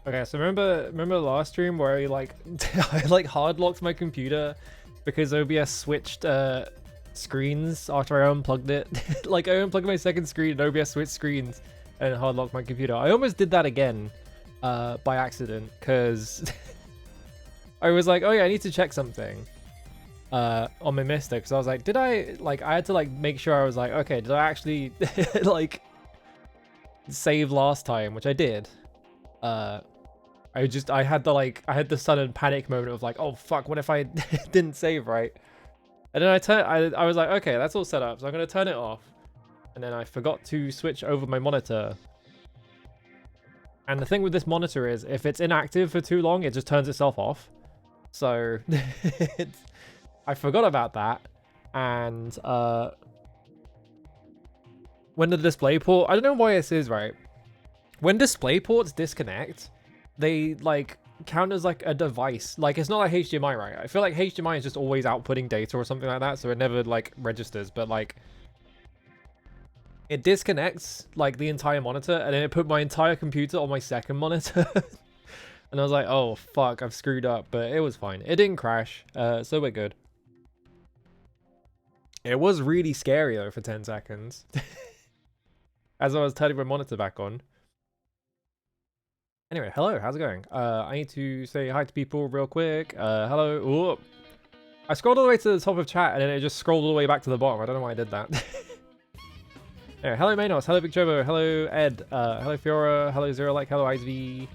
Okay, so remember the last stream where I like I like hard locked my computer because OBS switched screens after I unplugged it. Like I unplugged my second screen and OBS switched screens and hard locked my computer. I almost did that again by accident because I was like, oh yeah, I need to check something on my Mister, because I was like, I had to like make sure I was like, okay, did I actually like save last time, which I did. I had the sudden panic moment of like, oh fuck, what if I didn't save right? And then I was like, okay, that's all set up, so I'm gonna turn it off. And then I forgot to switch over my monitor. And the thing with this monitor is, if it's inactive for too long, it just turns itself off. So I forgot about that. And when the display port, I don't know why this is, right? When display ports disconnect, they like count as like a device. Like it's not like HDMI, right? I feel like HDMI is just always outputting data or something like that, so it never like registers, but like it disconnects like the entire monitor, and then it put my entire computer on my second monitor. And I was like, oh fuck, I've screwed up, but it was fine. It didn't crash, so we're good. It was really scary though for 10 seconds. As I was turning my monitor back on. Anyway, hello, how's it going? I need to say hi to people real quick. Hello. Ooh. I scrolled all the way to the top of chat and then it just scrolled all the way back to the bottom. I don't know why I did that. Anyway, hello Manos, hello Big Jobo, hello Ed, hello Fiora, hello Zero Like, hello IceV,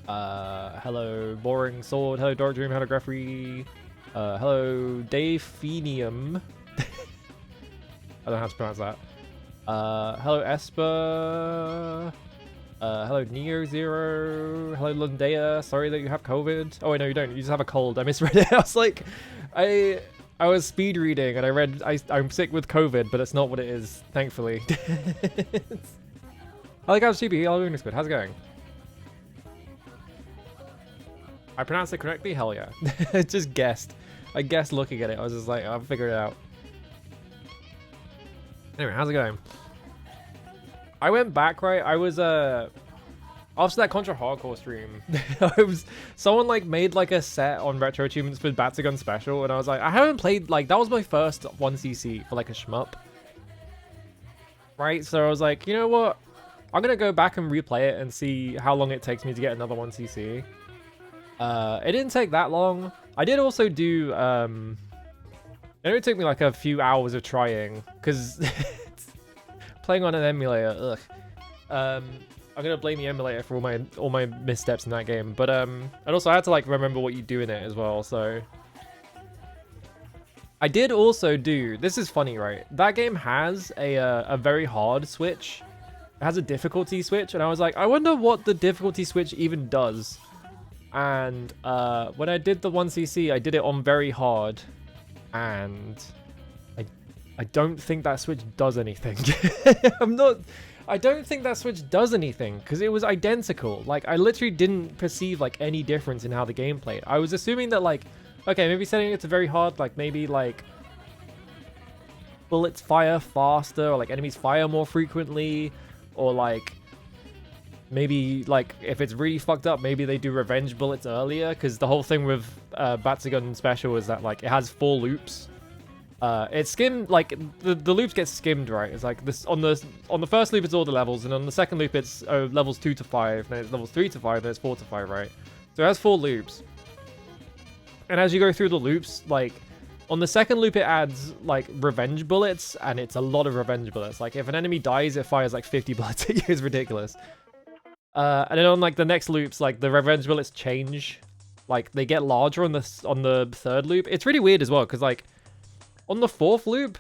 hello Boring Sword, hello Dark Dream, hello Greffery, hello Dafenium. I don't know how to pronounce that. Hello Esper. Hello Neo Zero. Hello Lundea. Sorry that you have COVID. Oh wait, no, you don't. You just have a cold. I misread it. I was like, I was speed reading and I read I'm sick with COVID, but it's not what it is, thankfully. I like how CB. Hello Unisquid. How's it going? I pronounced it correctly? Hell yeah. I just guessed. I guessed looking at it. I was just like, I'll figure it out. Anyway, how's it going? I went back, right? I was after that Contra Hardcore stream, someone like made like a set on retro achievements for Batsugun Special, and I was like, I haven't played, like that was my first 1cc for like a shmup. Right? So I was like, you know what? I'm gonna go back and replay it and see how long it takes me to get another 1cc. It didn't take that long. I did also do it only took me like a few hours of trying, because playing on an emulator, ugh. I'm gonna blame the emulator for all my missteps in that game, but and also I had to like remember what you do in it as well. So I did also do. This is funny, right? That game has a very hard switch. It has a difficulty switch, and I was like, I wonder what the difficulty switch even does. And when I did the 1cc, I did it on very hard, and I don't think that switch does anything. I don't think that switch does anything, because it was identical. Like, I literally didn't perceive, like, any difference in how the game played. I was assuming that, like, okay, maybe setting it to very hard, like, maybe, like, bullets fire faster, or, like, enemies fire more frequently, or, like, maybe, like, if it's really fucked up, maybe they do revenge bullets earlier, because the whole thing with Batsugun Special is that, like, it has 4 loops. It's skimmed, like, the loops get skimmed, right? It's like this on the first loop it's all the levels, and on the second loop it's levels 2 to 5, then it's levels 3 to 5, then it's 4 to 5, right? So it has 4 loops. And as you go through the loops, like, on the second loop it adds, like, revenge bullets, and it's a lot of revenge bullets. Like, if an enemy dies, it fires, like, 50 bullets at you. It's ridiculous. And then on, like, the next loops, like, the revenge bullets change. Like, they get larger on the third loop. It's really weird as well, because, like, on the 4th loop,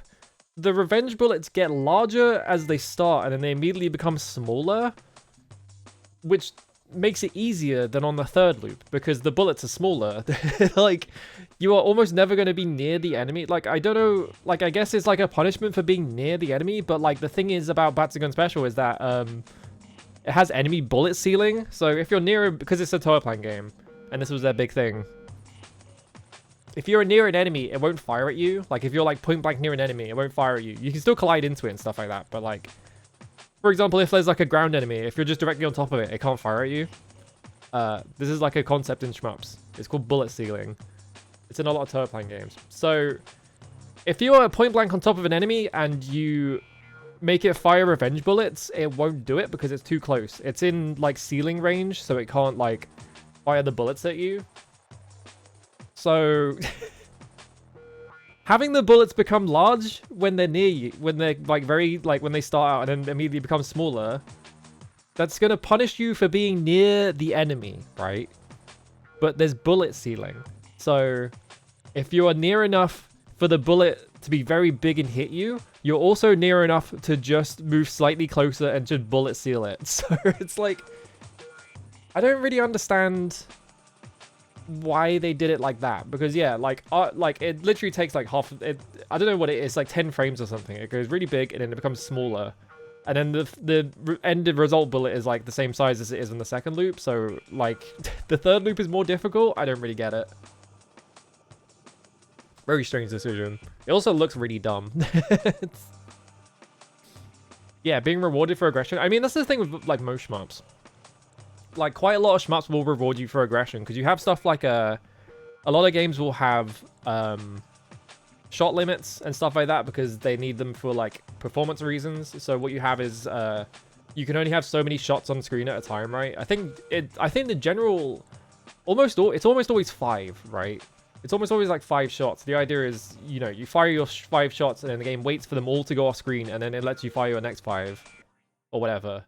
the revenge bullets get larger as they start, and then they immediately become smaller, which makes it easier than on the 3rd loop, because the bullets are smaller. Like, you are almost never going to be near the enemy. Like, I don't know, like, I guess it's like a punishment for being near the enemy, but, like, the thing is about Batsugun Special is that, it has enemy bullet ceiling, so if you're near, because it's a tower plan game, and this was their big thing, if you're near an enemy, it won't fire at you. Like, if you're, like, point blank near an enemy, it won't fire at you. You can still collide into it and stuff like that, but, like, for example, if there's, like, a ground enemy, if you're just directly on top of it, it can't fire at you. This is like a concept in shmups. It's called bullet sealing. It's in a lot of turret-playing games. So if you are point blank on top of an enemy and you make it fire revenge bullets, it won't do it because it's too close. It's in like ceiling range, so it can't like fire the bullets at you. So having the bullets become large when they're near you, when they're like when they start out and then immediately become smaller, that's gonna punish you for being near the enemy, right? But there's bullet sealing. So if you are near enough for the bullet to be very big and hit you, you're also near enough to just move slightly closer and just bullet seal it. So it's like, I don't really understand why they did it like that, because yeah, like it literally takes like half it. I don't know what it is, like 10 frames or something. It goes really big and then it becomes smaller, and then the end result bullet is like the same size as it is in the second loop. So like the third loop is more difficult. I don't really get it. Very strange decision. It also looks really dumb. Yeah, being rewarded for aggression. I mean, that's the thing with like most shmups. Like quite a lot of shmups will reward you for aggression, because you have stuff like a lot of games will have shot limits and stuff like that because they need them for like performance reasons. So what you have is you can only have so many shots on screen at a time, right? I think the general it's almost always 5, right? It's almost always like 5 shots. The idea is, you know, you fire your 5 shots and then the game waits for them all to go off screen and then it lets you fire your next 5 or whatever.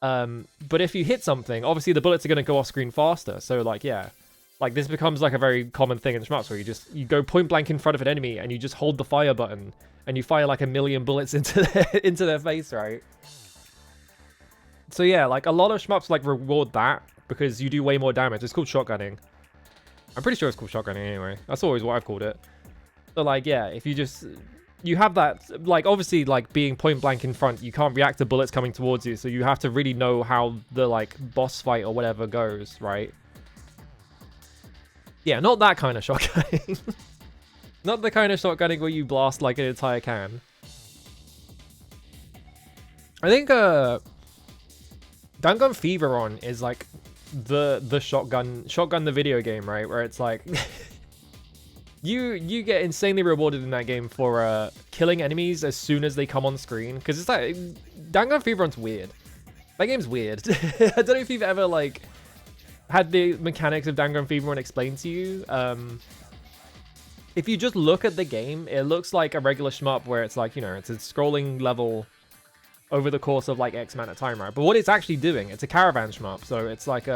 But if you hit something, obviously the bullets are going to go off screen faster. So like, yeah, like this becomes like a very common thing in shmups where you go point blank in front of an enemy and you just hold the fire button and you fire like 1,000,000 bullets into their face, right? So yeah, like a lot of shmups like reward that because you do way more damage. It's called shotgunning. I'm pretty sure it's called shotgunning anyway. That's always what I've called it. So like, yeah, if you have that, like obviously like being point blank in front, you can't react to bullets coming towards you. So you have to really know how the like boss fight or whatever goes, right? Yeah, not that kind of shotgunning. Not the kind of shotgunning where you blast like an entire can. I think Dangan Feveron is like the shotgun the video game, right? Where it's like you get insanely rewarded in that game for killing enemies as soon as they come on screen, because it's like Dangan Feveron's weird. That game's weird. I don't know if you've ever like had the mechanics of Dangan Feveron explained to you. If you just look at the game, it looks like a regular shmup where it's like, you know, it's a scrolling level over the course of like X amount of time, right? But what it's actually doing, it's a caravan shmup, so it's like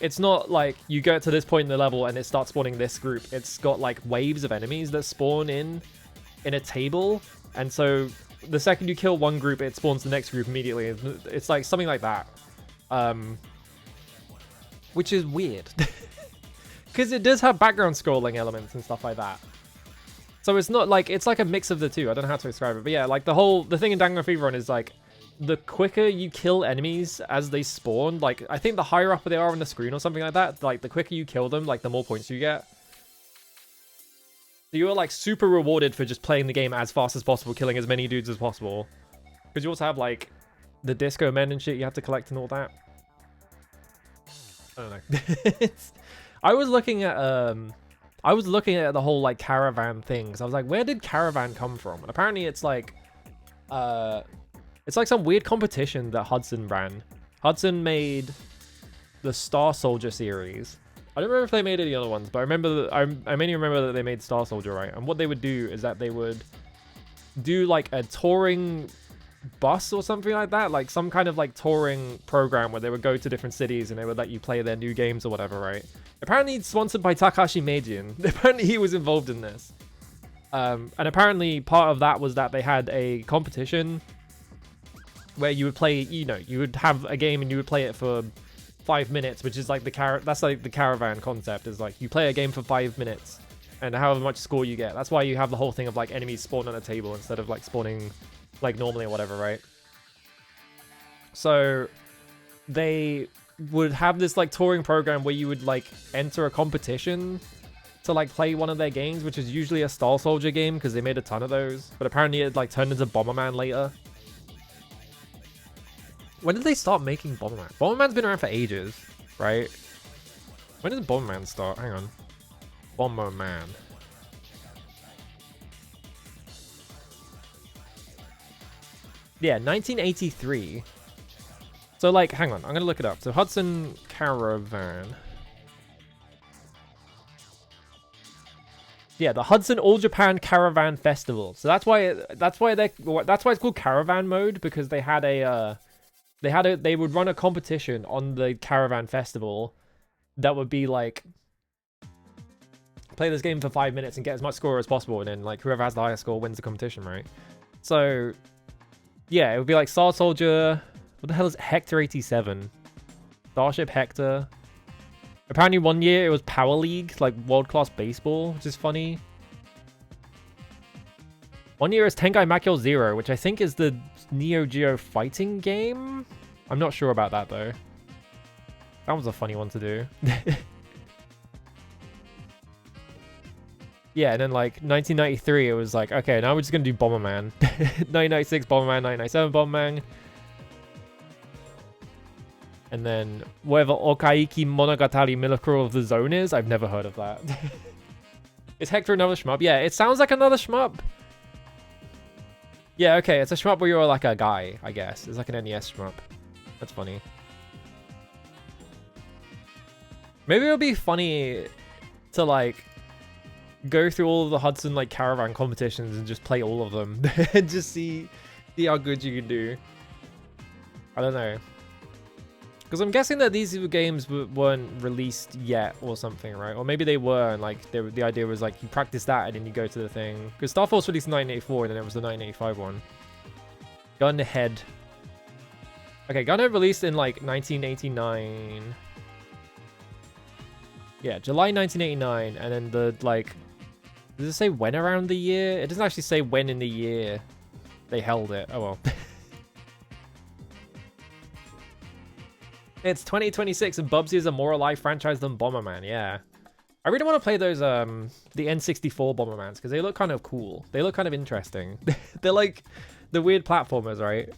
it's not like you get to this point in the level and it starts spawning this group. It's got like waves of enemies that spawn in a table, and so the second you kill one group, it spawns the next group immediately. It's like something like that, which is weird because it does have background scrolling elements and stuff like that. So it's not like, it's like a mix of the two. I don't know how to describe it, but yeah, like the thing in Dangan Feveron is like, the quicker you kill enemies as they spawn, like I think the higher up they are on the screen or something like that, like the quicker you kill them, like the more points you get. So you're like super rewarded for just playing the game as fast as possible, killing as many dudes as possible. Because you also have like the disco men and shit you have to collect and all that. I don't know. I was looking at the whole like caravan things. I was like, where did caravan come from? And apparently it's like some weird competition that Hudson ran. Hudson made the Star Soldier series. I don't remember if they made any other ones, but I remember I mainly remember that they made Star Soldier, right? And what they would do is that they would do like a touring bus or something like that, like some kind of like touring program where they would go to different cities and they would let you play their new games or whatever, right? Apparently it's sponsored by Takashi Meijin. Apparently he was involved in this. And apparently part of that was that they had a competition where you would play, you know, you would have a game and you would play it for 5 minutes, which is like that's like the caravan concept, is like you play a game for 5 minutes and however much score you get. That's why you have the whole thing of like enemies spawn on a table instead of like spawning like normally or whatever, right? So they would have this like touring program where you would like enter a competition to like play one of their games, which is usually a Star Soldier game because they made a ton of those, but apparently it like turned into Bomberman later. When did they start making Bomberman? Bomberman's been around for ages, right? When did Bomberman start? Hang on. Bomberman. Yeah, 1983. So, like, hang on. I'm going to look it up. So, Hudson Caravan. Yeah, the Hudson All Japan Caravan Festival. So that's why it's called Caravan Mode, because they would run a competition on the Caravan Festival that would be like, play this game for 5 minutes and get as much score as possible, and then like whoever has the highest score wins the competition, right? So yeah, it would be like Star Soldier. What the hell is Hector 87? Starship Hector. Apparently 1 year it was Power League, like World Class Baseball, which is funny. 1 year is Tengai Makyo Zero, which I think is the Neo Geo fighting game. I'm not sure about that though. That was a funny one to do. Yeah, and then like 1993 it was like, okay, now we're just gonna do Bomberman. 1996 Bomberman, 1997 Bomberman. And then whatever Okaiki Monogatari Miracle of the Zone is, I've never heard of that. Is Hector another shmup? Yeah, it sounds like another shmup. Yeah, okay, it's a shmup where you're like a guy, I guess. It's like an NES shmup. That's funny. Maybe it'll be funny to like go through all of the Hudson like caravan competitions and just play all of them and just see how good you can do. I don't know. Because I'm guessing that these games weren't released yet or something, right? Or maybe they were, and like the idea was like you practice that and then you go to the thing. Because Star Force released in 1984 and then it was the 1985 one. Gunhead. Okay, Gunhead released in like 1989. Yeah, July 1989, and then the like... Does it say when around the year? It doesn't actually say when in the year they held it. Oh well. It's 2026 and Bubsy is a more alive franchise than Bomberman, yeah. I really want to play those, the N64 Bombermans, because they look kind of cool. They look kind of interesting. They're like the weird platformers, right?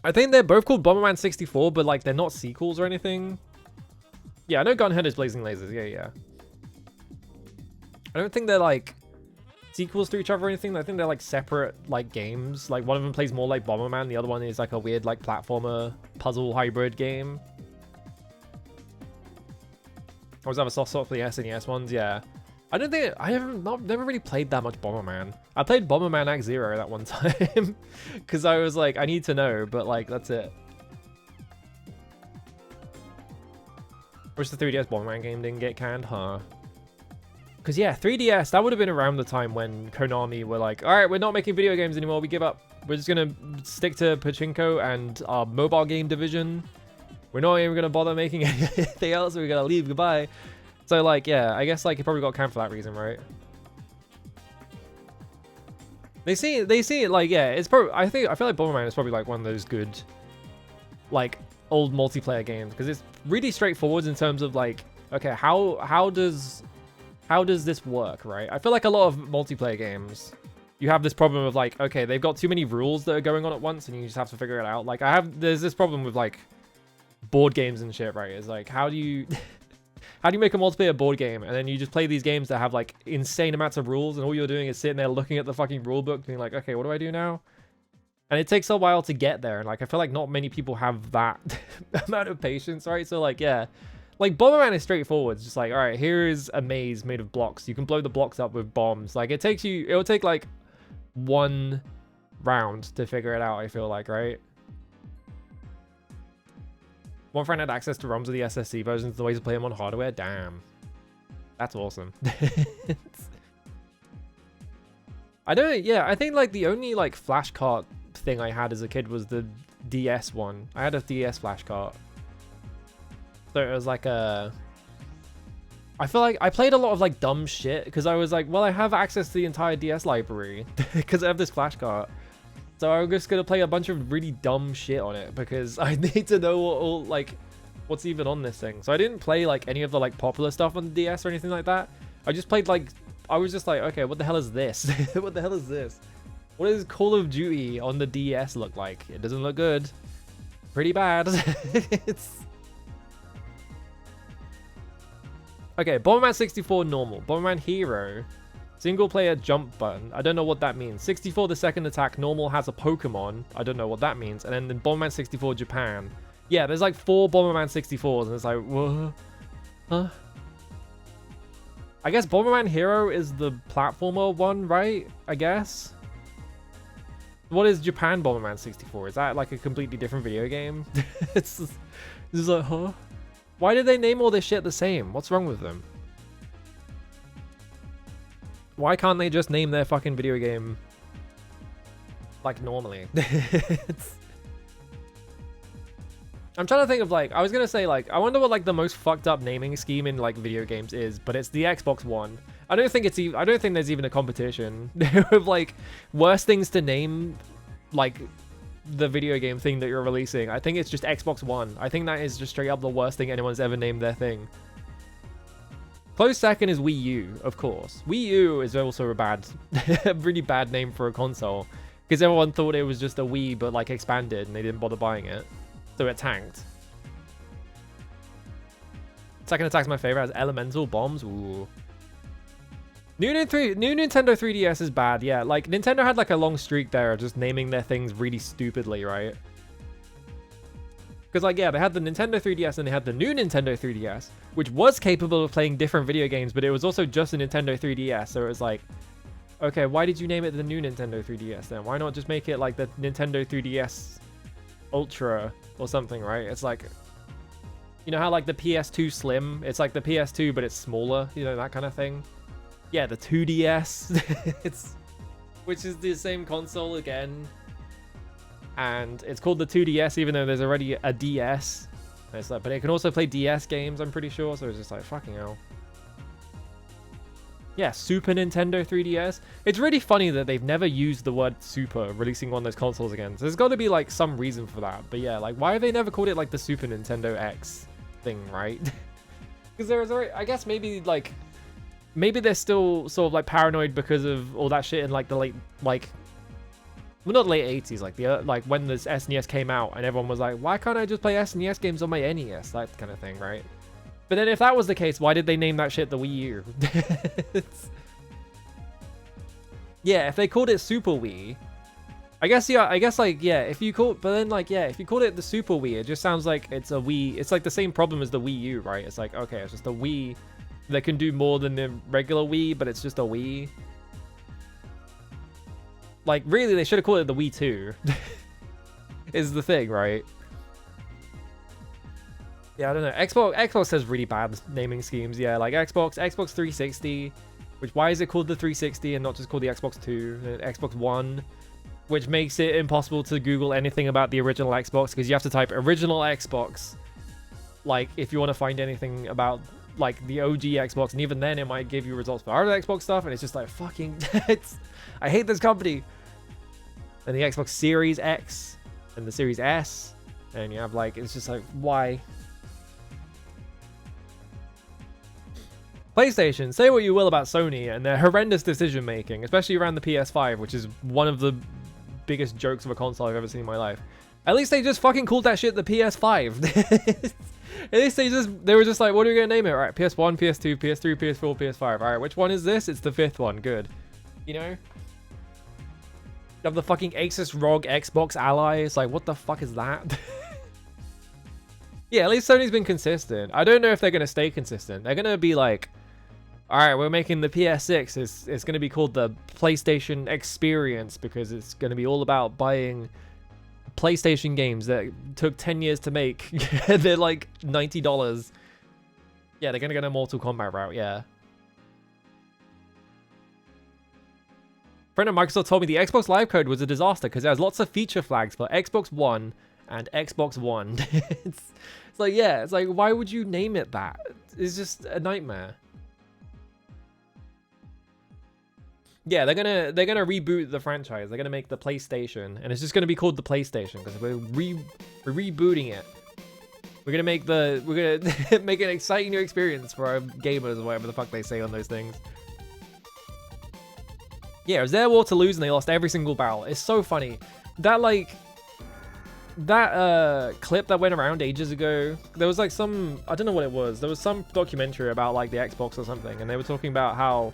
I think they're both called Bomberman 64, but like they're not sequels or anything. Yeah, I know Gunhead is Blazing Lasers, yeah. I don't think they're like sequels to each other or anything. I think they're like separate like games. Like one of them plays more like Bomberman, the other one is like a weird like platformer puzzle hybrid game. I always have a soft spot for the SNES ones, yeah. I don't think never really played that much Bomberman. I played Bomberman Act Zero that one time because I was like, I need to know, but like that's it. Wish the 3DS Bomberman game didn't get canned, huh? Because yeah, 3DS, that would have been around the time when Konami were like, alright, we're not making video games anymore, we give up. We're just going to stick to Pachinko and our mobile game division. We're not even going to bother making anything else, we're going to leave, goodbye. So like, yeah, I guess like it probably got canned for that reason, right? They see it like, yeah, it's probably, I feel like Bomberman is probably like one of those good, like, old multiplayer games. Because it's really straightforward in terms of like, okay, how does this work, right? I feel like a lot of multiplayer games, you have this problem of like, okay, they've got too many rules that are going on at once and you just have to figure it out. Like there's this problem with like board games and shit, right? It's like, how do you make a multiplayer board game and then you just play these games that have like insane amounts of rules and all you're doing is sitting there looking at the fucking rule book being like, okay, what do I do now? And it takes a while to get there. And like, I feel like not many people have that amount of patience, right? So like, yeah. Like, Bomberman is straightforward. It's just like, alright, here is a maze made of blocks. You can blow the blocks up with bombs. Like, it'll take, like, one round to figure it out, I feel like, right? One friend had access to ROMs of the SSC versions, the way to play them on hardware. Damn. That's awesome. I think, like, the only, like, flash cart thing I had as a kid was the DS one. I had a DS flash cart. So it was like I feel like I played a lot of like dumb shit because I was like, well, I have access to the entire DS library because I have this flash cart. So I'm just going to play a bunch of really dumb shit on it because I need to know what's even on this thing. So I didn't play like any of the like popular stuff on the DS or anything like that. I just played like, I was just like, okay, what the hell is this? What the hell is this? What does Call of Duty on the DS look like? It doesn't look good. Pretty bad. It's... Okay, Bomberman 64 normal. Bomberman Hero, single player jump button. I don't know what that means. 64 the second attack normal has a Pokemon. I don't know what that means. And then the Bomberman 64 Japan. Yeah, there's like 4 Bomberman 64s and it's like, whoa. Huh? I guess Bomberman Hero is the platformer one, right? I guess. What is Japan Bomberman 64? Is that like a completely different video game? It's just like, huh? Why did they name all this shit the same? What's wrong with them? Why can't they just name their fucking video game like normally? I'm trying to think of like, I was gonna say like, I wonder what like the most fucked up naming scheme in like video games is, but it's the Xbox One. I don't think there's even a competition of like worst things to name like the video game thing that you're releasing. I think it's just Xbox One. I think that is just straight up the worst thing anyone's ever named their thing. Close second is Wii U, of course. Wii U is also a really bad name for a console because everyone thought it was just a Wii but like expanded and they didn't bother buying it. So it tanked. Second attack's my favorite. Has elemental bombs. Ooh. New Nintendo 3DS is bad. Yeah, like Nintendo had like a long streak there of just naming their things really stupidly, right? Because like, yeah, they had the Nintendo 3DS and they had the new Nintendo 3DS, which was capable of playing different video games, but it was also just a Nintendo 3DS. So it was like, okay, why did you name it the new Nintendo 3DS then? Why not just make it like the Nintendo 3DS Ultra or something, right? It's like, you know how like the PS2 Slim, it's like the PS2 but it's smaller, you know, that kind of thing. Yeah, the 2DS. Which is the same console again, and it's called the 2DS even though there's already a DS. And it's like, but it can also play DS games, I'm pretty sure. So it's just like, fucking hell. Yeah, Super Nintendo 3DS. It's really funny that they've never used the word Super releasing one of those consoles again. So there's got to be like some reason for that. But yeah, like why have they never called it like the Super Nintendo X thing, right? Because there was already, I guess maybe like, maybe they're still sort of like paranoid because of all that shit in like the late, like, well, not late 80s, like the like when this SNES came out and everyone was like, why can't I just play SNES games on my NES? That kind of thing, right? But then if that was the case, why did they name that shit the Wii U? Yeah, if they called it Super Wii, I guess, yeah, I guess like, yeah, if you call, but then like, yeah, if you called it the Super Wii, it just sounds like it's a Wii. It's like the same problem as the Wii U, right? It's like, okay, it's just a Wii that can do more than the regular Wii, but it's just a Wii. Like, really, they should have called it the Wii 2. Is the thing, right? Yeah, I don't know. Xbox has really bad naming schemes. Yeah, like Xbox 360, which, why is it called the 360 and not just called the Xbox 2, Xbox One, which makes it impossible to Google anything about the original Xbox because you have to type original Xbox, like if you want to find anything about like the OG Xbox, and even then it might give you results for other Xbox stuff, and it's just like, fucking, I hate this company. And the Xbox Series X and the Series S, and you have like, it's just like, why? PlayStation, say what you will about Sony and their horrendous decision making, especially around the PS5, which is one of the biggest jokes of a console I've ever seen in my life. At least they just fucking called that shit the PS5. At least they were just like, what are we gonna name it? All right, PS1, PS2, PS3, PS4, PS5. All right, which one is this? It's the 5th one. Good. You know? You have the fucking Asus ROG Xbox Ally. It's like, what the fuck is that? Yeah, at least Sony's been consistent. I don't know if they're gonna stay consistent. They're gonna be like, all right, we're making the PS6. It's going to be called the PlayStation Experience because it's going to be all about buying PlayStation games that took 10 years to make. They're like $90. Yeah, they're going to go a Mortal Kombat route, yeah. Friend of Microsoft told me the Xbox Live Code was a disaster because there was lots of feature flags for Xbox One and Xbox One. It's like, yeah, it's like, why would you name it that? It's just a nightmare. Yeah, they're gonna reboot the franchise. They're gonna make the PlayStation, and it's just gonna be called the PlayStation because we're rebooting it. We're gonna make make an exciting new experience for our gamers, or whatever the fuck they say on those things. Yeah, it was their war to lose and they lost every single battle. It's so funny. That like that clip that went around ages ago, there was like some, I don't know what it was, there was some documentary about like the Xbox or something, and they were talking about how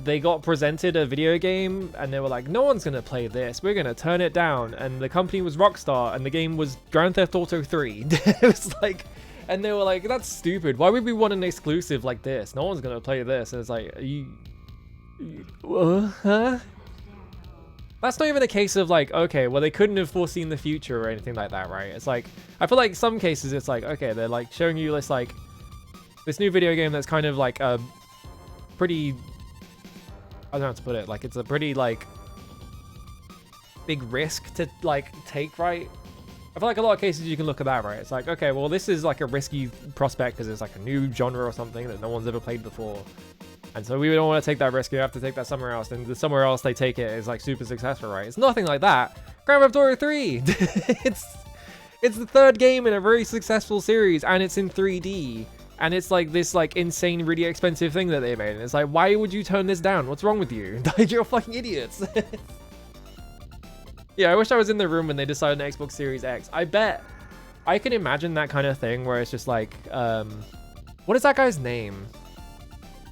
they got presented a video game and they were like, no one's gonna play this, we're gonna turn it down, and the company was Rockstar and the game was Grand Theft Auto 3. It was like, and they were like, that's stupid, why would we want an exclusive like this? No one's gonna play this. And it's like, huh? That's not even a case of like, okay, well, they couldn't have foreseen the future or anything like that, right? It's like, I feel like some cases it's like, okay, they're like showing you this like this new video game that's kind of like a pretty, I don't know how to put it, like it's a pretty like big risk to like take, right? I feel like a lot of cases you can look at that, right? It's like, okay, well, this is like a risky prospect because it's like a new genre or something that no one's ever played before. And so we don't want to take that risk. You have to take that somewhere else. And the somewhere else they take it is like super successful, right? It's nothing like that. Grand Theft Auto 3. It's the third game in a very successful series, and it's in 3D. And it's like this like insane, really expensive thing that they made. And it's like, why would you turn this down? What's wrong with you? You're fucking idiots. Yeah, I wish I was in the room when they decided on Xbox Series X. I bet I can imagine that kind of thing where it's just like, what is that guy's name?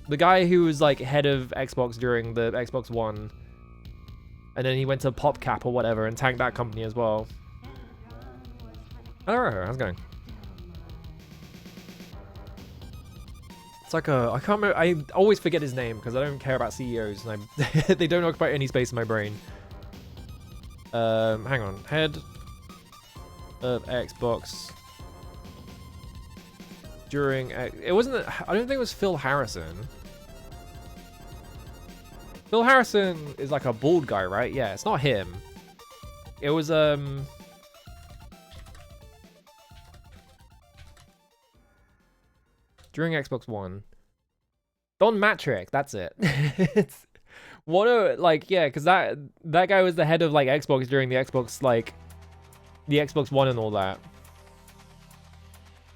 The guy who was like head of Xbox during the Xbox One, and then he went to PopCap or whatever and tanked that company as well. Alright, how's it going? It's like a, I can't remember, I always forget his name because I don't care about CEOs and they don't occupy any space in my brain. Hang on, head of Xbox during, it wasn't, I don't think it was Phil Harrison. Phil Harrison is like a bald guy, right? Yeah, it's not him. It was, during Xbox One. Don Matrick, that's it. It's one of, like, yeah, because that guy was the head of, like, Xbox during the Xbox, like, the Xbox One and all that.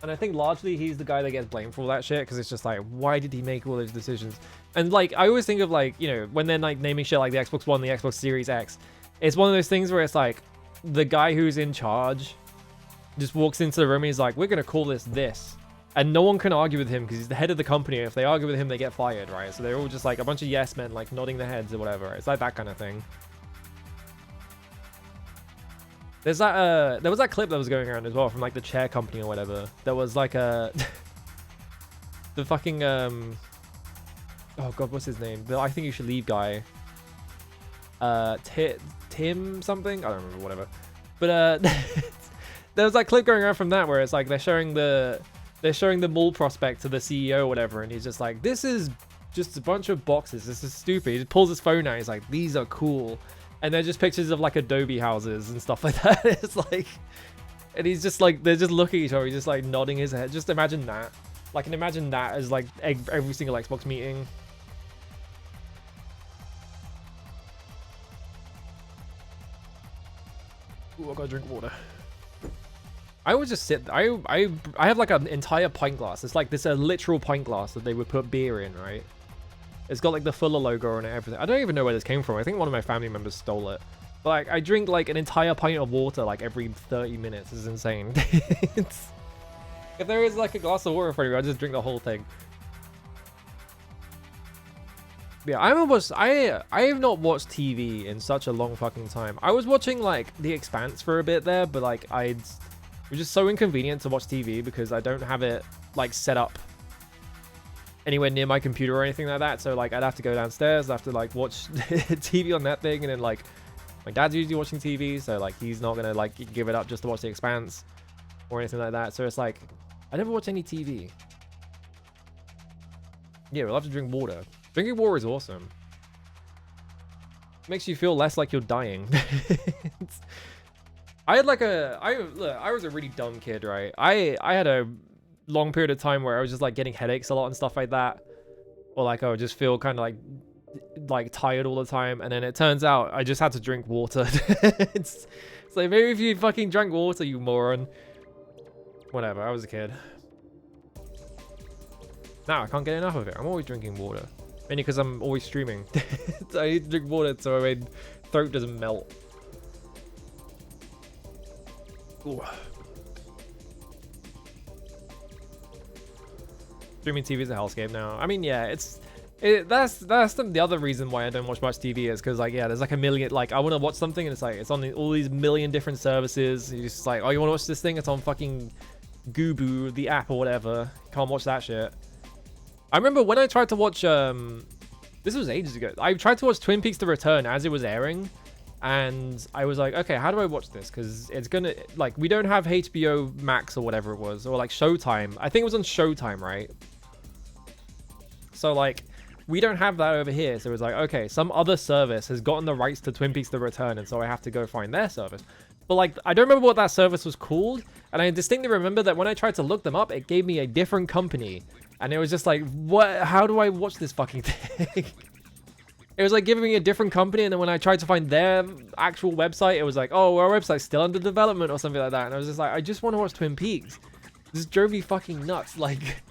And I think largely he's the guy that gets blamed for all that shit, because it's just like, why did he make all those decisions? And like, I always think of like, you know, when they're like naming shit like the Xbox One, the Xbox Series X, it's one of those things where it's like, the guy who's in charge just walks into the room and he's like, we're going to call this. And no one can argue with him because he's the head of the company. And if they argue with him, they get fired, right? So they're all just like a bunch of yes men, like nodding their heads or whatever. It's like that kind of thing. There's that, there was that clip that was going around as well from like the chair company or whatever. There was like a, the fucking, oh god, what's his name? The I Think You Should Leave guy. Tim something? I don't remember, whatever. But, there was that clip going around from that where it's like they're showing the mall prospect to the CEO or whatever. And he's just like, this is just a bunch of boxes. This is stupid. He just pulls his phone out. He's like, these are cool. And they're just pictures of like Adobe houses and stuff like that. It's like, and he's just like, they're just looking at each other. He's just like nodding his head. Just imagine that. Like, and imagine that as like every single Xbox meeting. Ooh, I gotta drink water. I would just sit. I have like an entire pint glass. It's like this a literal pint glass that they would put beer in, right? It's got like the Fuller logo on it, everything. I don't even know where this came from. I think one of my family members stole it. But like, I drink like an entire pint of water like every 30 minutes. It's insane. If there is like a glass of water in front of me, I just drink the whole thing. Yeah, I have not watched TV in such a long fucking time. I was watching like The Expanse for a bit there, but like it was just so inconvenient to watch TV because I don't have it like set up anywhere near my computer or anything like that. So like I'd have to go downstairs, I'd have to like watch TV on that thing, and then like my dad's usually watching TV, so like he's not gonna like give it up just to watch The Expanse or anything like that. So it's like I never watch any TV. Yeah, we'll have to drink water. Drinking water is awesome. Makes you feel less like you're dying. I had like I was a really dumb kid, right? I had a long period of time where I was just like getting headaches a lot and stuff like that, or like I would just feel kind of like tired all the time, and then it turns out I just had to drink water. It's like, maybe if you fucking drank water, you moron. Whatever, I was a kid. Now I can't get enough of it. I'm always drinking water. Mainly because I'm always streaming. I need to drink water so my throat doesn't melt. Ooh. Streaming TV is a hellscape now. I mean, yeah, that's the other reason why I don't watch much TV is because, like, yeah, there's like a million, like, I want to watch something and it's like, it's on all these million different services. You're just like, oh, you want to watch this thing? It's on fucking Goobu, the app or whatever. Can't watch that shit. I remember when I tried to watch, this was ages ago. I tried to watch Twin Peaks: The Return as it was airing. And I was like, okay, how do I watch this? Because it's gonna, like, we don't have HBO Max or whatever it was. Or, like, Showtime. I think it was on Showtime, right? So, like, we don't have that over here. So it was like, okay, some other service has gotten the rights to Twin Peaks: The Return. And so I have to go find their service. But, like, I don't remember what that service was called. And I distinctly remember that when I tried to look them up, it gave me a different company. And it was just like, what? How do I watch this fucking thing? It was like giving me a different company, and then when I tried to find their actual website, it was like, oh, our website's still under development or something like that. And I was just like, I just want to watch Twin Peaks. This drove me fucking nuts. Like,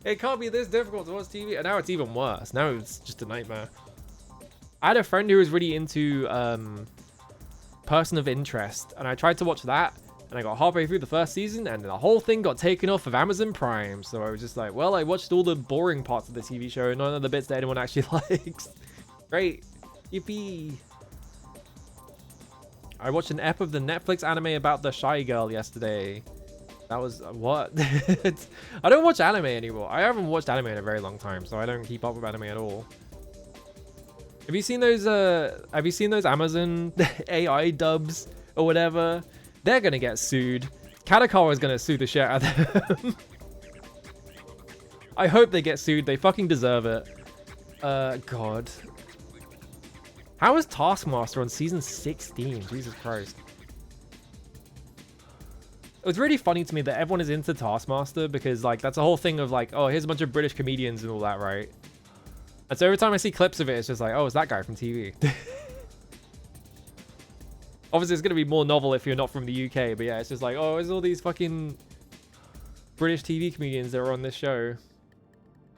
it can't be this difficult to watch TV. And now it's even worse. Now it's just a nightmare. I had a friend who was really into Person of Interest, and I tried to watch that. And I got halfway through the first season, and the whole thing got taken off of Amazon Prime. So I was just like, well, I watched all the boring parts of the TV show, none of the bits that anyone actually likes. Great. Yippee. I watched an ep of the Netflix anime about the Shy Girl yesterday. That was, what? I don't watch anime anymore. I haven't watched anime in a very long time, so I don't keep up with anime at all. Have you seen those Amazon AI dubs or whatever? They're gonna get sued. Kadokawa is gonna sue the shit out of them. I hope they get sued. They fucking deserve it. God. How is Taskmaster on season 16? Jesus Christ. It was really funny to me that everyone is into Taskmaster because, like, that's a whole thing of, like, oh, here's a bunch of British comedians and all that, right? And so every time I see clips of it, it's just like, oh, it's that guy from TV. Obviously, it's going to be more novel if you're not from the UK, but yeah, it's just like, oh, there's all these fucking British TV comedians that are on this show.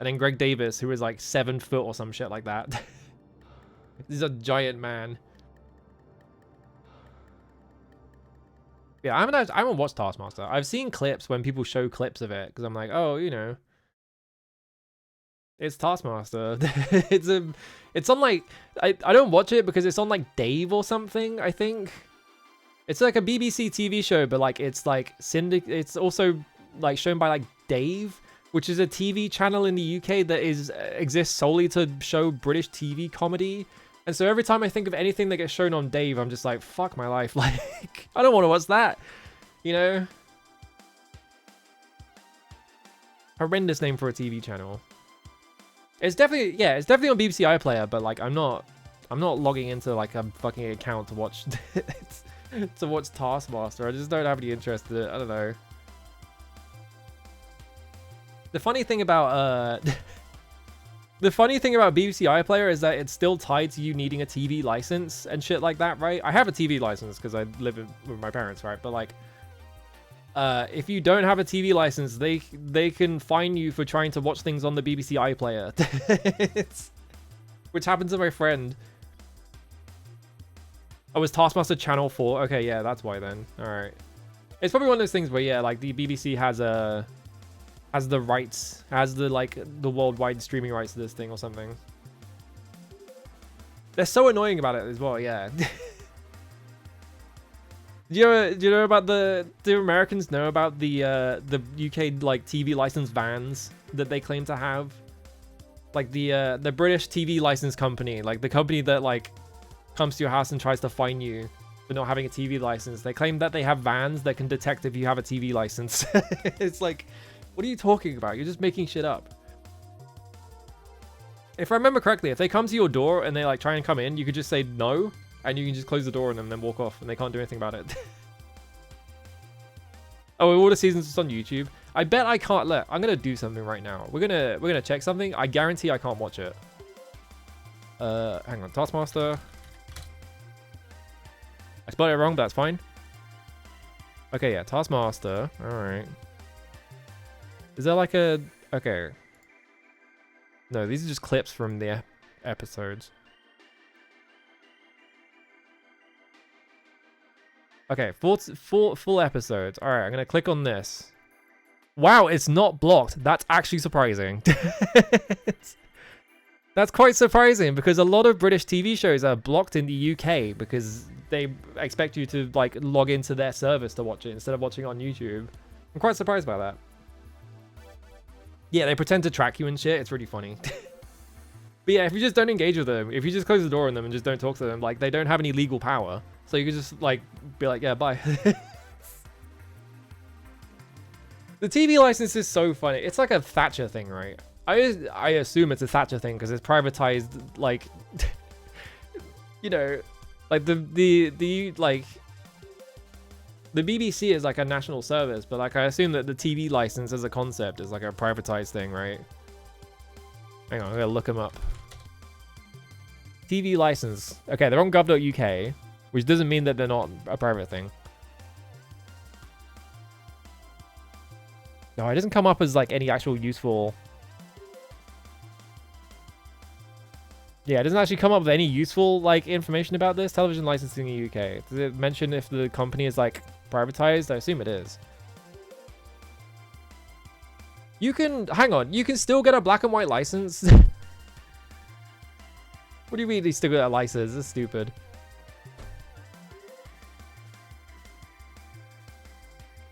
And then Greg Davis, who is like 7 foot or some shit like that. He's a giant man. Yeah, I haven't watched Taskmaster. I've seen clips when people show clips of it, because I'm like, oh, you know, it's Taskmaster. It's on like, I don't watch it because it's on like Dave or something, I think. It's like a BBC TV show, but like it's like it's also like shown by like Dave, which is a TV channel in the UK that exists solely to show British TV comedy. And so every time I think of anything that gets shown on Dave, I'm just like, fuck my life. Like, I don't want to watch that, you know? Horrendous name for a TV channel. It's definitely, yeah, it's definitely on BBC iPlayer, but like I'm not logging into like a fucking account to watch to watch Taskmaster. I just don't have any interest in it. I don't know. The funny thing about BBC iPlayer is that it's still tied to you needing a TV license and shit like that, right? I have a TV license because I live with my parents, right? But like, if you don't have a TV license, they can fine you for trying to watch things on the BBC iPlayer. Which happened to my friend. Oh, was Taskmaster Channel 4? Okay, yeah, that's why then. Alright. It's probably one of those things where, yeah, like the BBC has the rights, has the like the worldwide streaming rights to this thing or something. They're so annoying about it as well, yeah. Do you know about do Americans know about the UK like TV license vans that they claim to have? Like the British TV license company, like the company that like comes to your house and tries to fine you for not having a TV license. They claim that they have vans that can detect if you have a TV license. It's like, what are you talking about? You're just making shit up. If I remember correctly, if they come to your door and they like try and come in, you could just say no, and you can just close the door on them and then walk off, and they can't do anything about it. Oh, all the seasons is on YouTube. I bet I can't let. I'm gonna do something right now. We're gonna check something. I guarantee I can't watch it. Hang on, Taskmaster. I spelled it wrong, but that's fine. Okay, yeah, Taskmaster. All right. Is there like a... Okay. No, these are just clips from the episodes. Okay, full episodes. All right, I'm gonna click on this. Wow, it's not blocked. That's actually surprising. That's quite surprising because a lot of British TV shows are blocked in the UK because they expect you to like log into their service to watch it instead of watching it on YouTube. I'm quite surprised by that. Yeah, they pretend to track you and shit. It's really funny. But yeah, if you just don't engage with them, if you just close the door on them and just don't talk to them, like they don't have any legal power. So you can just like be like, yeah, bye. The TV license is so funny. It's like a Thatcher thing, right? I assume it's a Thatcher thing because it's privatized, like, you know, like the BBC is like a national service, but like I assume that the TV license as a concept is like a privatized thing, right? Hang on, I'm gonna look them up. TV license. Okay, they're on gov.uk, which doesn't mean that they're not a private thing. No, it doesn't come up as like any actual useful. Yeah, it doesn't actually come up with any useful like information about this television licensing in the UK. Does it mention if the company is like privatized? I assume it is. You can hang on. You can still get a black and white license. What do you mean you still get a license? That's stupid.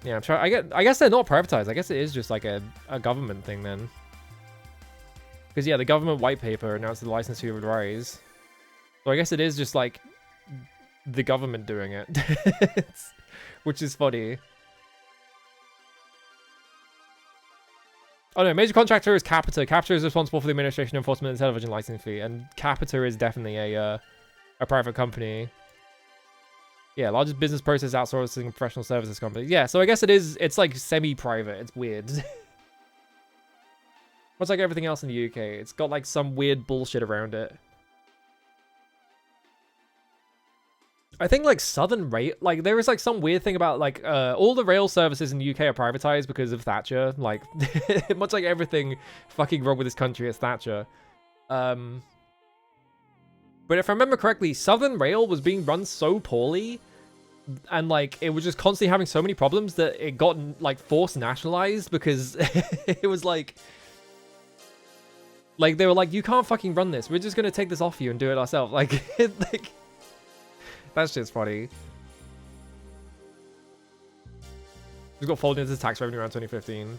Yeah, I'm trying. I guess they're not privatized. I guess it is just like a government thing then. Because yeah, the government white paper announced the license fee would rise. So I guess it is just like the government doing it, which is funny. Oh no, major contractor is Capita. Capita is responsible for the administration and enforcement of the television licensing fee, and Capita is definitely a private company. Yeah, largest business process outsourcing and professional services company. Yeah, so I guess it is. It's like semi-private. It's weird. Much like everything else in the UK, it's got like some weird bullshit around it. I think like Southern Rail, like there is like some weird thing about like all the rail services in the UK are privatized because of Thatcher. Like much like everything fucking wrong with this country, it's Thatcher. But if I remember correctly, Southern Rail was being run so poorly, and like it was just constantly having so many problems that it got like forced nationalized because it was like they were like, you can't fucking run this. We're just gonna take this off you and do it ourselves. Like, like that's just funny. We got folded into tax revenue around 2015.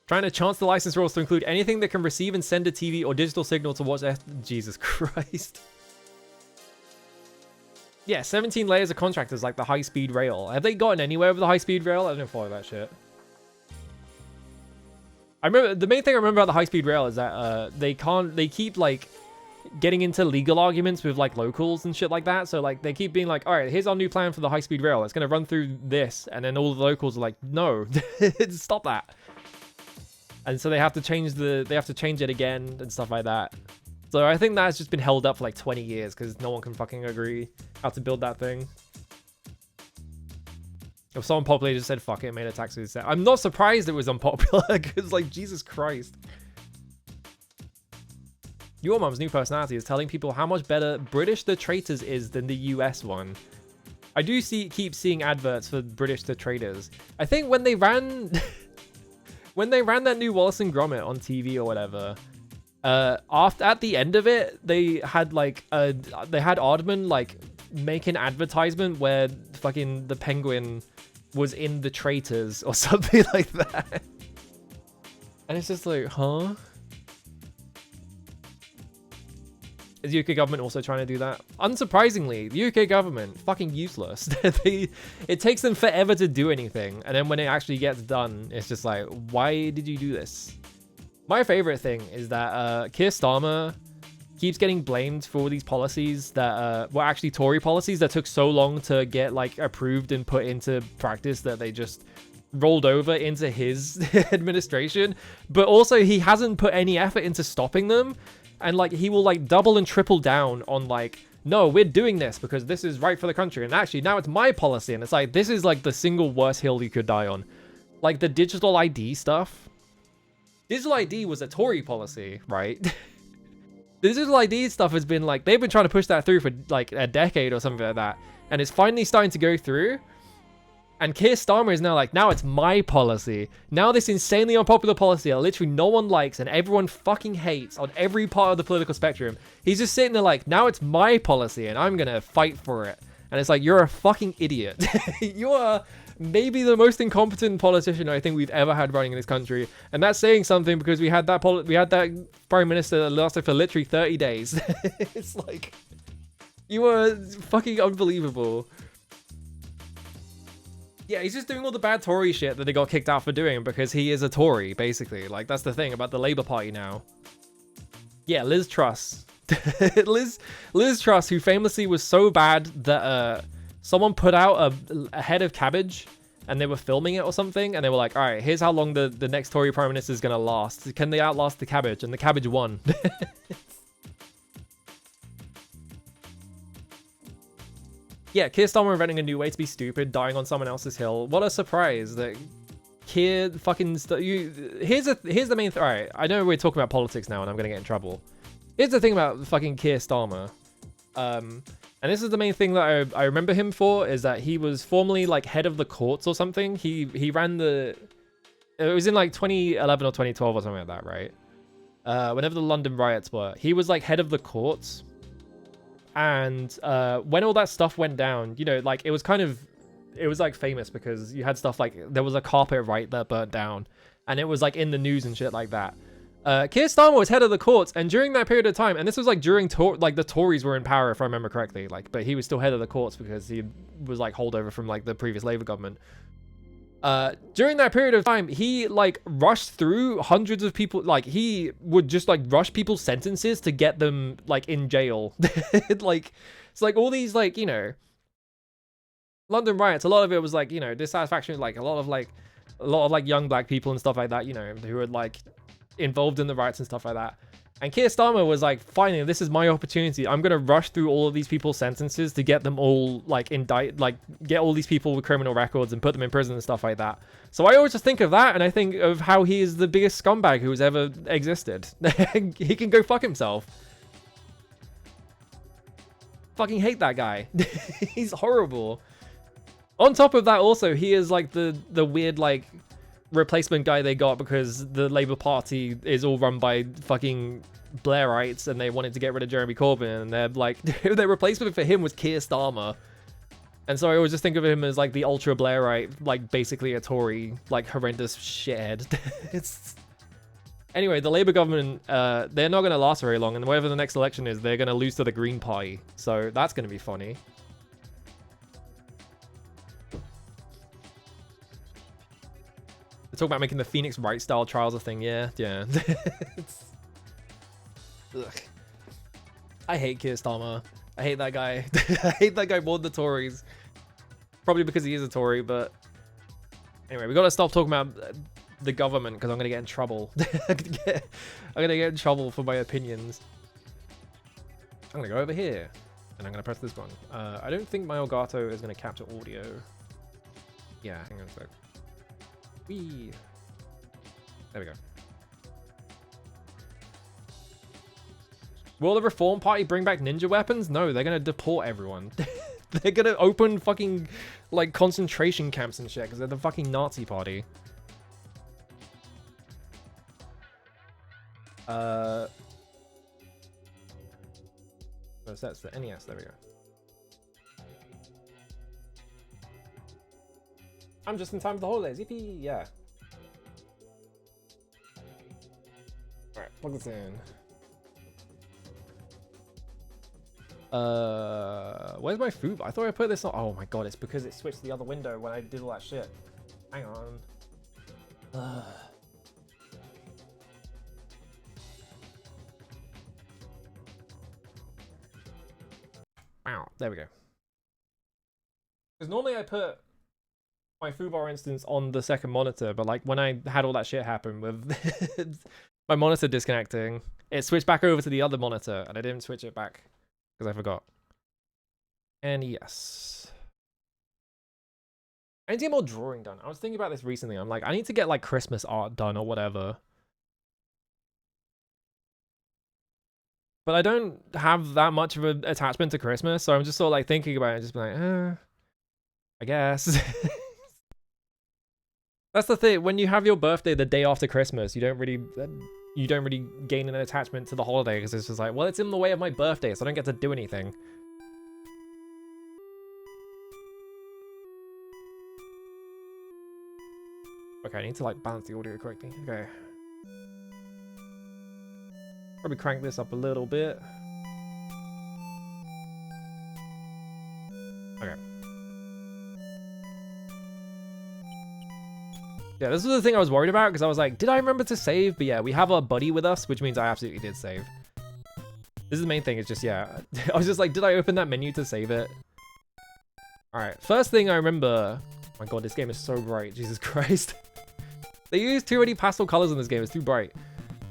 Trying to chance the license rules to include anything that can receive and send a TV or digital signal to watch. Jesus Christ. Yeah, 17 layers of contractors like the high-speed rail. Have they gotten anywhere with the high-speed rail? I don't follow that shit. I remember the main thing I remember about the high-speed rail is that they keep like getting into legal arguments with like locals and shit like that. So like they keep being like, all right, here's our new plan for the high-speed rail. It's gonna run through this, and then all the locals are like, no, stop that. And so they have to change it again and stuff like that. So I think that's just been held up for like 20 years because no one can fucking agree how to build that thing. If someone popular just said fuck it, made a tax set. I'm not surprised it was unpopular because like Jesus Christ. Your mom's new personality is telling people how much better British The Traitors is than the US one. I do keep seeing adverts for British The Traitors. I think when they ran that new Wallace and Gromit on TV or whatever, at the end of it, they had Aardman like make an advertisement where fucking the penguin was in The Traitors or something like that. And it's just like, huh? Is the UK government also trying to do that? Unsurprisingly, the UK government, fucking useless. It takes them forever to do anything, and then when it actually gets done, it's just like, why did you do this? My favorite thing is that Keir Starmer keeps getting blamed for all these policies that were actually Tory policies that took so long to get like approved and put into practice that they just rolled over into his administration. But also he hasn't put any effort into stopping them. And like he will like double and triple down on like, no, we're doing this because this is right for the country. And actually now it's my policy. And it's like, this is like the single worst hill you could die on. Like the digital ID stuff. digital ID was a Tory policy, right? The digital ID stuff has been like, they've been trying to push that through for like a decade or something like that. And it's finally starting to go through. And Keir Starmer is now like, now it's my policy. Now this insanely unpopular policy that literally no one likes and everyone fucking hates on every part of the political spectrum. He's just sitting there like, now it's my policy and I'm gonna fight for it. And it's like, you're a fucking idiot. You are maybe the most incompetent politician I think we've ever had running in this country. And that's saying something because we had that prime minister that lasted for literally 30 days. It's like, you are fucking unbelievable. Yeah, he's just doing all the bad Tory shit that they got kicked out for doing because he is a Tory, basically. Like, that's the thing about the Labour Party now. Yeah, Liz Truss. Liz Truss, who famously was so bad that someone put out a head of cabbage and they were filming it or something, and they were like, all right, here's how long the next Tory Prime Minister is going to last. Can they outlast the cabbage? And the cabbage won. Yeah, Keir Starmer inventing a new way to be stupid, dying on someone else's hill. What a surprise that Keir fucking... Here's the main... Alright, I know we're talking about politics now and I'm going to get in trouble. Here's the thing about fucking Keir Starmer. And this is the main thing that I remember him for, is that he was formerly like head of the courts or something. He ran the... It was in like 2011 or 2012 or something like that, right? Whenever the London riots were. He was like head of the courts. And when all that stuff went down, you know, like it was like famous because you had stuff like there was a carpet right that burnt down and it was like in the news and shit like that. Keir Starmer was head of the courts, and during that period of time, and this was like during like the Tories were in power, if I remember correctly, like, but he was still head of the courts because he was like holdover from like the previous Labour government. During that period of time, he like rushed through hundreds of people. Like he would just like rush people's sentences to get them like in jail. Like it's like all these like, you know, London riots. A lot of it was like, you know, dissatisfaction, like a lot of like young black people and stuff like that, you know, who were like involved in the riots and stuff like that. And Keir Starmer was like, finally, this is my opportunity. I'm going to rush through all of these people's sentences to get them all, like, get all these people with criminal records and put them in prison and stuff like that. So I always just think of that, and I think of how he is the biggest scumbag who's ever existed. He can go fuck himself. Fucking hate that guy. He's horrible. On top of that, also, he is, like, the weird, like... replacement guy they got because the Labour Party is all run by fucking Blairites and they wanted to get rid of Jeremy Corbyn, and they're like, their replacement for him was Keir Starmer. And so I always just think of him as like the ultra Blairite, like basically a Tory, like horrendous shithead. It's... Anyway, the Labour government, they're not going to last very long, and whatever the next election is, they're going to lose to the Green Party. So that's going to be funny. Talk about making the Phoenix Wright style trials a thing. Yeah. Ugh. I hate Keir Starmer. I hate that guy. I hate that guy more than the Tories. Probably because he is a Tory, but anyway, we got to stop talking about the government because I'm going to get in trouble. I'm going to get in trouble for my opinions. I'm going to go over here and I'm going to press this one. I don't think my Elgato is going to capture audio. Yeah, hang on a sec. Whee. There we go. Will the Reform Party bring back ninja weapons? No, they're gonna deport everyone. They're gonna open fucking, like, concentration camps and shit, because they're the fucking Nazi party. So that's the NES, there we go. I'm just in time for the holidays. Yippee! Yeah. Alright, plug this in. Where's my food? I thought I put this on. Oh my god, it's because it switched to the other window when I did all that shit. Hang on. Wow, there we go. Because normally I put my foobar instance on the second monitor, but like when I had all that shit happen with my monitor disconnecting, it switched back over to the other monitor and I didn't switch it back because I forgot. And yes, I need to get more drawing done. I was thinking about this recently. I'm like, I need to get like Christmas art done or whatever. But I don't have that much of an attachment to Christmas, so I'm just sort of like thinking about it and just be like, I guess. That's the thing, when you have your birthday the day after Christmas, you don't really gain an attachment to the holiday, because it's just like, well, it's in the way of my birthday, so I don't get to do anything. Okay, I need to like balance the audio correctly. Okay. Probably crank this up a little bit. Okay. Yeah, this was the thing I was worried about, because I was like, did I remember to save? But yeah, we have our buddy with us, which means I absolutely did save. This is the main thing, it's just, yeah. I was just like, did I open that menu to save it? Alright, first thing I remember... Oh my god, this game is so bright, Jesus Christ. They use too many pastel colors in this game, it's too bright.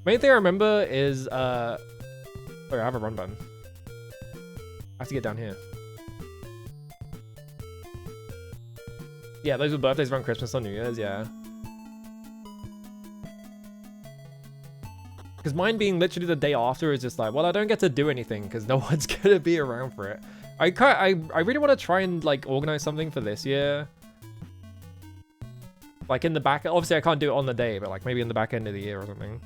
Main thing I remember is, oh, I have a run button. I have to get down here. Yeah, those were birthdays around Christmas or New Year's, yeah. Because mine being literally the day after is just like, well, I don't get to do anything because no one's gonna be around for it. I really want to try and like organize something for this year. Like in the back, obviously I can't do it on the day, but like maybe in the back end of the year or something.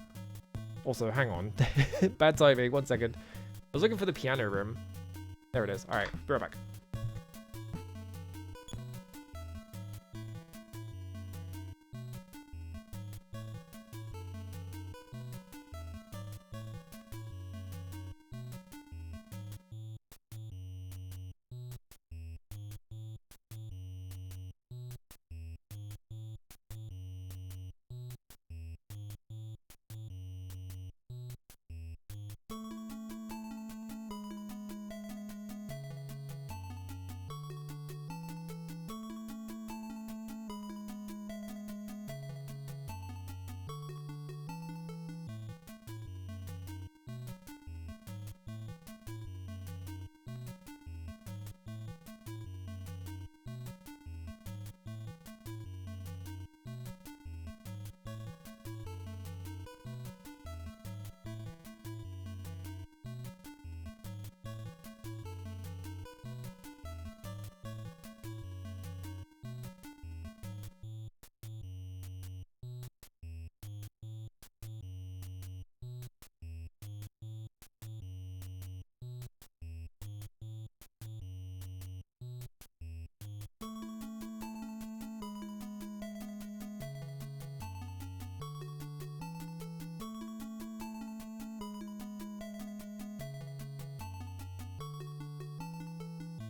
Also, hang on. Bad timing, 1 second. I was looking for the piano room. There it is. All right, be right back.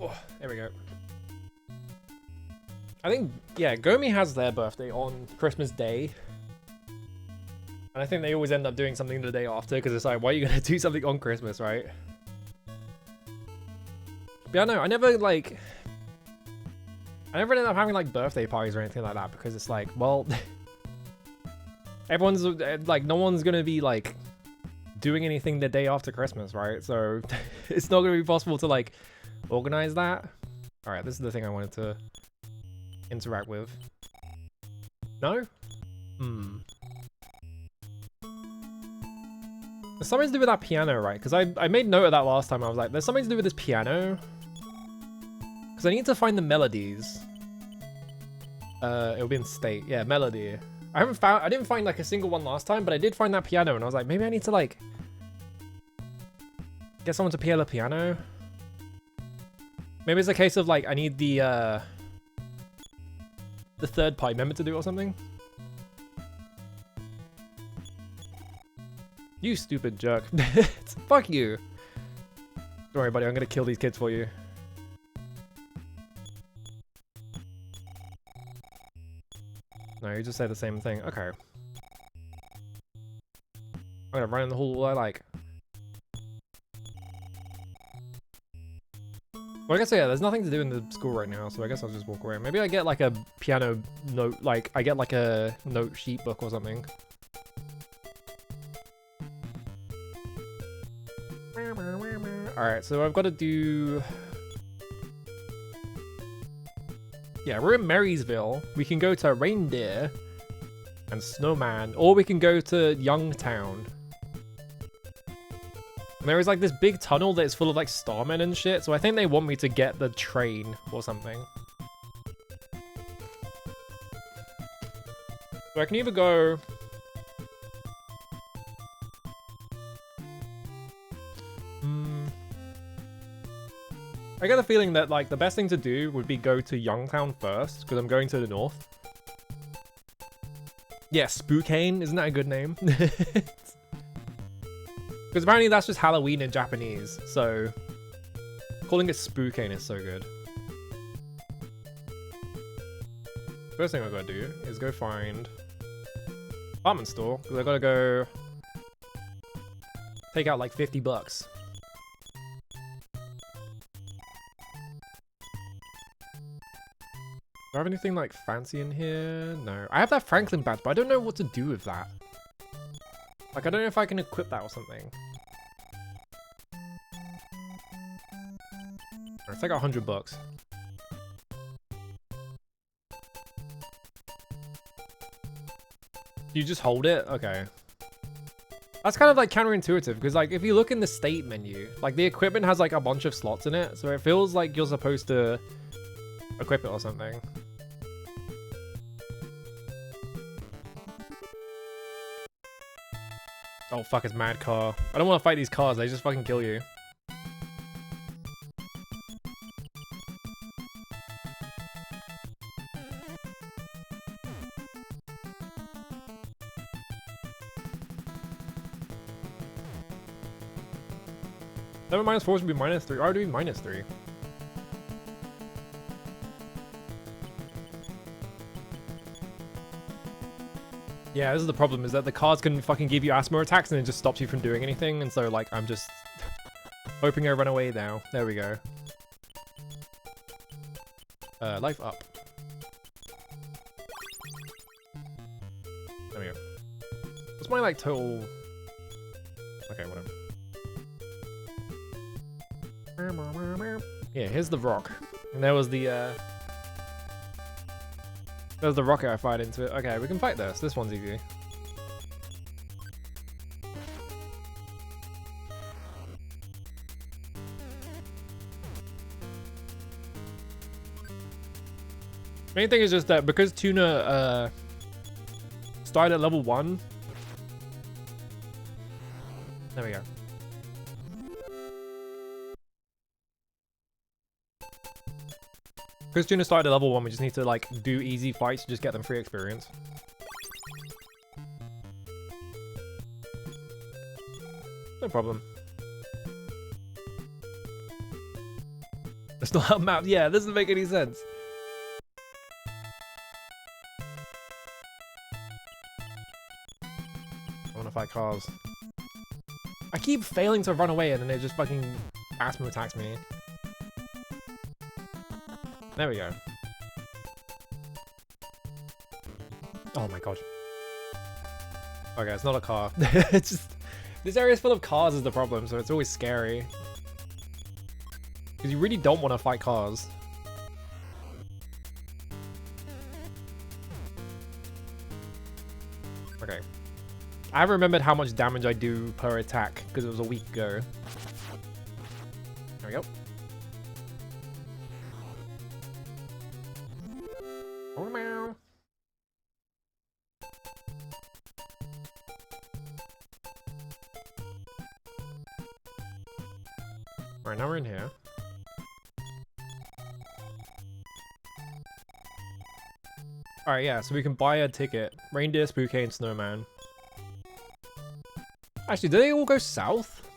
Oh, there we go. I think, yeah, Gomi has their birthday on Christmas Day. And I think they always end up doing something the day after, because it's like, why are you going to do something on Christmas, right? But yeah, no, I never ended up having like birthday parties or anything like that, because it's like, well, everyone's like, no one's going to be like doing anything the day after Christmas, right? So it's not going to be possible to like organize that. All right, this is the thing I wanted to interact with. No? There's something to do with that piano, right? Because I made note of that last time. I was like, there's something to do with this piano. Because I need to find the melodies. It'll be in state. Yeah, melody. I didn't find like a single one last time, but I did find that piano, and I was like, maybe I need to like get someone to play the piano. Maybe it's a case of like I need the third party member to do it or something. You stupid jerk. Fuck you. Don't worry, buddy. I'm gonna kill these kids for you. No, you just say the same thing. Okay. I'm gonna run in the hall I like. Well, I guess, yeah, there's nothing to do in the school right now, so I guess I'll just walk away. Maybe I get like a piano note, like I get like a note sheet book or something. Alright, so I've got to do... Yeah, we're in Marysville. We can go to Reindeer and Snowman, or we can go to Youngtown. I there is like this big tunnel that is full of like starmen and shit, so I think they want me to get the train or something. So I can either go... I get the feeling that like the best thing to do would be go to Youngtown first, because I'm going to the north. Yeah, Spookane, isn't that a good name? Because apparently that's just Halloween in Japanese, so calling it Spookane is so good. First thing I gotta do is go find department store, because I gotta go take out like 50 bucks. Do I have anything like fancy in here? No. I have that Franklin badge, but I don't know what to do with that. Like, I don't know if I can equip that or something. It's like 100 bucks. You just hold it? Okay. That's kind of like counterintuitive, because like if you look in the state menu, like the equipment has like a bunch of slots in it, so it feels like you're supposed to equip it or something. Oh fuck, it's mad car. I don't want to fight these cars, they just fucking kill you. Seven minus 4 should be minus 3. Why would it be minus 3? Yeah, this is the problem, is that the cards can fucking give you asthma attacks and it just stops you from doing anything, and so like I'm just hoping I run away now. There we go. Life up. There we go. What's my like total... Okay, whatever. Yeah, here's the rock. And there was the there's the rocket I fired into it. Okay, we can fight this. This one's easy. Main thing is just that because Tuna started at level 1. There we go. Because Tuna started at level 1, we just need to like do easy fights to just get them free experience. No problem. It's not a map. Yeah, it doesn't make any sense. I want to fight cars. I keep failing to run away and then it just fucking asthma attacks me. There we go. Oh my god. Okay, it's not a car. It's just... This area is full of cars is the problem, so it's always scary. Because you really don't want to fight cars. Okay. I haven't remembered how much damage I do per attack, because it was a week ago. There we go. Alright, now we're in here. Alright, yeah, so we can buy a ticket. Reindeer, Spookane, Snowman. Actually, do they all go south?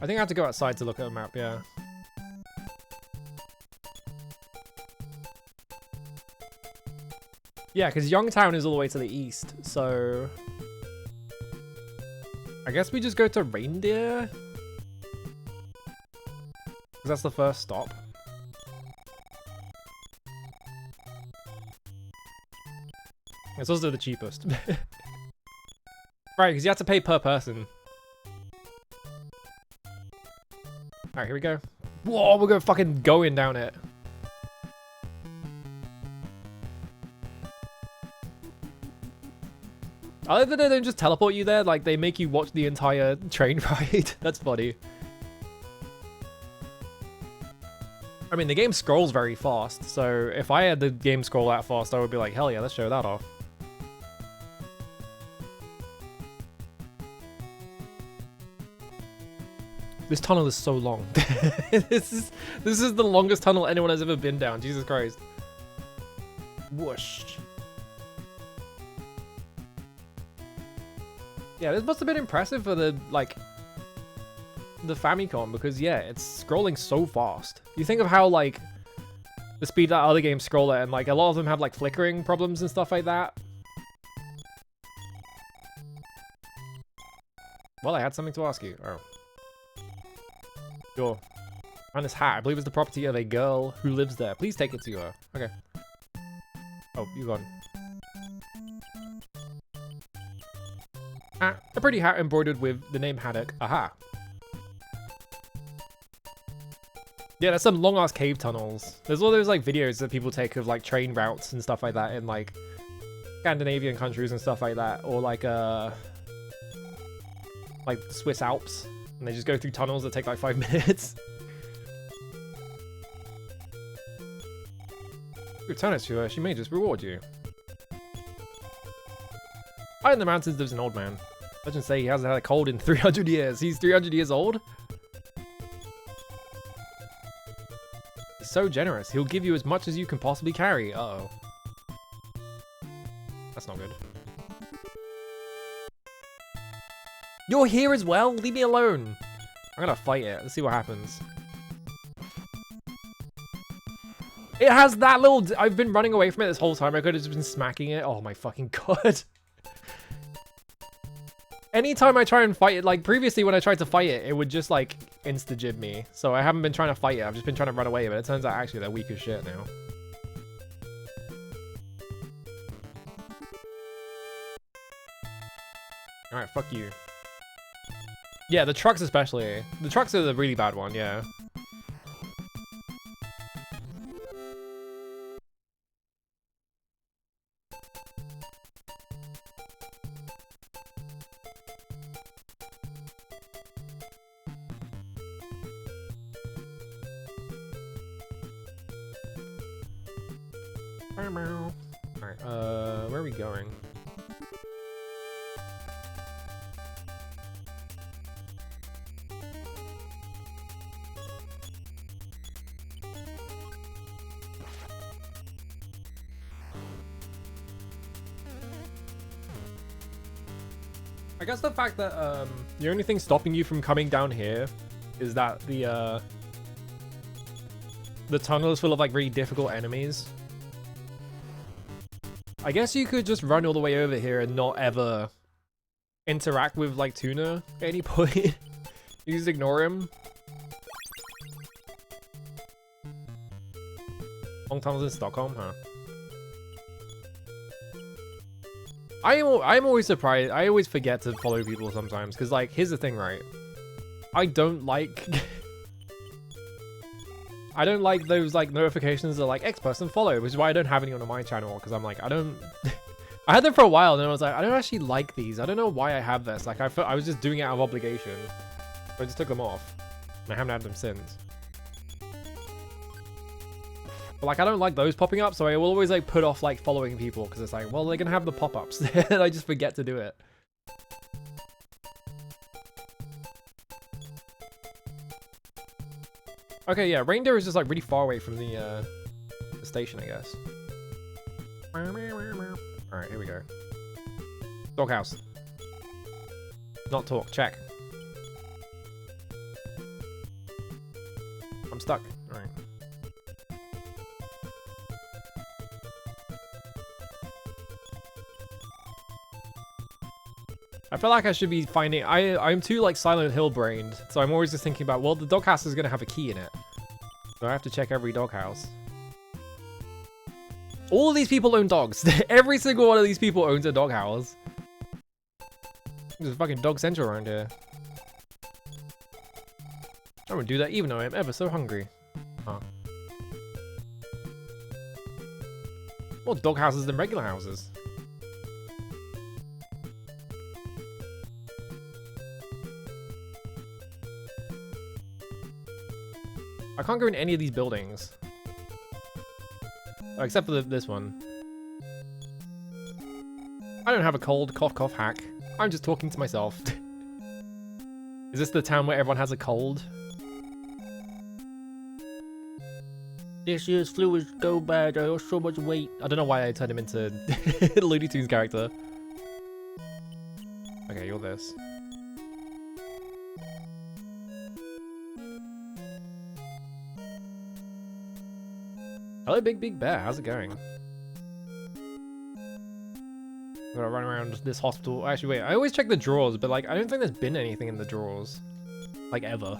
I think I have to go outside to look at a map, yeah. Yeah, because Youngtown is all the way to the east, so... I guess we just go to Reindeer? Because that's the first stop. It's also the cheapest. Right, because you have to pay per person. Alright, here we go. Whoa, we're going fucking going down it. I like that they don't just teleport you there, like they make you watch the entire train ride. That's funny. I mean, the game scrolls very fast, so if I had the game scroll that fast, I would be like, hell yeah, let's show that off. This tunnel is so long. This is the longest tunnel anyone has ever been down. Jesus Christ. Whoosh. Yeah, this must have been impressive for the, like, the Famicom, because yeah, it's scrolling so fast. You think of how, like, the speed that other games scroll at, and like a lot of them have like flickering problems and stuff like that. Well, I had something to ask you. Oh. Sure. Found this hat. I believe it's the property of a girl who lives there. Please take it to her. Okay. Oh, you gone. Ah, a pretty hat embroidered with the name Haddock. Aha. Yeah, there's some long-ass cave tunnels. There's all those, like, videos that people take of, like, train routes and stuff like that in, like, Scandinavian countries and stuff like that. Or, like the Swiss Alps. And they just go through tunnels that take, like, 5 minutes. Return it to her. She may just reward you. Out in the mountains lives an old man. Legends say he hasn't had a cold in 300 years. He's 300 years old? So generous. He'll give you as much as you can possibly carry. Uh-oh. That's not good. You're here as well? Leave me alone. I'm gonna fight it. Let's see what happens. It has that little... I've been running away from it this whole time. I could have just been smacking it. Oh my fucking god. Anytime I try and fight it, like previously when I tried to fight it, it would just like insta-jib me. So I haven't been trying to fight it, I've just been trying to run away, but it turns out actually they're weak as shit now. Alright, fuck you. Yeah, the trucks especially. The trucks are the really bad one, yeah. Alright, where are we going? I guess the fact that the only thing stopping you from coming down here is that the tunnel is full of like really difficult enemies. I guess you could just run all the way over here and not ever interact with like Tuna at any point. You just ignore him. Long tunnels in Stockholm, huh? I'm always surprised. I always forget to follow people sometimes because like here's the thing, right? I don't like I don't like those like notifications that like X person follow, which is why I don't have any on my channel because I'm like I don't I had them for a while and then I was like I don't actually like these. I don't know why I have this. Like I was just doing it out of obligation. So I just took them off. And I haven't had them since. But like I don't like those popping up, so I will always like put off like following people because it's like, well, they're gonna have the pop-ups and I just forget to do it. Okay, yeah, reindeer is just like really far away from the station, I guess. Alright, here we go. Doghouse. Not talk, check. I'm stuck. Alright. I feel like I should be finding... I'm too, like, Silent Hill brained. So I'm always just thinking about, well, the doghouse is going to have a key in it. So I have to check every doghouse. All of these people own dogs. Every single one of these people owns a doghouse. There's a fucking dog central around here. I'm going to do that even though I'm ever so hungry. Huh. More dog houses than regular houses. I can't go in any of these buildings. Oh, except for this one. I don't have a cold. Cough, cough, hack. I'm just talking to myself. Is this the town where everyone has a cold? This year's flu is so bad. I lost so much weight. I don't know why I turned him into Looney Tunes character. Okay, you're this. Hello, Big Bear. How's it going? I'm gonna run around this hospital. Actually, wait. I always check the drawers, but like, I don't think there's been anything in the drawers, like ever.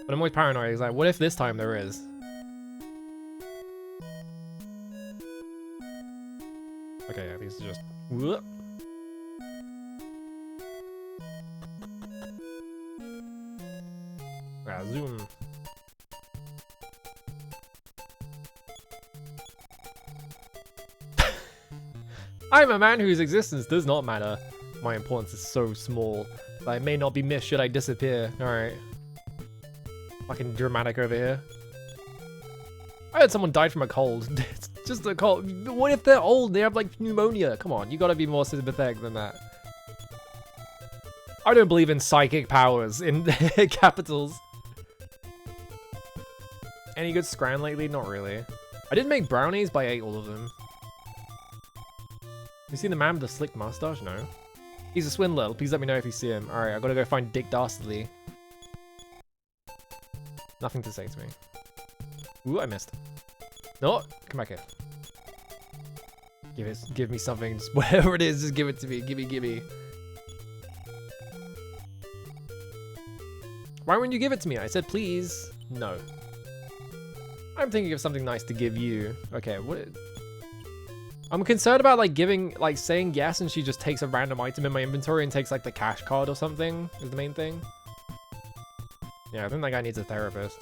But I'm always paranoid. It's like, what if this time there is? Okay, yeah, these are just. Whoop. Ah, zoom. I'm a man whose existence does not matter. My importance is so small that I may not be missed should I disappear. Alright. Fucking dramatic over here. I heard someone died from a cold. It's just a cold. What if they're old? They have like pneumonia. Come on, you gotta be more sympathetic than that. I don't believe in psychic powers in capitals. Any good scran lately? Not really. I did make brownies, but I ate all of them. You seen the man with the slick mustache? No. He's a swindler. Please let me know if you see him. Alright, I gotta go find Dick Dastardly. Nothing to say to me. Ooh, I missed. No, come back here. Give me something. Just whatever it is, just give it to me. Gimme. Why wouldn't you give it to me? I said please. No. I'm thinking of something nice to give you. Okay, what? I'm concerned about like saying yes and she just takes a random item in my inventory and takes like the cash card or something is the main thing. Yeah, I think that guy needs a therapist.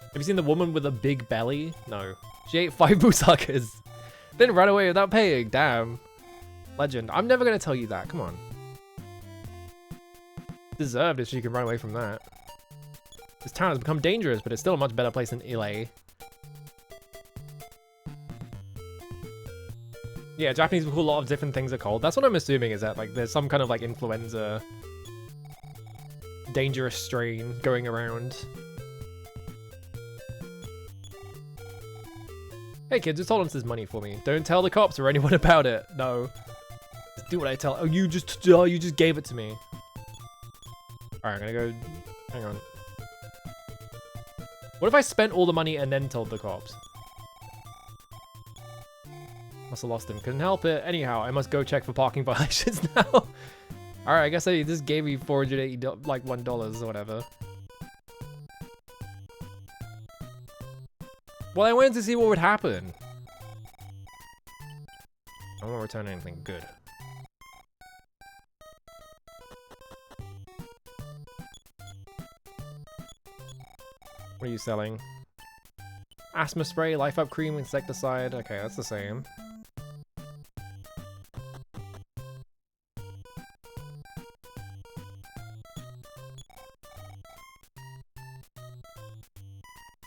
Have you seen the woman with a big belly? No. She ate 5 musakas. Then ran away without paying. Damn. Legend. I'm never gonna tell you that. Come on. Deserved if she can run away from that. This town has become dangerous, but it's still a much better place than LA. Yeah, Japanese people, a lot of different things are called. That's what I'm assuming, is that like there's some kind of like influenza dangerous strain going around. Hey kids, just hold on to this money for me. Don't tell the cops or anyone about it. No. Just do what I tell. Oh, you just gave it to me. Alright, I'm gonna go. Hang on. What if I spent all the money and then told the cops? Must have lost him. Couldn't help it. Anyhow, I must go check for parking violations now. Alright, I guess I just gave me $480, like $1 or whatever. Well, I wanted to see what would happen. I won't return anything good. What are you selling? Asthma spray, life up cream, insecticide. Okay, that's the same.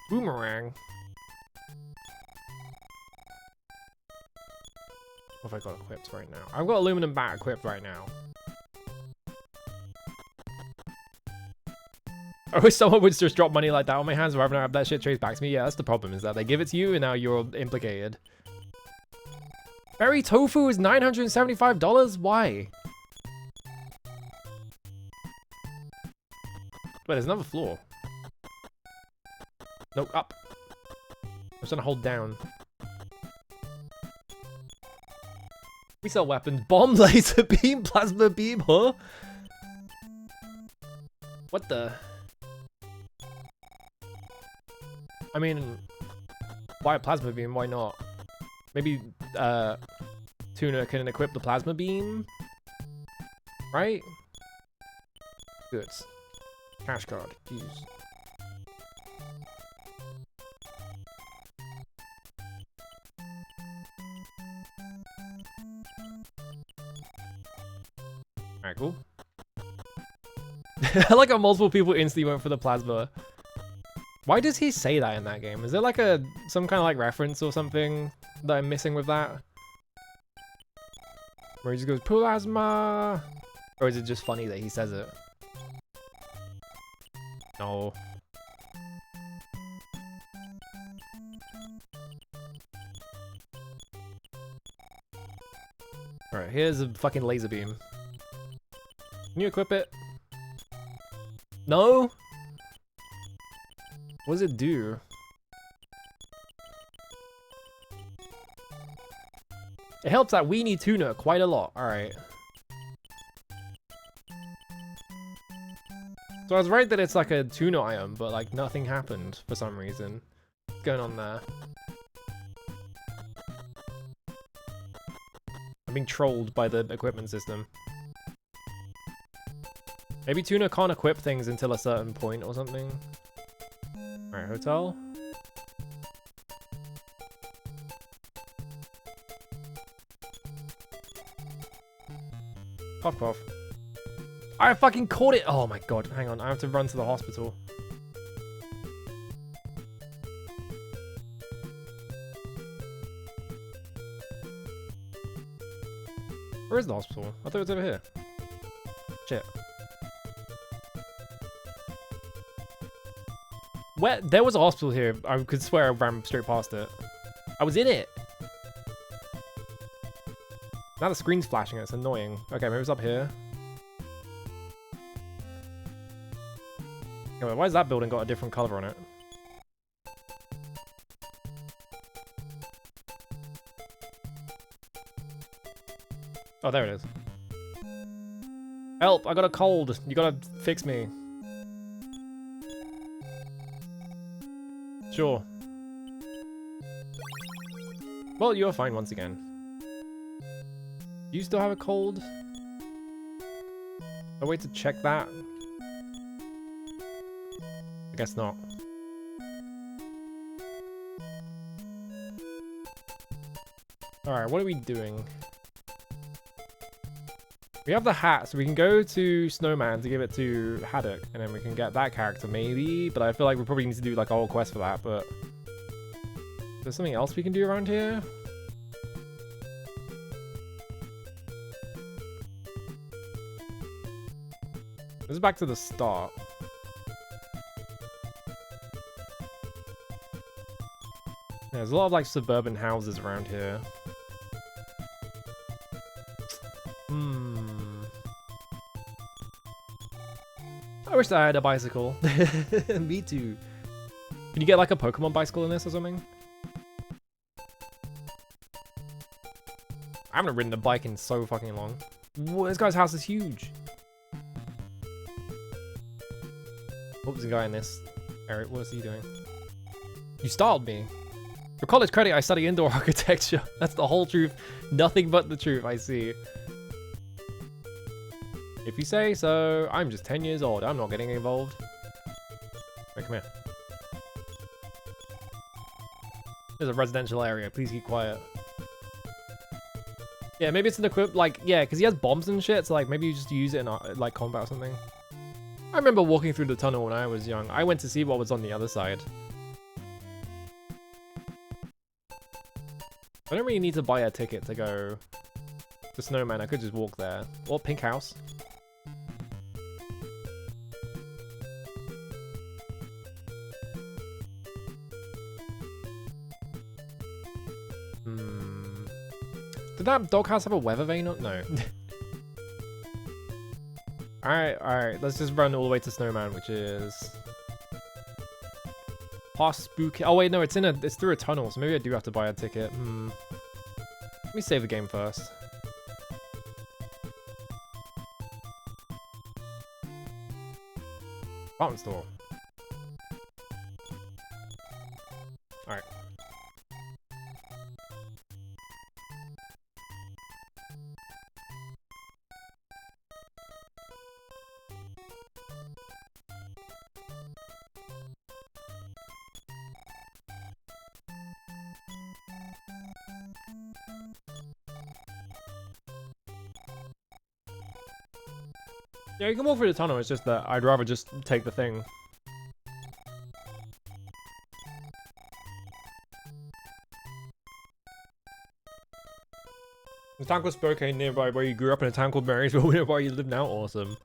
Boomerang. What have I got equipped right now? I've got aluminum bat equipped right now. I wish someone would just drop money like that on my hands rather than have that shit traced back to me. Yeah, that's the problem, is that they give it to you and now you're implicated. Berry tofu is $975? Why? Wait, there's another floor. Nope, up. I'm just gonna hold down. We sell weapons. Bomb, laser beam, plasma beam, huh? What the? I mean, why a plasma beam? Why not? Maybe Tuna can equip the plasma beam? Right? Goods. Cash card. Jeez. Alright, cool. I like how multiple people instantly went for the plasma. Why does he say that in that game? Is there like some kind of like reference or something that I'm missing with that? Where he just goes, plasma! Or is it just funny that he says it? No. Alright, here's a fucking laser beam. Can you equip it? No? What does it do? It helps that weenie tuna quite a lot. Alright. So I was right that it's like a tuna item, but like nothing happened for some reason. What's going on there? I'm being trolled by the equipment system. Maybe tuna can't equip things until a certain point or something. Alright, hotel. Cough cough. I fucking caught it! Oh my god, hang on, I have to run to the hospital. Where is the hospital? I thought it was over here. Shit. Where? There was a hospital here. I could swear I ran straight past it. I was in it! Now the screen's flashing, it's annoying. Okay, maybe it's up here. Anyway, why has that building got a different color on it? Oh, there it is. Help! I got a cold. You gotta fix me. Sure. Well, you're fine once again. Do you still have a cold? A way to check that? I guess not. Alright, what are we doing? We have the hat, so we can go to Snowman to give it to Haddock, and then we can get that character maybe, but I feel like we probably need to do like a whole quest for that, but... Is there something else we can do around here? This is back to the start. Yeah, there's a lot of like suburban houses around here. I wish I had a bicycle. Me too. Can you get like a Pokemon bicycle in this or something? I haven't ridden a bike in so fucking long. Whoa, this guy's house is huge. What was the guy in this? Eric, what is he doing? You startled me. For college credit, I study indoor architecture. That's the whole truth. Nothing but the truth, I see. If you say so, I'm just 10 years old. I'm not getting involved. Wait, come here. There's a residential area. Please keep quiet. Yeah, maybe it's an equip, like, yeah, because he has bombs and shit, so like maybe you just use it in like combat or something. I remember walking through the tunnel when I was young. I went to see what was on the other side. I don't really need to buy a ticket to go to Snowman. I could just walk there. Or Pink House. Did that doghouse have a weather vane? No. Alright. Let's just run all the way to Snowman, which is... past Spooky... Oh wait, no, it's through a tunnel, so maybe I do have to buy a ticket. Let me save the game first. Department store. Alright. Yeah, you can walk through the tunnel, it's just that I'd rather just take the thing. The town called Spokane nearby where you grew up in a town called Marysville nearby you live now. Awesome.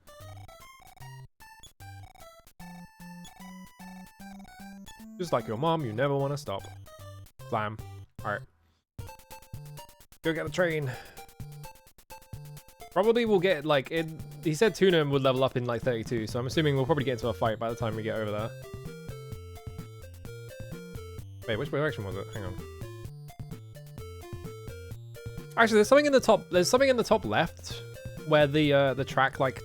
Just like your mom, you never want to stop. Slam. Alright. Go get the train. Probably we'll get like it. He said Tuna would level up in like 32, so I'm assuming we'll probably get into a fight by the time we get over there. Wait, which direction was it? Hang on. Actually, there's something in the top. There's something in the top left where the track like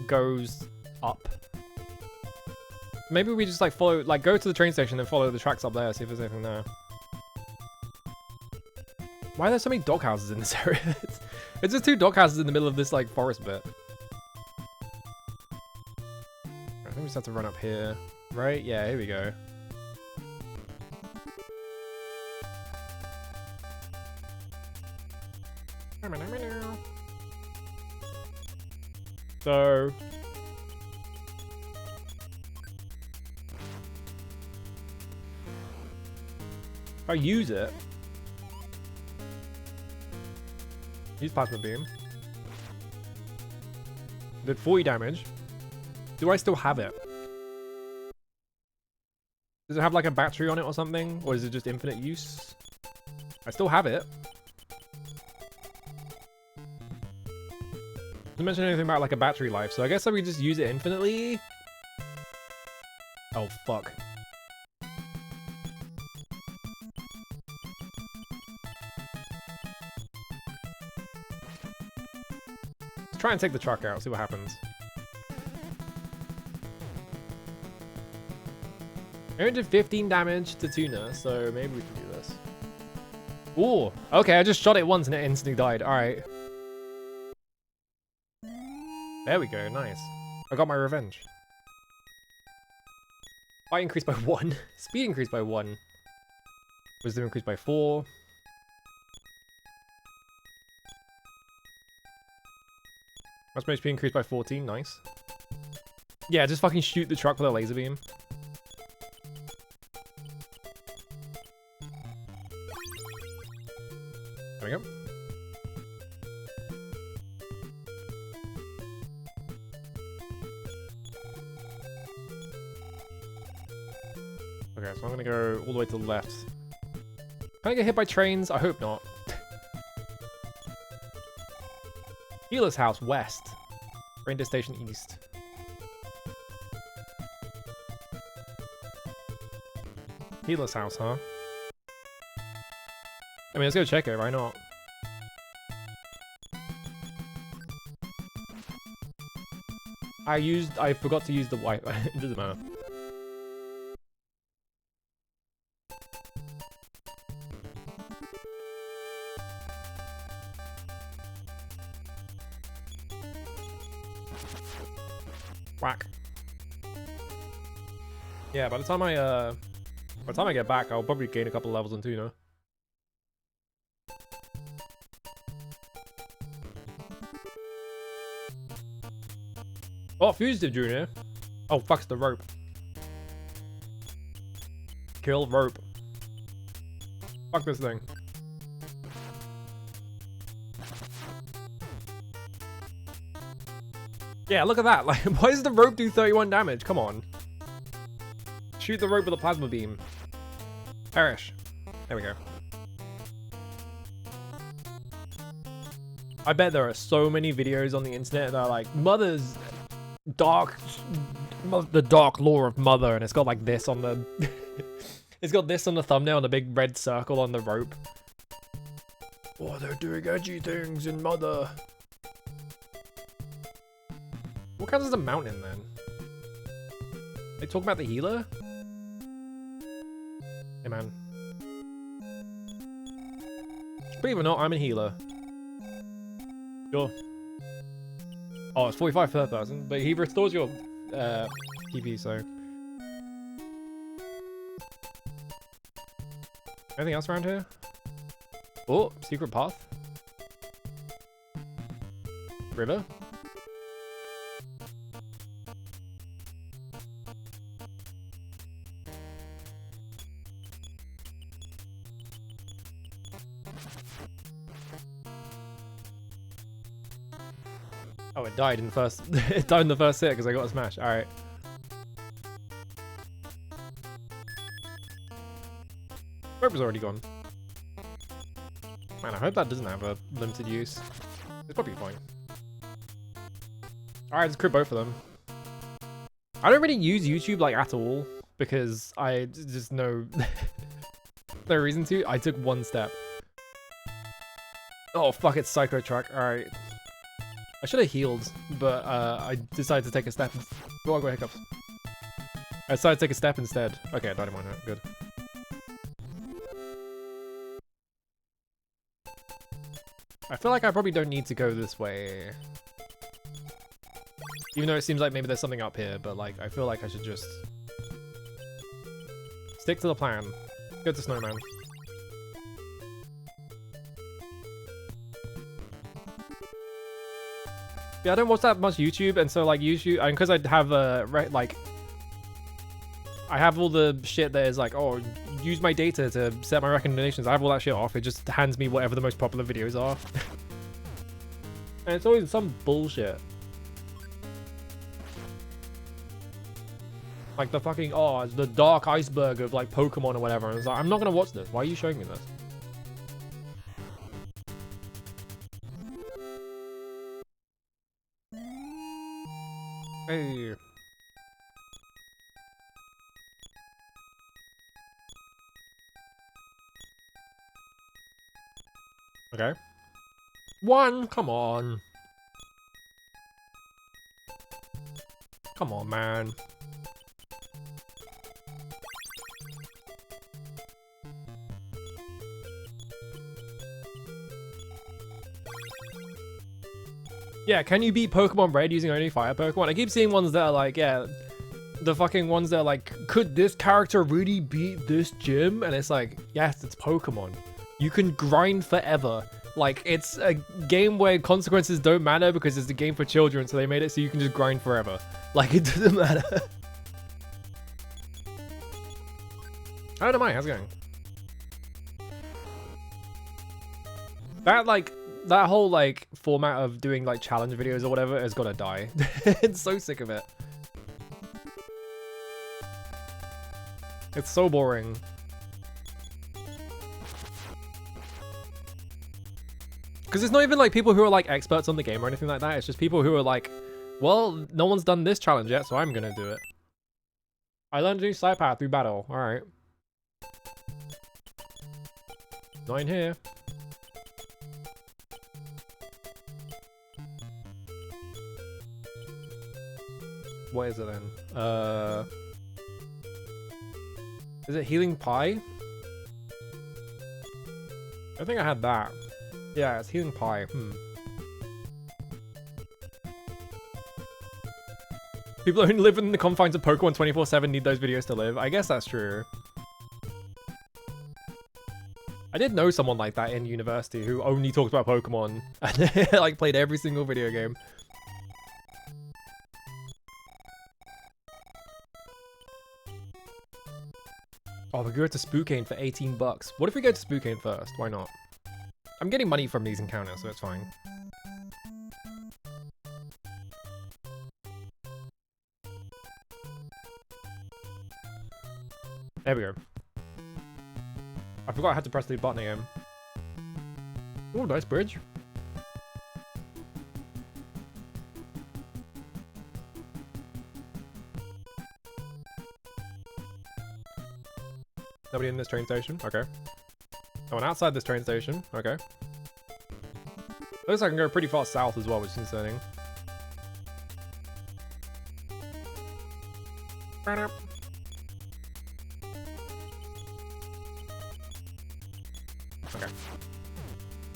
goes up. Maybe we just like follow, like go to the train station and follow the tracks up there. See if there's anything there. Why are there so many doghouses in this area? It's just 2 doghouses in the middle of this like forest bit. I think we just have to run up here, right? Yeah, here we go. So if I use it, use plasma beam. Did 40 damage. Do I still have it? Does it have like a battery on it or something? Or is it just infinite use? I still have it. Doesn't mention anything about like a battery life, so I guess that we just use it infinitely. Oh fuck. Let's try and take the truck out, see what happens. I only did 15 damage to Tuna, so maybe we can do this. Ooh, okay, I just shot it once and it instantly died. Alright. There we go, nice. I got my revenge. Fight increased by 1. Speed increased by 1. Wisdom increased by 4. Maximum HP increased by 14, nice. Yeah, just fucking shoot the truck with a laser beam. There we go. Okay, so I'm gonna go all the way to the left. Can I get hit by trains? I hope not. Healer's house west. Reindeer station east. Healer's house, huh? I mean, let's go check it, why not? I forgot to use the white. It doesn't matter. Whack. Yeah, by the time I get back, I'll probably gain a couple levels on Tuna. Oh, fugitive junior. Oh, fuck's the rope. Kill rope. Fuck this thing. Yeah, look at that. Like, why does the rope do 31 damage? Come on. Shoot the rope with a plasma beam. Perish. There we go. I bet there are so many videos on the internet that are like, Mother's the dark lore of Mother, and it's got like this on the it's got this on the thumbnail and a big red circle on the rope. Oh, they're doing edgy things in Mother. What counts as a mountain then? They talk about the healer? Hey man. Believe it or not, I'm a healer. Sure. Oh, it's 45 per person, but he restores your PP, so. Anything else around here? Oh, secret path. River. Oh, it died in the first. It died in the first hit because I got a smash. All right. Rope was already gone. Man, I hope that doesn't have a limited use. It's probably fine. Alright, let's crit both of them. I don't really use YouTube like at all because I just no reason to. I took one step. Oh fuck, it's Psycho Track. Alright. I should have healed, but I decided to take a step. Oh, I got hiccups. I decided to take a step instead. Okay, I died in one hit. Good. I feel like I probably don't need to go this way. Even though it seems like maybe there's something up here, but like I feel like I should just stick to the plan. Go to Snowman. Yeah, I don't watch that much YouTube, and so like YouTube, and because I have like I have all the shit that is like, oh, use my data to set my recommendations. I have all that shit off. It just hands me whatever the most popular videos are. And it's always some bullshit. Like the fucking, oh, the dark iceberg of like Pokemon or whatever. And it's like, I'm not gonna watch this. Why are you showing me this? Hey. Okay. One, come on. Come on, man. Yeah, can you beat Pokemon Red using only fire Pokemon? I keep seeing ones that are like, yeah, the fucking ones that are like, could this character really beat this gym? And it's like, yes, it's Pokemon. You can grind forever. Like, it's a game where consequences don't matter because it's a game for children, so they made it so you can just grind forever. Like, it doesn't matter. How am I? How's it going? That whole, like, format of doing, like, challenge videos or whatever has got to die. It's so sick of it. It's so boring. Because it's not even, like, people who are, like, experts on the game or anything like that. It's just people who are like, well, no one's done this challenge yet, so I'm gonna do it. I learned a new side path through battle. Alright. Not in here. What is it then? Is it Healing Pie? I think I had that. Yeah, it's Healing Pie. People who live in the confines of Pokemon 24/7 need those videos to live. I guess that's true. I did know someone like that in university who only talked about Pokemon and like played every single video game. Oh, we go to Spokane for 18 bucks. What if we go to Spokane first? Why not? I'm getting money from these encounters, so it's fine. There we go. I forgot I had to press the button again. Oh, nice bridge. Nobody in this train station? Okay. No one outside this train station? Okay. Looks like I can go pretty far south as well, which is concerning. Okay.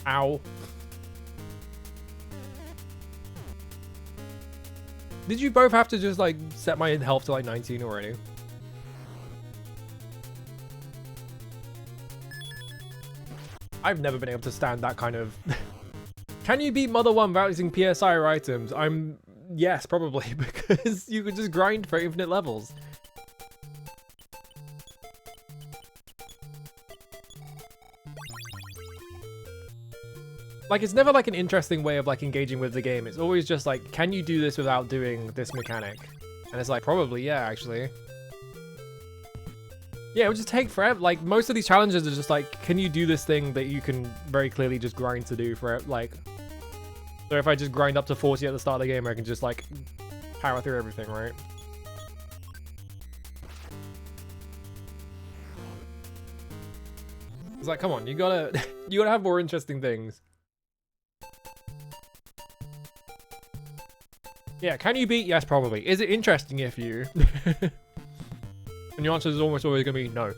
Ow. Did you both have to just like set my health to like 19 already? I've never been able to stand that kind of... Can you beat Mother 1 without using PSI or items? Yes, probably, because you could just grind for infinite levels. Like, it's never like an interesting way of like engaging with the game. It's always just like, can you do this without doing this mechanic? And it's like, probably, yeah, actually. Yeah, it would just take forever. Like, most of these challenges are just like, can you do this thing that you can very clearly just grind to do for it? Like, so if I just grind up to 40 at the start of the game, I can just like power through everything, right? It's like, come on, you gotta have more interesting things. Yeah, can you beat? Yes, probably. Is it interesting if you? And the answer is almost always gonna be no.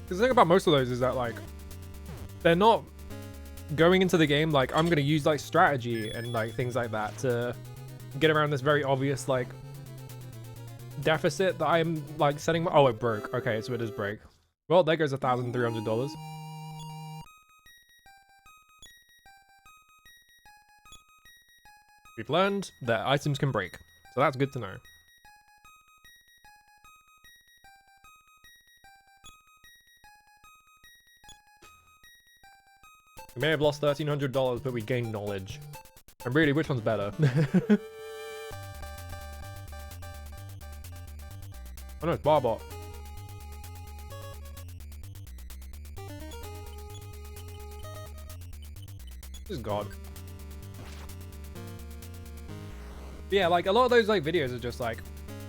Because the thing about most of those is that, like, they're not going into the game like, I'm gonna use like strategy and like things like that to get around this very obvious like deficit that I'm like setting. Oh, it broke. Okay, so it does break. Well, there goes $1,300. We've learned that items can break, so that's good to know. We may have lost $1,300, but we gained knowledge. And really, which one's better? Oh no, it's Barbot. This is God. Yeah, like a lot of those like videos are just like,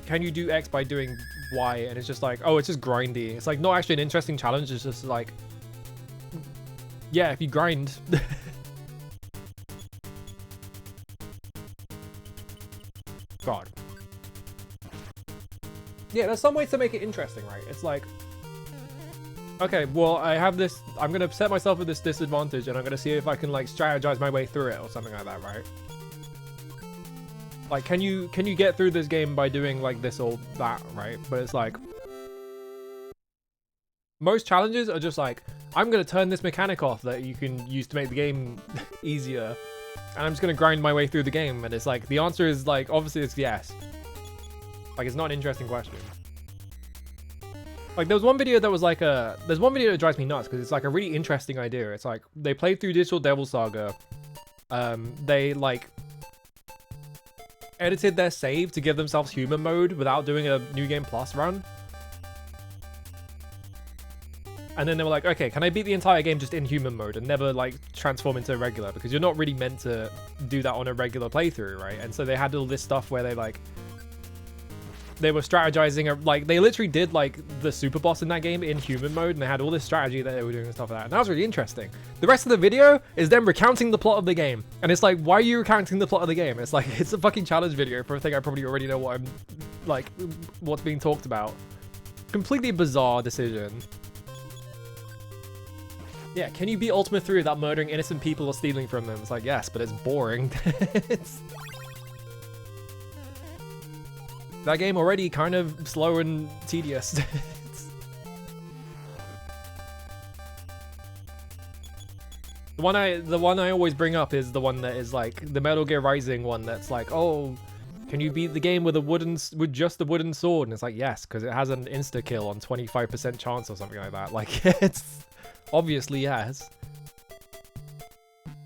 can you do X by doing Y? And it's just like, oh, it's just grindy. It's like not actually an interesting challenge. It's just like, yeah, if you grind. God. Yeah, there's some ways to make it interesting, right? It's like, okay, well, I have this, I'm going to set myself at this disadvantage and I'm going to see if I can like strategize my way through it or something like that, right? Like, can you get through this game by doing like this or that, right? But it's like, most challenges are just like, I'm going to turn this mechanic off that you can use to make the game easier. And I'm just going to grind my way through the game. And it's like, the answer is like, obviously it's yes. Like, it's not an interesting question. Like, there was one video that was like there's one video that drives me nuts because it's like a really interesting idea. It's like, they played through Digital Devil Saga. They like edited their save to give themselves human mode without doing a New Game Plus run. And then they were like, okay, can I beat the entire game just in human mode and never like transform into regular? Because you're not really meant to do that on a regular playthrough, right? And so they had all this stuff where they like, they were strategizing, like they literally did like the super boss in that game in human mode, and they had all this strategy that they were doing and stuff like that. And that was really interesting. The rest of the video is them recounting the plot of the game. And it's like, why are you recounting the plot of the game? It's like, it's a fucking challenge video for a thing I probably already know what I'm like, what's being talked about. Completely bizarre decision. Yeah, can you beat Ultima 3 without murdering innocent people or stealing from them? It's like, yes, but it's boring. That game already kind of slow and tedious. The one I always bring up is the one that is like the Metal Gear Rising one that's like, oh, can you beat the game with just a wooden sword? And it's like, yes, because it has an insta kill on 25% chance or something like that. Like, it's obviously yes.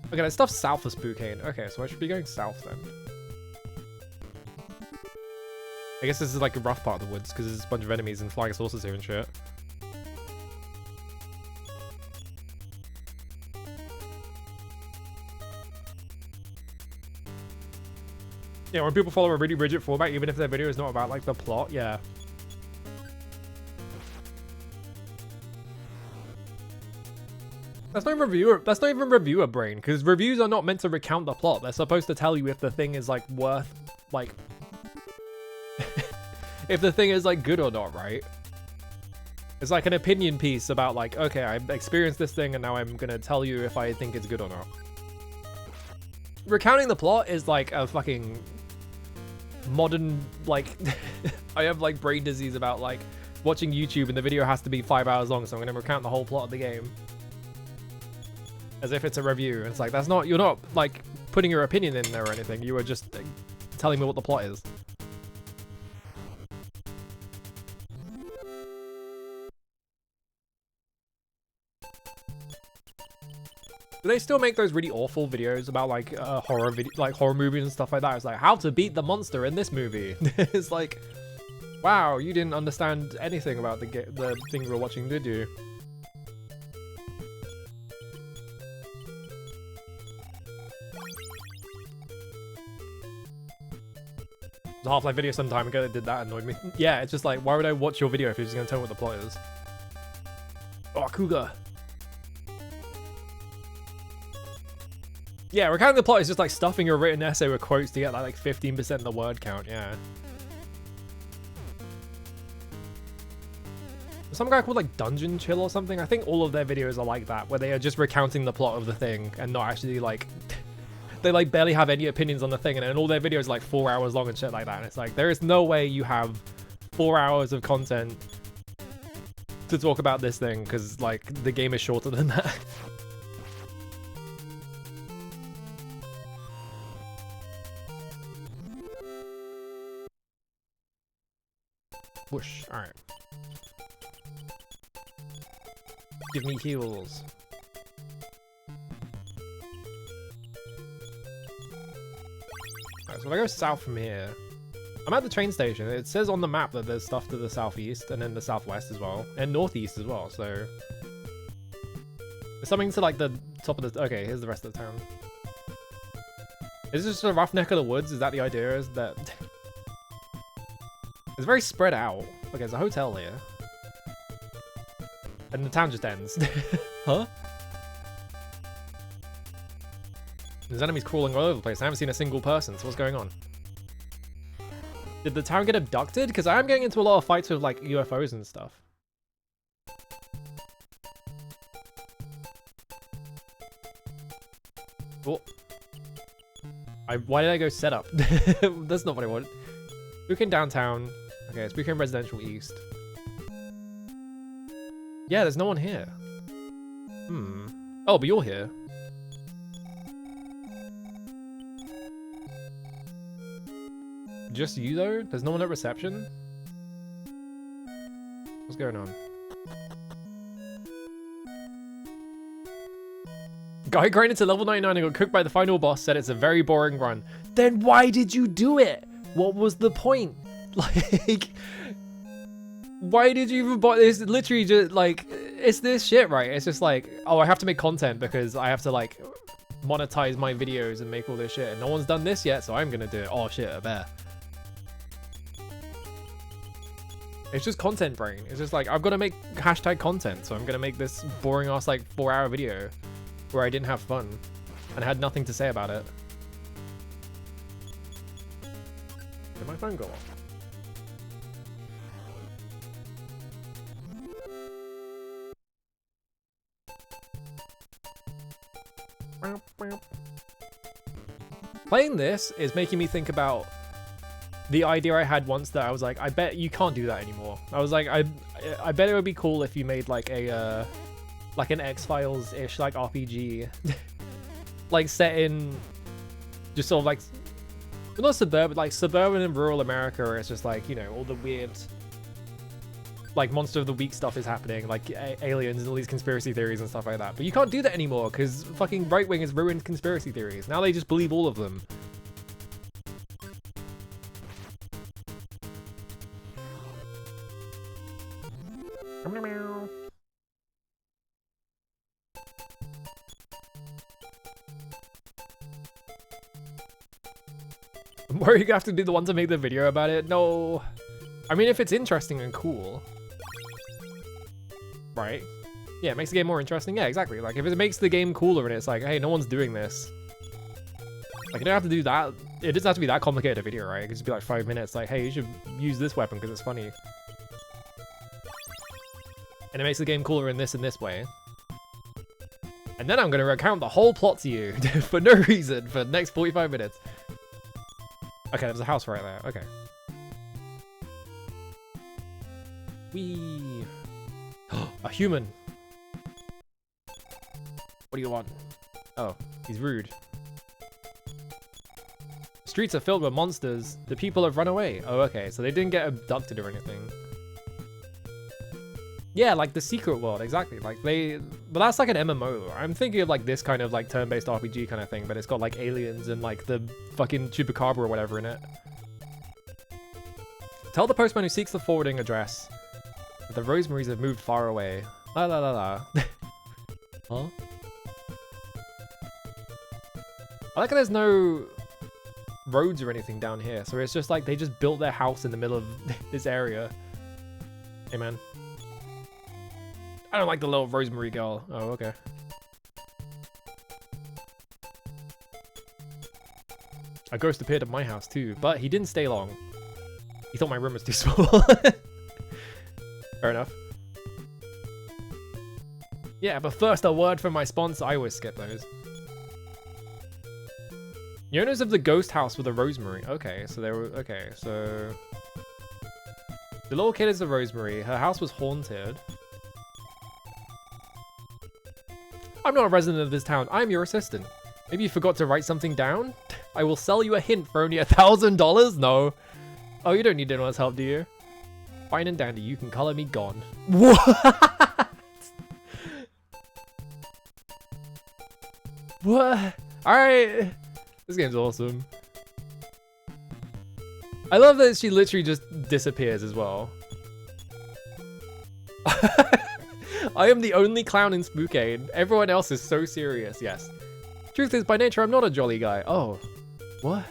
Okay, that stuff's south of Spokane. Okay, so I should be going south then. I guess this is like a rough part of the woods because there's a bunch of enemies and flying saucers here and shit. Yeah, when people follow a really rigid format, even if their video is not about like the plot, yeah. That's not even reviewer brain, because reviews are not meant to recount the plot. They're supposed to tell you if the thing is like worth like if the thing is like good or not, right? It's like an opinion piece about like, okay, I experienced this thing and now I'm gonna tell you if I think it's good or not. Recounting the plot is like a fucking modern, like, I have like brain disease about like watching YouTube and the video has to be 5 hours long, so I'm gonna recount the whole plot of the game. as if it's a review. And it's like, that's not, you're not like putting your opinion in there or anything. You were just telling me what the plot is. Do they still make those really awful videos about like horror movies and stuff like that? It's like how to beat the monster in this movie. It's like, wow, you didn't understand anything about the thing we're watching, did you? The Half-Life video some time ago that did that annoyed me. Yeah, it's just like, why would I watch your video if you're just gonna tell me what the plot is? Oh, Cougar. Yeah, recounting the plot is just like stuffing your written essay with quotes to get like 15% of the word count, yeah. There's some guy called like Dungeon Chill or something. I think all of their videos are like that, where they are just recounting the plot of the thing and not actually like... they like barely have any opinions on the thing, and then all their videos are like 4 hours long and shit like that. And it's like, there is no way you have 4 hours of content to talk about this thing, because like the game is shorter than that. Whoosh, alright. Give me heals. Alright, so if I go south from here, I'm at the train station. It says on the map that there's stuff to the southeast and then the southwest as well, and northeast as well, so... There's something to like the top of the... Okay, here's the rest of the town. Is this just a rough neck of the woods? Is that the idea? Is that... It's very spread out. Okay, there's a hotel here. And the town just ends. Huh? There's enemies crawling all over the place. I haven't seen a single person, so what's going on? Did the town get abducted? Because I am getting into a lot of fights with like UFOs and stuff. Oh. Why did I go setup? That's not what I wanted. Spooking downtown. Okay, Spooking residential east. Yeah, there's no one here. Hmm. Oh, but you're here. Just you though? There's no one at reception? What's going on? Guy grinded to level 99 and got cooked by the final boss, said it's a very boring run. Then why did you do it? What was the point? Like, why did you even buy this? Literally just like, it's this shit, right? It's just like, oh, I have to make content because I have to like monetize my videos and make all this shit. And no one's done this yet, so I'm gonna do it. Oh shit, I bet. It's just content brain. It's just like, I've got to make hashtag content, so I'm gonna make this boring ass like 4-hour video where I didn't have fun and had nothing to say about it. Did my phone go off? Playing this is making me think about the idea I had once that I was like, I bet you can't do that anymore. I was like, I bet it would be cool if you made like a like an X-Files-ish like RPG like set in just sort of like, well, not suburban, like suburban and rural America, where it's just like, you know, all the weird like monster of the week stuff is happening, like aliens and all these conspiracy theories and stuff like that. But you can't do that anymore because fucking right wing has ruined conspiracy theories. Now they just believe all of them. I'm worried you have to be the one to make the video about it. No. I mean, if it's interesting and cool. Right? Yeah, it makes the game more interesting. Yeah, exactly. Like, if it makes the game cooler and it's like, hey, no one's doing this. Like, you don't have to do that. It doesn't have to be that complicated a video, right? It could just be like 5 minutes. Like, hey, you should use this weapon because it's funny. And it makes the game cooler in this and this way. And then I'm going to recount the whole plot to you for no reason for the next 45 minutes. Okay, there's a house right there. Okay. Whee! A human. What do you want? Oh, he's rude. Streets are filled with monsters. The people have run away. Oh, okay. So they didn't get abducted or anything. Yeah, like the secret world, exactly. Like but that's like an MMO. I'm thinking of like this kind of like turn-based RPG kind of thing, but it's got like aliens and like the fucking chupacabra or whatever in it. Tell the postman who seeks the forwarding address that the Rosemaries have moved far away. La la la la. Huh? I like how there's no roads or anything down here, so it's just like they just built their house in the middle of this area. Hey man. I don't like the little Rosemary girl. Oh, okay. A ghost appeared at my house too, but he didn't stay long. He thought my room was too small. Fair enough. Yeah, but first a word from my sponsor. I always skip those. The owners of the ghost house with a Rosemary. Okay, so they were... Okay, so... The little kid is a Rosemary. Her house was haunted. I'm not a resident of this town. I'm your assistant. Maybe you forgot to write something down? I will sell you a hint for only $1,000? No. Oh, you don't need anyone's help, do you? Fine and dandy. You can color me gone. What? What? Alright. This game's awesome. I love that she literally just disappears as well. I am the only clown in Spookade. Everyone else is so serious, yes. Truth is, by nature, I'm not a jolly guy. Oh. What?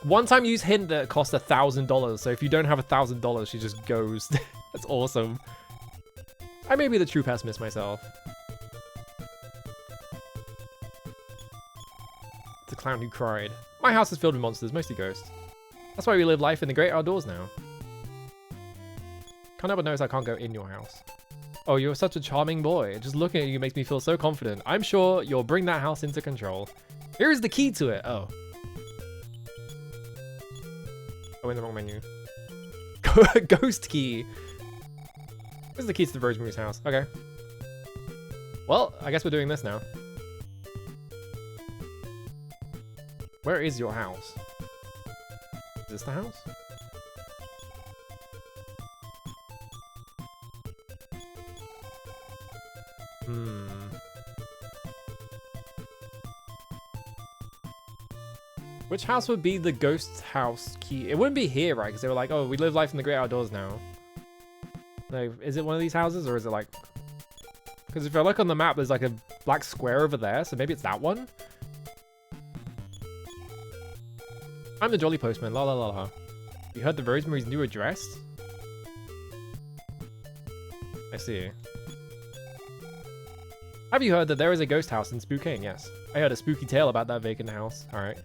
One time use hint that cost $1,000, so if you don't have $1,000, she just goes. That's awesome. I may be the true pessimist myself. The clown who cried. My house is filled with monsters, mostly ghosts. That's why we live life in the great outdoors now. Can't help but notice I can't go in your house. Oh, you're such a charming boy. Just looking at you makes me feel so confident. I'm sure you'll bring that house into control. Here's the key to it. Oh. Oh, in the wrong menu. Ghost key. Where's the key to the Rosemary's house? Okay. Well, I guess we're doing this now. Where is your house? Is this the house? Which house would be the ghost house key? It wouldn't be here, right? Because they were like, oh, we live life in the great outdoors now. Like, is it one of these houses or is it like... Because if I look on the map, there's like a black square over there, so maybe it's that one? I'm the jolly postman, la la la la. You heard the Rosemary's new address? I see. Have you heard that there is a ghost house in Spokane? Yes. I heard a spooky tale about that vacant house. Alright.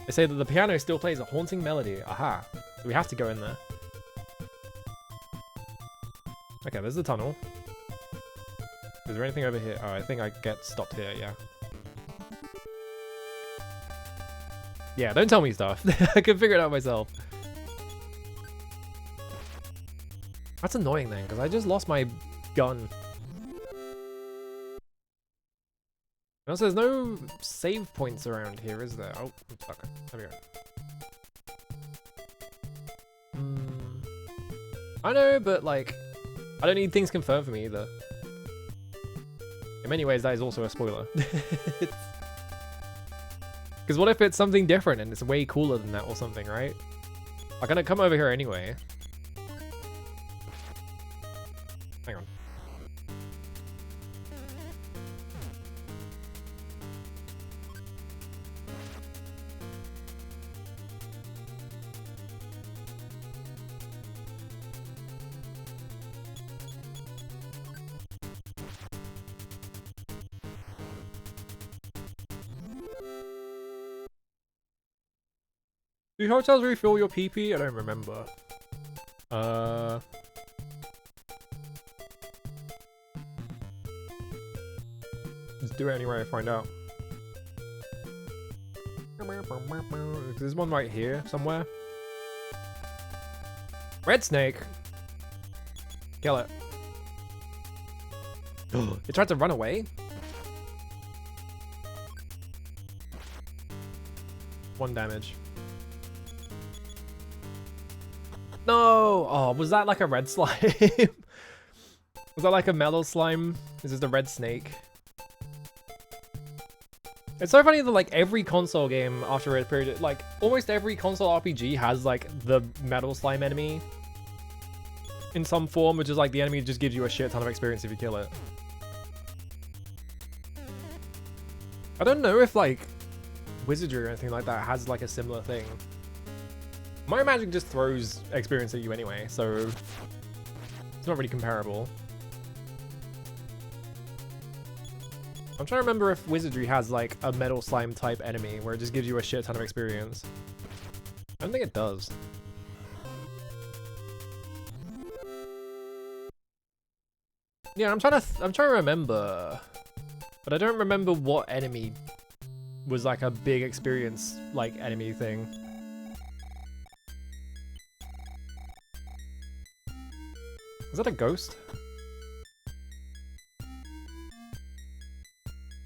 They say that the piano still plays a haunting melody. Aha. So we have to go in there. Okay, there's the tunnel. Is there anything over here? Oh, I think I get stopped here, yeah. Yeah, don't tell me stuff. I can figure it out myself. That's annoying then, because I just lost my gun. Also, there's no save points around here, is there? Oh, I'm stuck. There we go. I know, but like, I don't need things confirmed for me either. In many ways, that is also a spoiler. Because what if it's something different and it's way cooler than that or something, right? I'm gonna come over here anyway. Hang on. Do hotels refill your PP? I don't remember. Just do it anyway, find out. There's one right here somewhere. Red snake. Kill it. It tried to run away? One damage. No! Oh, was that like a red slime? Was that like a metal slime? Is this the red snake? It's so funny that like every console game after a period, like almost every console RPG has like the metal slime enemy in some form, which is like the enemy just gives you a shit ton of experience if you kill it. I don't know if like Wizardry or anything like that has like a similar thing. My magic just throws experience at you anyway, so it's not really comparable. I'm trying to remember if Wizardry has like a metal slime type enemy where it just gives you a shit ton of experience. I don't think it does. Yeah, I'm trying to remember, but I don't remember what enemy was like a big experience like enemy thing. Is that a ghost?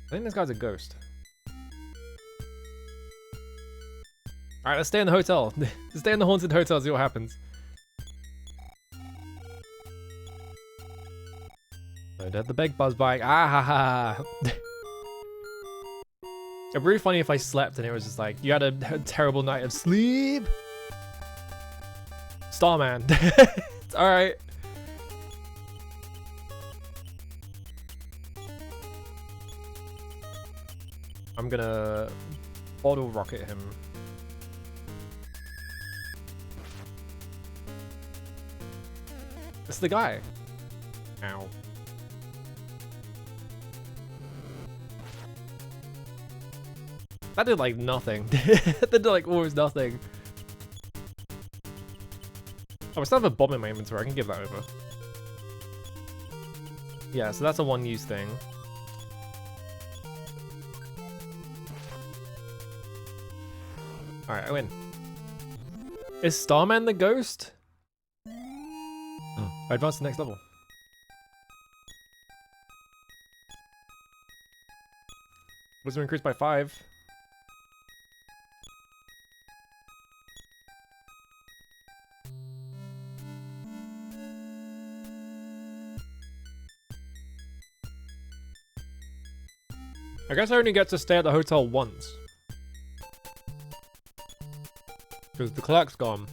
I think this guy's a ghost. Alright, let's stay in the hotel. Let's stay in the haunted hotel, see what happens. No dead the big buzz bike. Ah ha ha. It'd be really funny if I slept and it was just like, you had a terrible night of sleep. Starman. Alright. I'm gonna bottle rocket him. It's the guy. Ow. That did like nothing. That did like almost nothing. Oh, I still have a bomb in my inventory. I can give that over. Yeah, so that's a one-use thing. Alright, I win. Is Starman the ghost? I advanced to the next level. Wisdom increased by 5. I guess I only get to stay at the hotel once. Because the clerk's gone.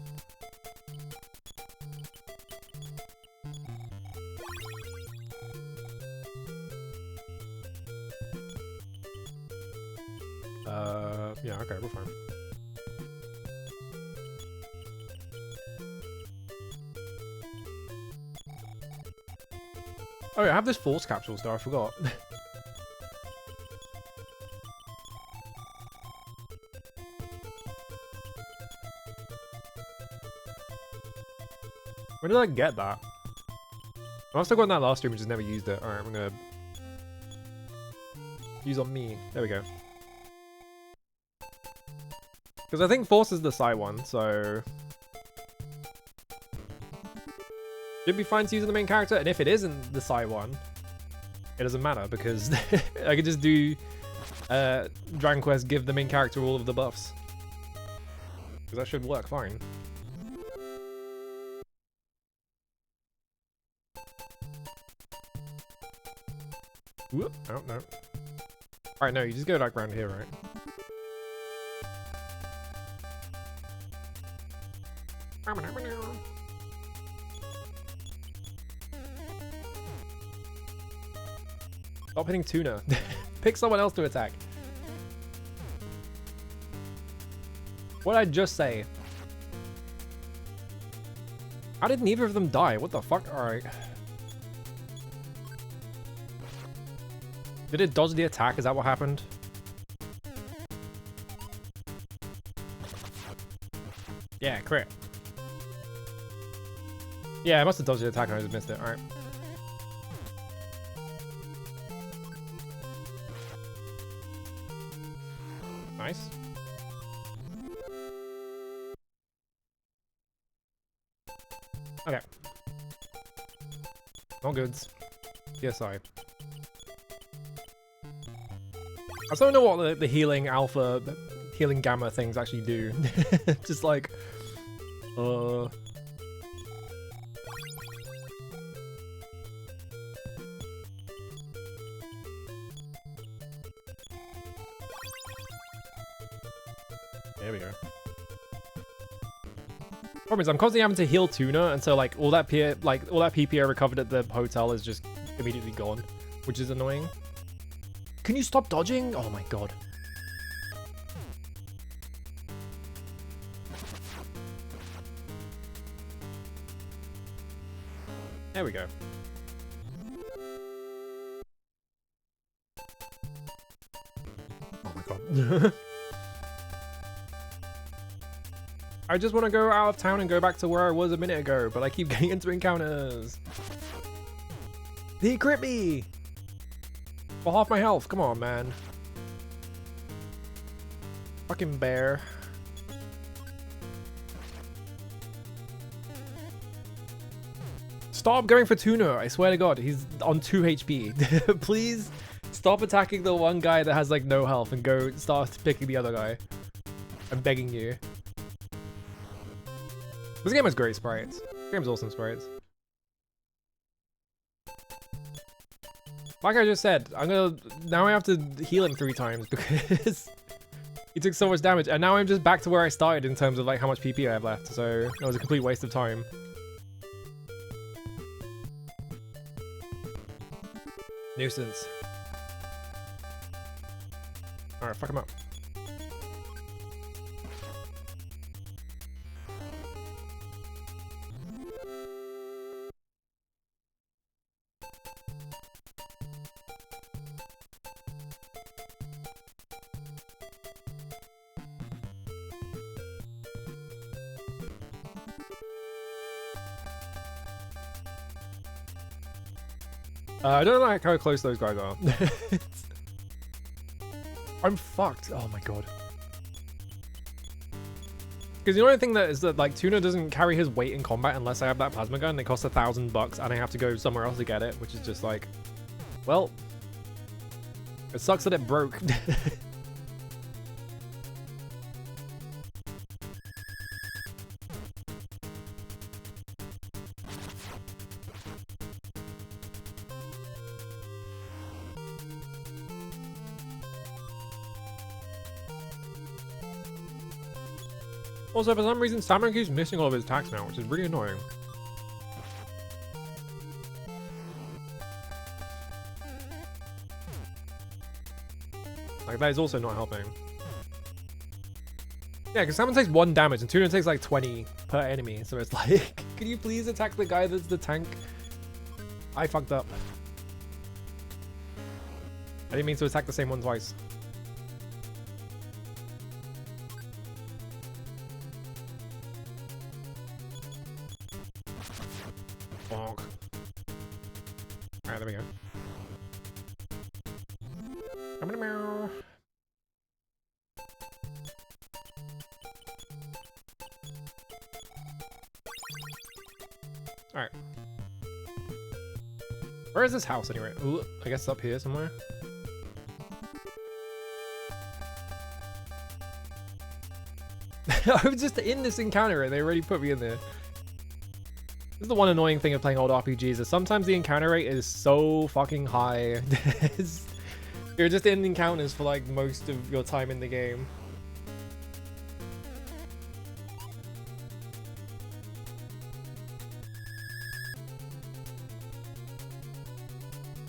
Yeah, okay, we're fine. Oh yeah, I have this force capsule still, I forgot. Where did I get that? I've still got that last stream and just never used it. Alright, I'm gonna use on me. There we go. Because I think Force is the Psy one, so should be fine to use the main character, and if it isn't the Psy one, it doesn't matter because I could just do Dragon Quest, give the main character all of the buffs. Because that should work fine. Whoop, oh no. Alright, no, you just go like around here, right? Stop hitting Tuna. Pick someone else to attack. What did I just say? How did neither of them die? What the fuck? Alright. Did it dodge the attack? Is that what happened? Yeah, crit. Yeah, I must have dodged the attack and I just missed it. Alright. Nice. Okay. All goods. PSI. I still don't know what the healing alpha, healing gamma things actually do. Just like, There we go. Problem is, I'm constantly having to heal Tuna, and so like all that PP I recovered at the hotel is just immediately gone, which is annoying. Can you stop dodging? Oh my god. There we go. Oh my god. I just want to go out of town and go back to where I was a minute ago, but I keep getting into encounters. He crit me! For half my health, come on, man. Fucking bear. Stop going for Tuna, I swear to god, he's on 2 HP. Please stop attacking the one guy that has like no health and go start picking the other guy. I'm begging you. This game has great sprites. This game's awesome sprites. Like I just said, now I have to heal him 3 times because he took so much damage, and now I'm just back to where I started in terms of like how much PP I have left, so that was a complete waste of time. Nuisance. Alright, fuck him up. I don't like how close those guys are. I'm fucked. Oh my god. Because the only thing that is that like Tuna doesn't carry his weight in combat unless I have that plasma gun. It costs $1,000 and I have to go somewhere else to get it, which is just like, well, it sucks that it broke. Also, for some reason, Stamina keeps missing all of his attacks now, which is really annoying. Like, that is also not helping. Yeah, because Salmon takes 1 damage, and Tuna takes like 20 per enemy, so it's like, can you please attack the guy that's the tank? I fucked up. I didn't mean to attack the same one twice. Bonk. Alright, there we go. Alright. Where is this house anyway? Ooh, I guess it's up here somewhere. I was just in this encounter and they already put me in there. This is the one annoying thing of playing old RPGs, is sometimes the encounter rate is so fucking high. You're just in encounters for like most of your time in the game.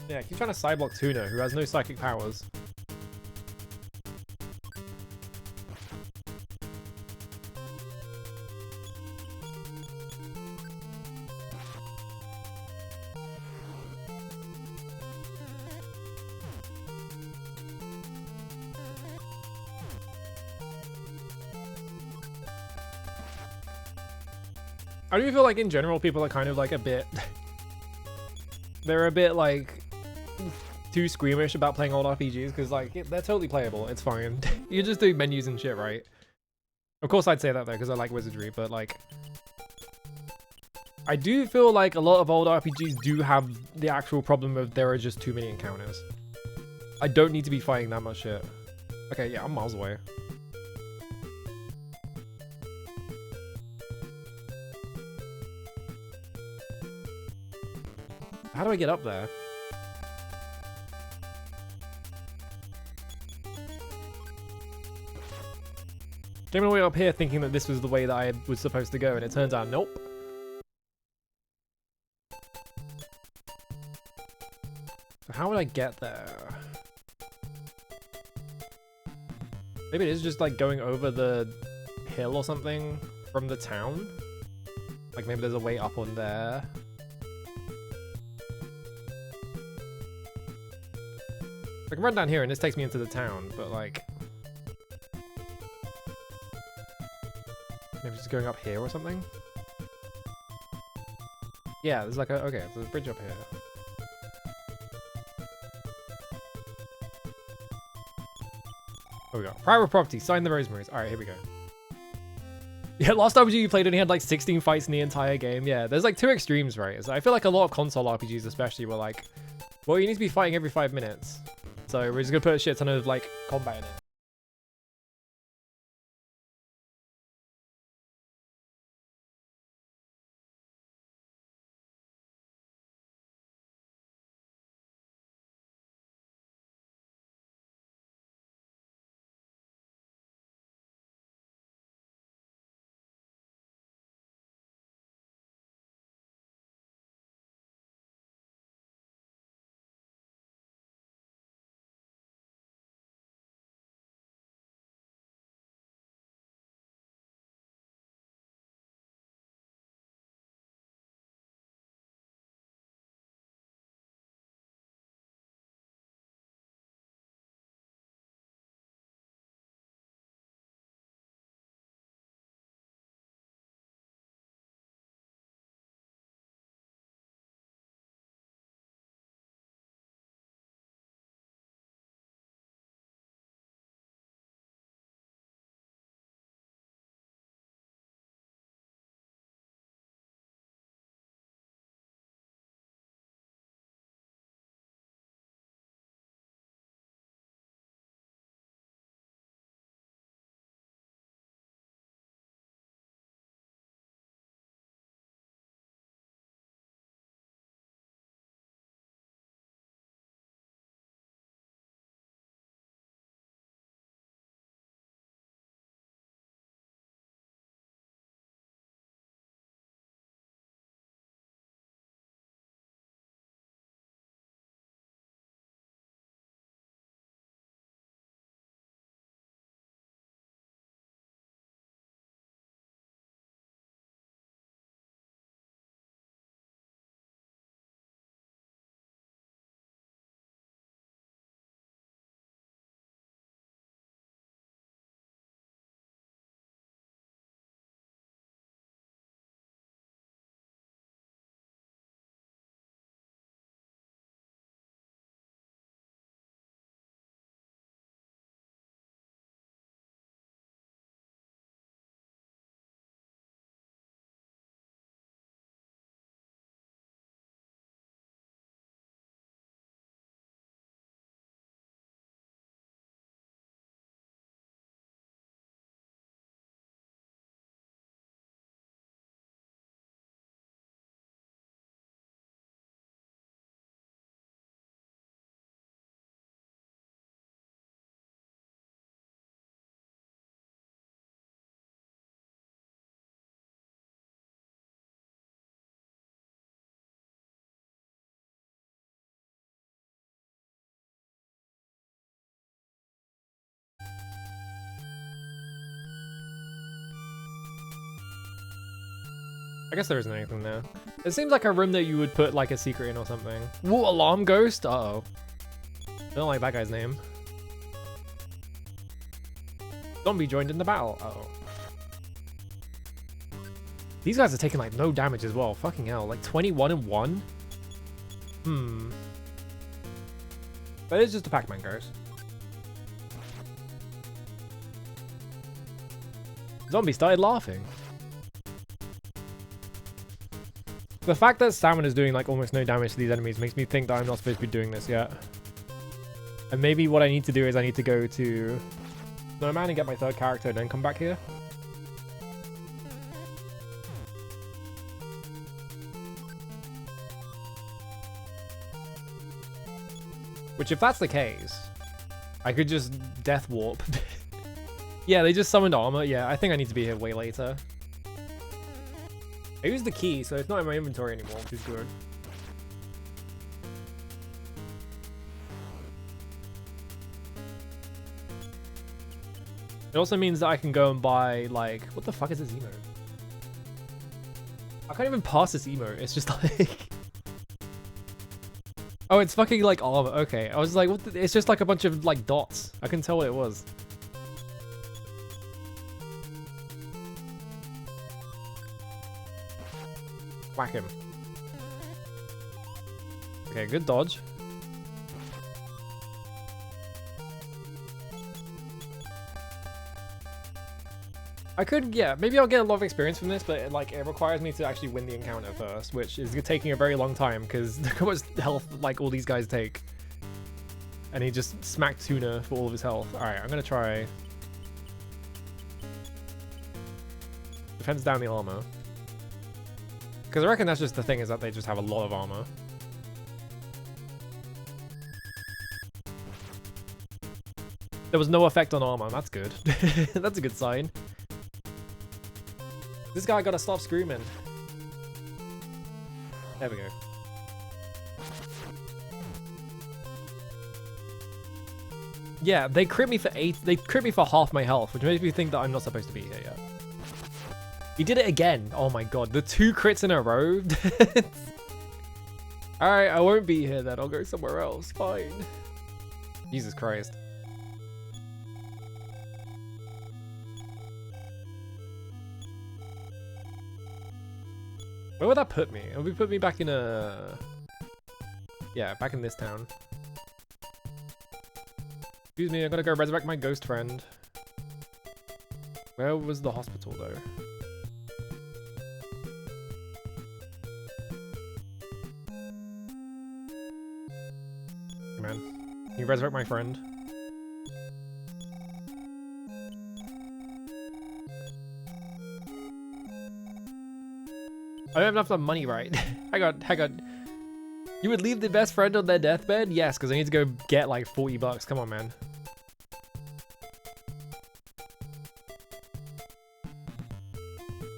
Yeah, keep trying to sideblock Tuna, who has no psychic powers. I do feel like in general people are kind of like a bit they're a bit like too squeamish about playing old RPGs because like they're totally playable, it's fine. You just do menus and shit, right? Of course I'd say that though because I like wizardry, but like I do feel like a lot of old RPGs do have the actual problem of there are just too many encounters. I don't need to be fighting that much shit. Okay, yeah, I'm miles away. How do I get up there? Came all the way up here thinking that this was the way that I was supposed to go, and it turns out, nope. So how would I get there? Maybe it is just like going over the hill or something from the town? Like maybe there's a way up on there. I can run down here and this takes me into the town, but like... maybe just going up here or something? Yeah, there's like a... okay, there's a bridge up here. There we go. Private property, sign the Rosemaries. Alright, here we go. Yeah, last RPG you played only had like 16 fights in the entire game. Yeah, there's like two extremes, right? So I feel like a lot of console RPGs especially were like, well, you need to be fighting every 5 minutes. So we're just gonna put a shit ton of like combat in it. I guess there isn't anything there. It seems like a room that you would put like a secret in or something. Whoa, alarm ghost? Uh-oh. I don't like that guy's name. Zombie joined in the battle. Uh-oh. These guys are taking like no damage as well. Fucking hell. Like 21 and 1? But it's just a Pac-Man ghost. Zombie started laughing. The fact that Salmon is doing like almost no damage to these enemies makes me think that I'm not supposed to be doing this yet. And maybe what I need to do is I need to go to Snowman and get my third character and then come back here. Which, if that's the case, I could just death warp. Yeah, they just summoned armor. Yeah, I think I need to be here way later. I used the key, so it's not in my inventory anymore, which is good. It also means that I can go and buy, like... What the fuck is this emote? I can't even pass this emote. It's just like... Oh, it's fucking like armor. Okay, I was like, what the... It's just like a bunch of like dots. I couldn't tell what it was. Whack him. Okay, good dodge. I could, yeah, maybe I'll get a lot of experience from this, but it requires me to actually win the encounter first, which is taking a very long time because look how much health like all these guys take. And he just smacked Tuna for all of his health. Alright, I'm gonna try. Defense down the armor. Because I reckon that's just the thing, is that they just have a lot of armor. There was no effect on armor, that's good. That's a good sign. This guy gotta stop screaming. There we go. Yeah, they crit me for 8. They crit me for half my health, which makes me think that I'm not supposed to be here yet. He did it again. Oh my god, the 2 crits in a row. Alright, I won't be here then. I'll go somewhere else. Fine. Jesus Christ. Where would that put me? It would put me back in a... Yeah, back in this town. Excuse me, I gotta go resurrect my ghost friend. Where was the hospital though? Come on. Can you resurrect my friend? I don't have enough money, right? Hang on. You would leave the best friend on their deathbed? Yes, because I need to go get like 40 bucks. Come on, man.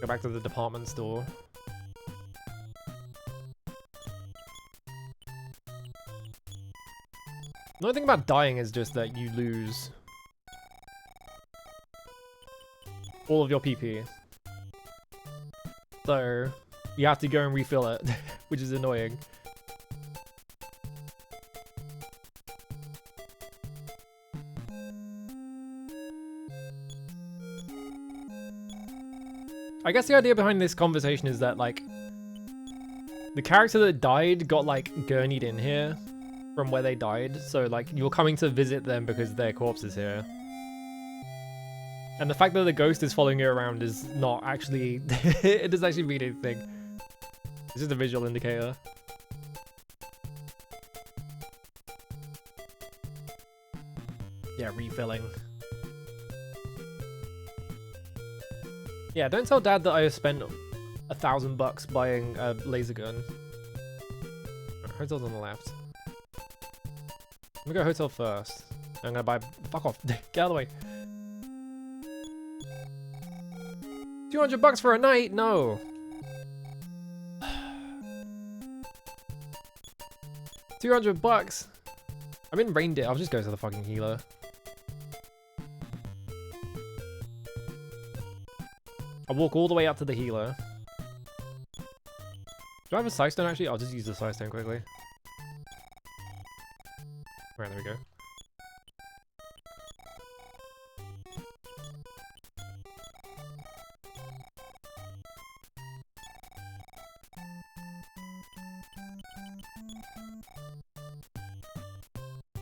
Go back to the department store. The only thing about dying is just that you lose all of your PP. So you have to go and refill it, which is annoying. I guess the idea behind this conversation is that, like, the character that died got, like, gurneyed in here from where they died. So, like, you're coming to visit them because their corpse is here. And the fact that the ghost is following you around is not actually... it doesn't actually mean anything. It's just a visual indicator. Yeah, refilling. Yeah, don't tell Dad that I spent $1,000 buying a laser gun. Hotel's on the left. Let me go hotel first. I'm gonna buy... Fuck off. Get out of the way. $200 for a night? No. $200. I'm in reindeer. I'll just go to the fucking healer. I'll walk all the way up to the healer. Do I have a sight stone actually? I'll just use the sight stone quickly. Alright, there we go.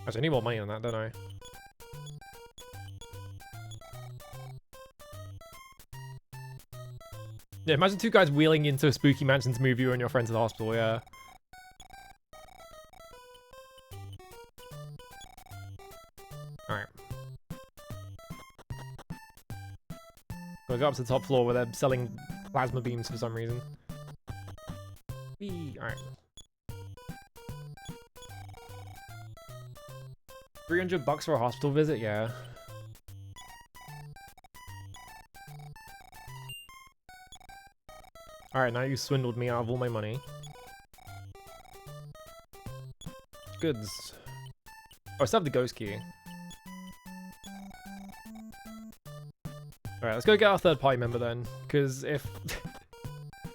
Actually, I need more money on that, don't I? Yeah, imagine 2 guys wheeling into a spooky mansion to move you and your friend to the hospital, yeah. go up to the top floor where they're selling plasma beams for some reason. Alright. 300 bucks for a hospital visit? Yeah. Alright, now you swindled me out of all my money. Goods. Oh, I still have the ghost key. Alright, let's go get our third party member then. Because if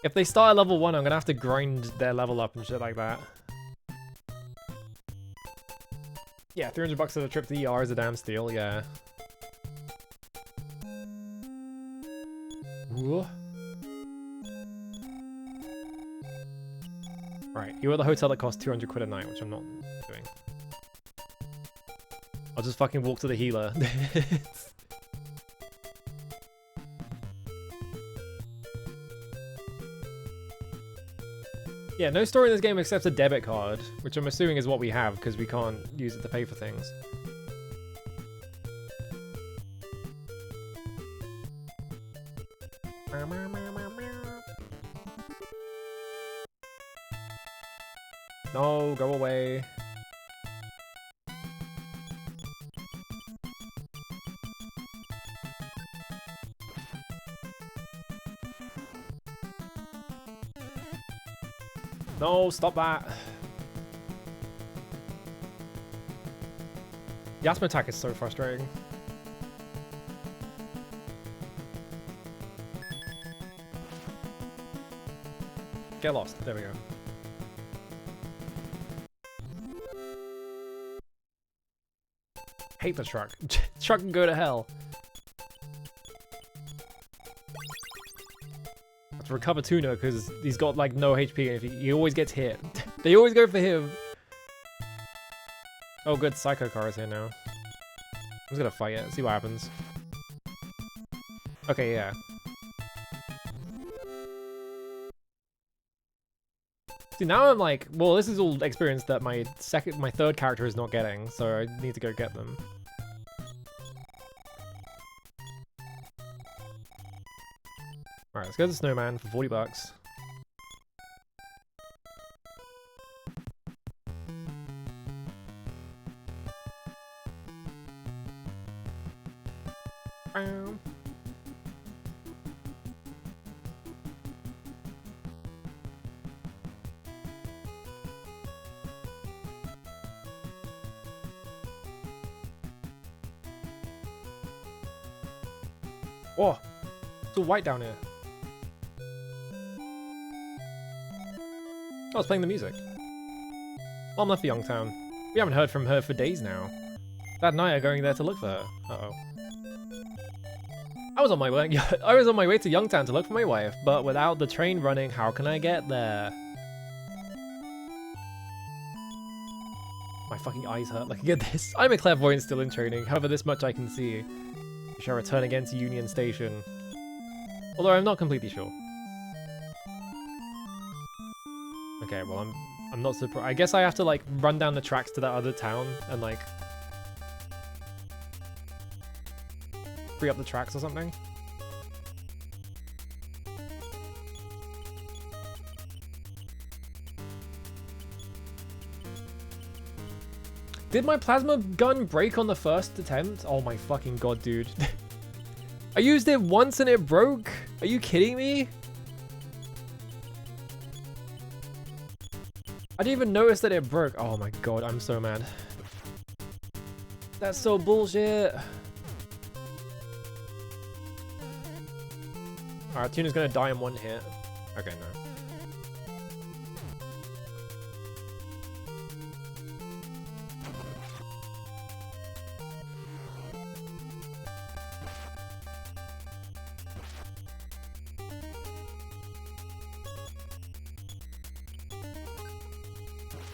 if they start at level 1, I'm gonna have to grind their level up and shit like that. Yeah, 300 bucks for the trip to the ER is a damn steal, yeah. Ooh. Right, you were at the hotel that cost 200 quid a night, which I'm not doing. I'll just fucking walk to the healer. Yeah, no store in this game except a debit card, which I'm assuming is what we have because we can't use it to pay for things. No, go away. No, stop that. The asthma attack is so frustrating. Get lost. There we go. Hate the truck. Truck can go to hell. To recover Tuna because he's got like no HP and if he always gets hit. They always go for him. Oh good, Psycho Car is here now. I'm just gonna fight it, see what happens. Okay, yeah. See now I'm like, well this is all experience that my third character is not getting, so I need to go get them. Alright, let's go to the snowman for 40 bucks. Whoa! It's all white down here. I was playing the music. Mom left for Youngtown. We haven't heard from her for days now. Dad and I are going there to look for her. Uh-oh. I was on my way to Youngtown to look for my wife, but without the train running, how can I get there? My fucking eyes hurt looking at this. I'm a clairvoyant still in training, however this much I can see. We shall return again to Union Station. Although I'm not completely sure. Okay, well I'm not surprised. I guess I have to like run down the tracks to that other town and like free up the tracks or something. Did my plasma gun break on the first attempt? Oh my fucking god, dude. I used it once and it broke? Are you kidding me? I didn't even notice that it broke. Oh my god, I'm so mad. That's so bullshit. Alright, Tuna's gonna die in one hit. Okay, no.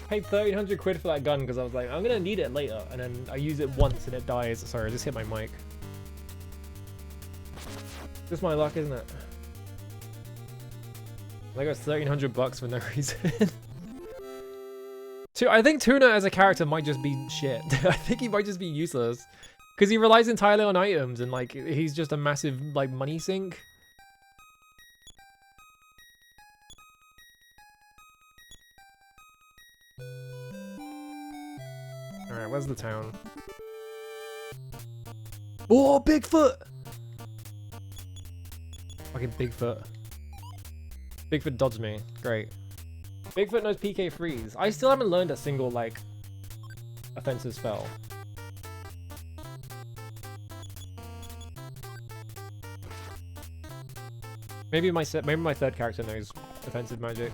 Paid 1,300 quid for that gun because I was like, I'm gonna need it later, and then I use it once and it dies. Sorry, I just hit my mic. Just my luck, isn't it? I got 1,300 bucks for no reason. I think Tuna as a character might just be shit. I think he might just be useless Because he relies entirely on items, and like he's just a massive like money sink. All right, where's the town? Oh, Bigfoot! Fucking Bigfoot. Bigfoot dodged me. Great. Bigfoot knows PK freeze. I still haven't learned a single like offensive spell. Maybe my third character knows offensive magic.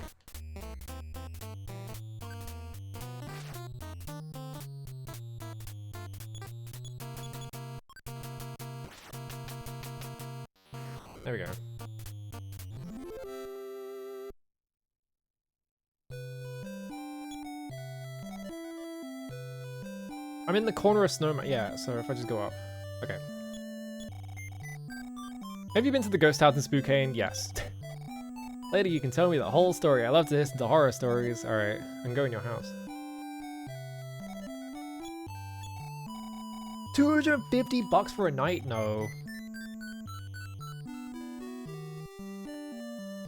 There we go. I'm in the corner of Snowman. Yeah, so if I just go up. Okay. Have you been to the ghost house in Spokane? Yes. Later you can tell me the whole story. I love to listen to horror stories. Alright, I can go in your house. 250 bucks for a night? No.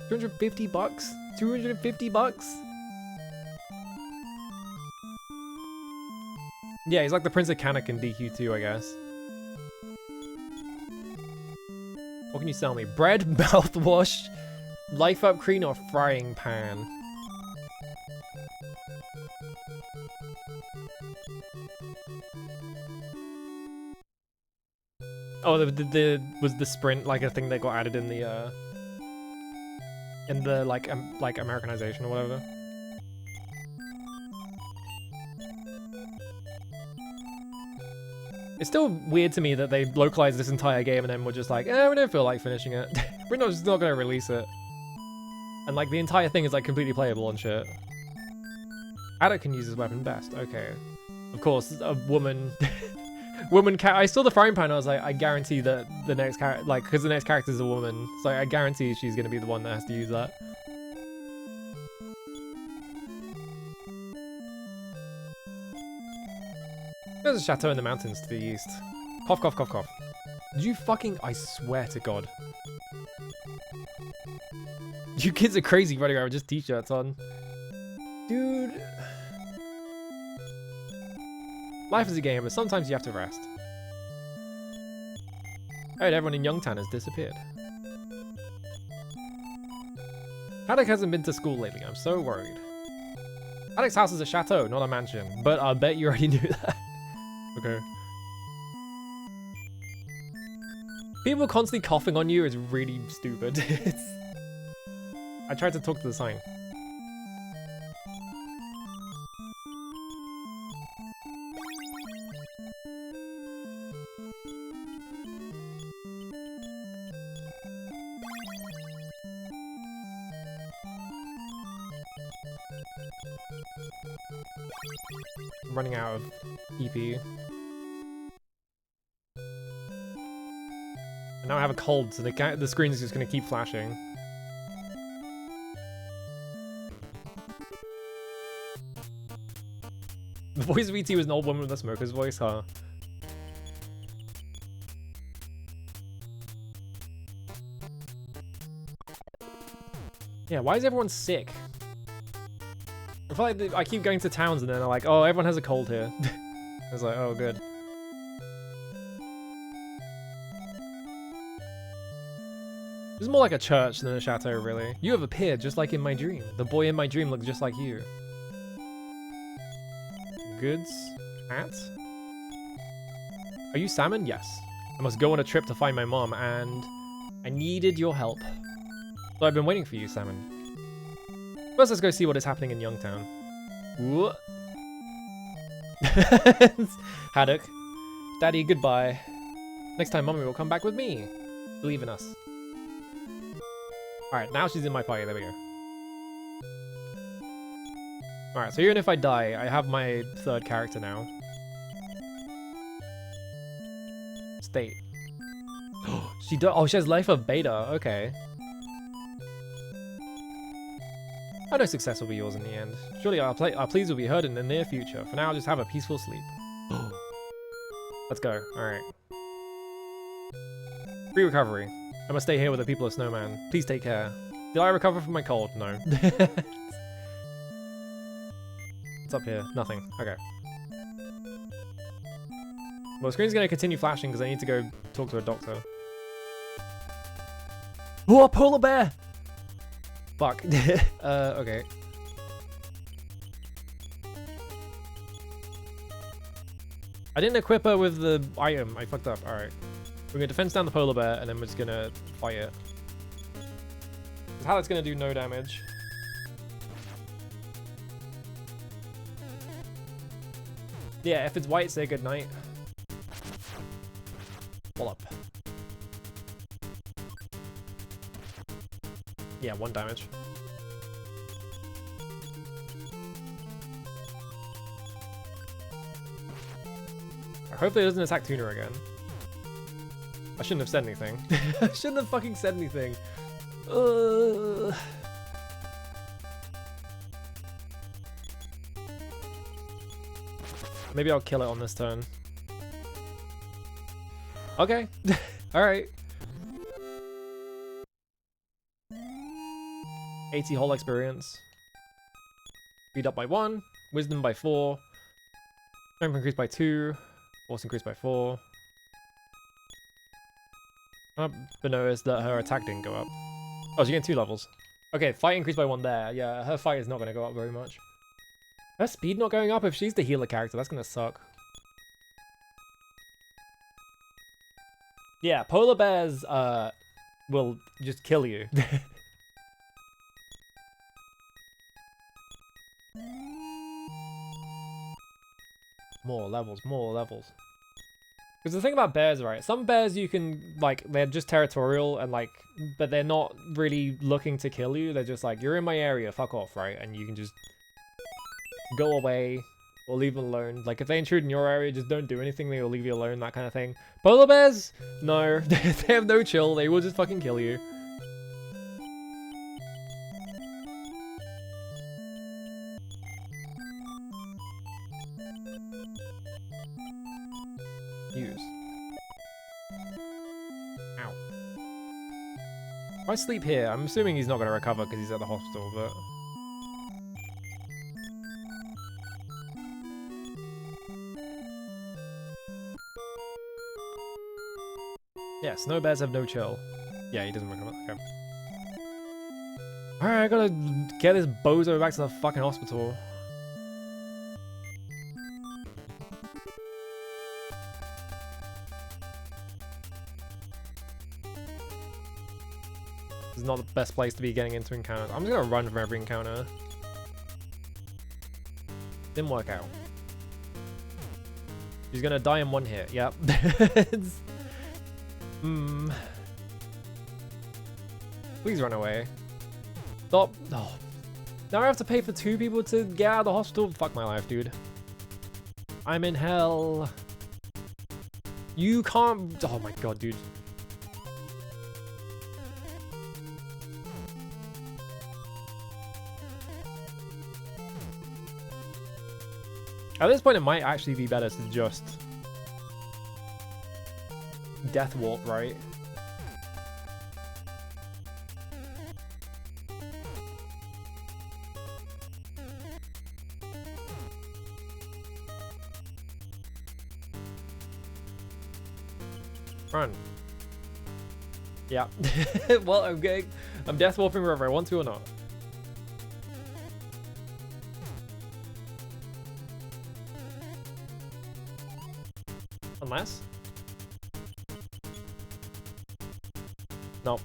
250 bucks? 250 bucks? Yeah, he's like the Prince of Canuck in DQ2, I guess. What can you sell me? Bread, mouthwash, life up cream, or frying pan? Oh, was the sprint like a thing that got added in the like Americanization or whatever? It's still weird to me that they localized this entire game and then were just like, we don't feel like finishing it. We're just not gonna release it. And like the entire thing is like completely playable and shit. Addict can use his weapon best. Okay. Of course, a woman... I saw the frying pan, I was like, I guarantee that the next character, like, because the next character is a woman, so I guarantee she's gonna be the one that has to use that. There's a chateau in the mountains to the east. Cough, cough, cough, cough. Did you fucking... I swear to God. You kids are crazy running around with just t-shirts on. Dude. Life is a game, but sometimes you have to rest. Alright, everyone in Youngtown has disappeared. Haddock hasn't been to school lately, I'm so worried. Haddock's house is a chateau, not a mansion, but I bet you already knew that. Okay. People constantly coughing on you is really stupid. I tried to talk to the sign. I'm running out of EP. And now I have a cold, so the screen is just going to keep flashing. The voice of ET was an old woman with a smoker's voice, huh? Yeah, why is everyone sick? I feel like I keep going to towns and then they're like, oh, everyone has a cold here. I was like, oh, good. This is more like a church than a chateau, really. You have appeared just like in my dream. The boy in my dream looks just like you. Goods? Hat? Are you Salmon? Yes. I must go on a trip to find my mom, and I needed your help. So I've been waiting for you, Salmon. First, let's go see what is happening in Youngtown. Ooh. Haddock. Daddy, goodbye. Next time, Mommy will come back with me. Believe in us. Alright, now she's in my party. There we go. Alright, so even if I die, I have my third character now. State. She has life of beta. Okay. I know success will be yours in the end. Surely our pleas will be heard in the near future. For now, just have a peaceful sleep. Let's go. Alright. Free recovery. I must stay here with the people of Snowman. Please take care. Did I recover from my cold? No. What's up here? Nothing. Okay. Well, the screen's gonna continue flashing because I need to go talk to a doctor. Oh, a polar bear! Fuck. Okay. I didn't equip her with the item. I fucked up. Alright. We're gonna defense down the polar bear and then we're just gonna fight it. How it's gonna do no damage. Yeah, if it's white, say goodnight. Wallop. Yeah, 1 damage. Hopefully it doesn't attack Tuna again. I shouldn't have said anything. I shouldn't have fucking said anything. Maybe I'll kill it on this turn. Okay. Alright. 80 whole experience. Speed up by 1. Wisdom by 4. Strength increased by 2. Force increased by 4. But notice that her attack didn't go up. Oh, she's getting 2 levels. Okay, fight increased by 1 there. Yeah, her fight is not going to go up very much. Her speed not going up? If she's the healer character, that's going to suck. Yeah, polar bears will just kill you. More levels, more levels. Because the thing about bears, right? Some bears you can, like, they're just territorial and, like, but they're not really looking to kill you. They're just like, you're in my area, fuck off, right? And you can just go away or leave them alone. Like, if they intrude in your area, just don't do anything. They will leave you alone, that kind of thing. Polar bears? No. They have no chill. They will just fucking kill you. Use. Ow. If I sleep here, I'm assuming he's not going to recover because he's at the hospital, but... Yeah, snow bears have no chill. Yeah, he doesn't recover. Okay. Alright, I gotta get this bozo back to the fucking hospital. This is not the best place to be getting into encounters. I'm just gonna run from every encounter. Didn't work out. She's gonna die in 1 hit. Yep. Please run away. Stop. Oh. Now I have to pay for 2 people to get out of the hospital? Fuck my life, dude. I'm in hell. You can't... Oh my god, dude. At this point, it might actually be better to just... Death warp, right? Run. Yeah. Well, okay. I'm death warping wherever I want to or not. Unless? Nope.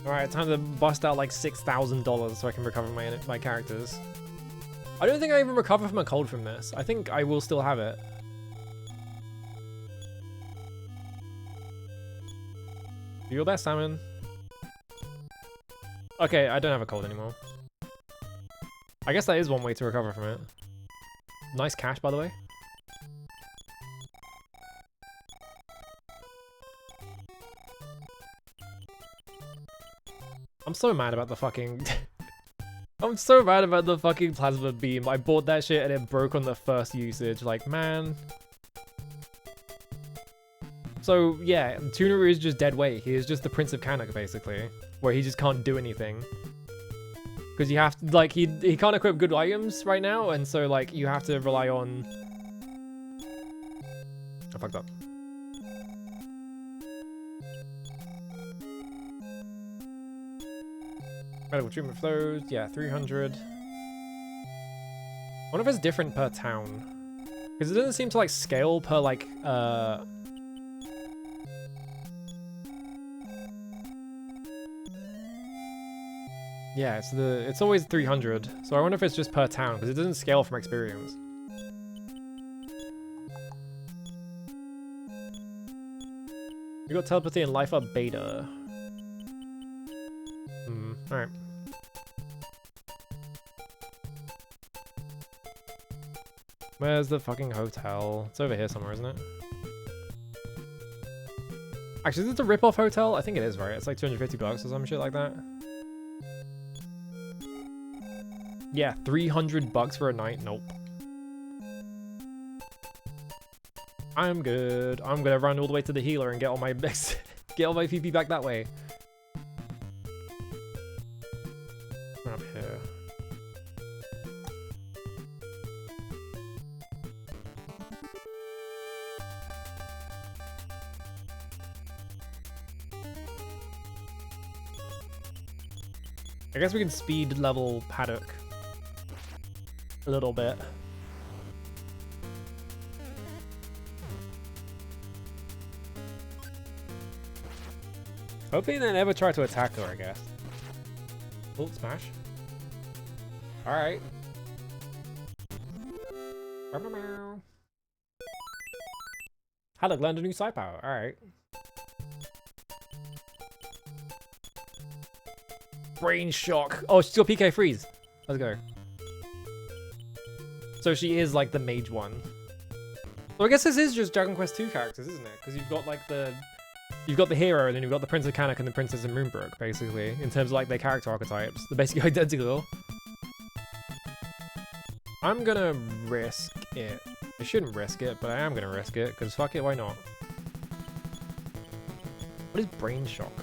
Alright, time to bust out like $6,000 so I can recover my characters. I don't think I even recover from a cold from this. I think I will still have it. Do your best, Salmon. Okay, I don't have a cold anymore. I guess that is one way to recover from it. Nice cash, by the way. I'm so mad about the fucking... I'm so mad about the fucking plasma beam. I bought that shit and it broke on the first usage. Like, man. So, yeah, Tuner is just dead weight. He is just the Prince of Canuck, basically. Where he just can't do anything. Because you have to, like, he can't equip good items right now, and so, like, you have to rely on... I fucked up. Medical treatment for those, yeah, 300. I wonder if it's different per town. Because it doesn't seem to, like, scale per, like, yeah, it's always 300. So I wonder if it's just per town, because it doesn't scale from experience. We got telepathy and life up beta. Alright. Where's the fucking hotel? It's over here somewhere, isn't it? Actually, is this a rip-off hotel? I think it is, right? It's like 250 bucks or some shit like that. Yeah, 300 bucks for a night? Nope. I'm good. I'm gonna run all the way to the healer and get all my get all my PP back that way. Up here. I guess we can speed level Paddock a little bit. Hopefully they never try to attack her, I guess. Oh, smash. Alright. Haddock learned a new side power. Alright. Brain shock. Oh, she's got PK freeze. Let's go. So she is like the mage one. So I guess this is just Dragon Quest 2 characters, isn't it? Because you've got like you've got the hero, and then you've got the Prince of Canuck and the Princess of Moonbrook, basically, in terms of like their character archetypes. They're basically identical. I'm gonna risk it. I shouldn't risk it, but I am gonna risk it, because fuck it, why not? What is brain shock?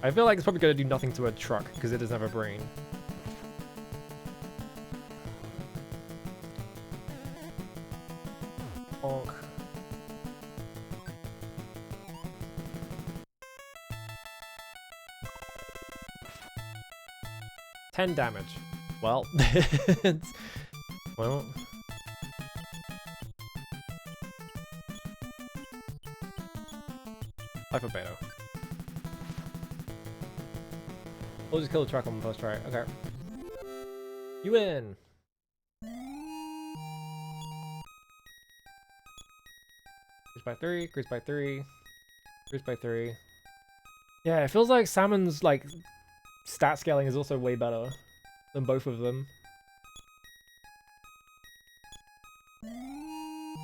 I feel like it's probably gonna do nothing to a truck, because it doesn't have a brain. Bonk. $10 damage. Well, well. Life of beta. We'll just kill the truck on the first try. Okay. You win. Increase by 3. Increase by 3. Increase by 3. Yeah, it feels like Salmon's like stat scaling is also way better than both of them.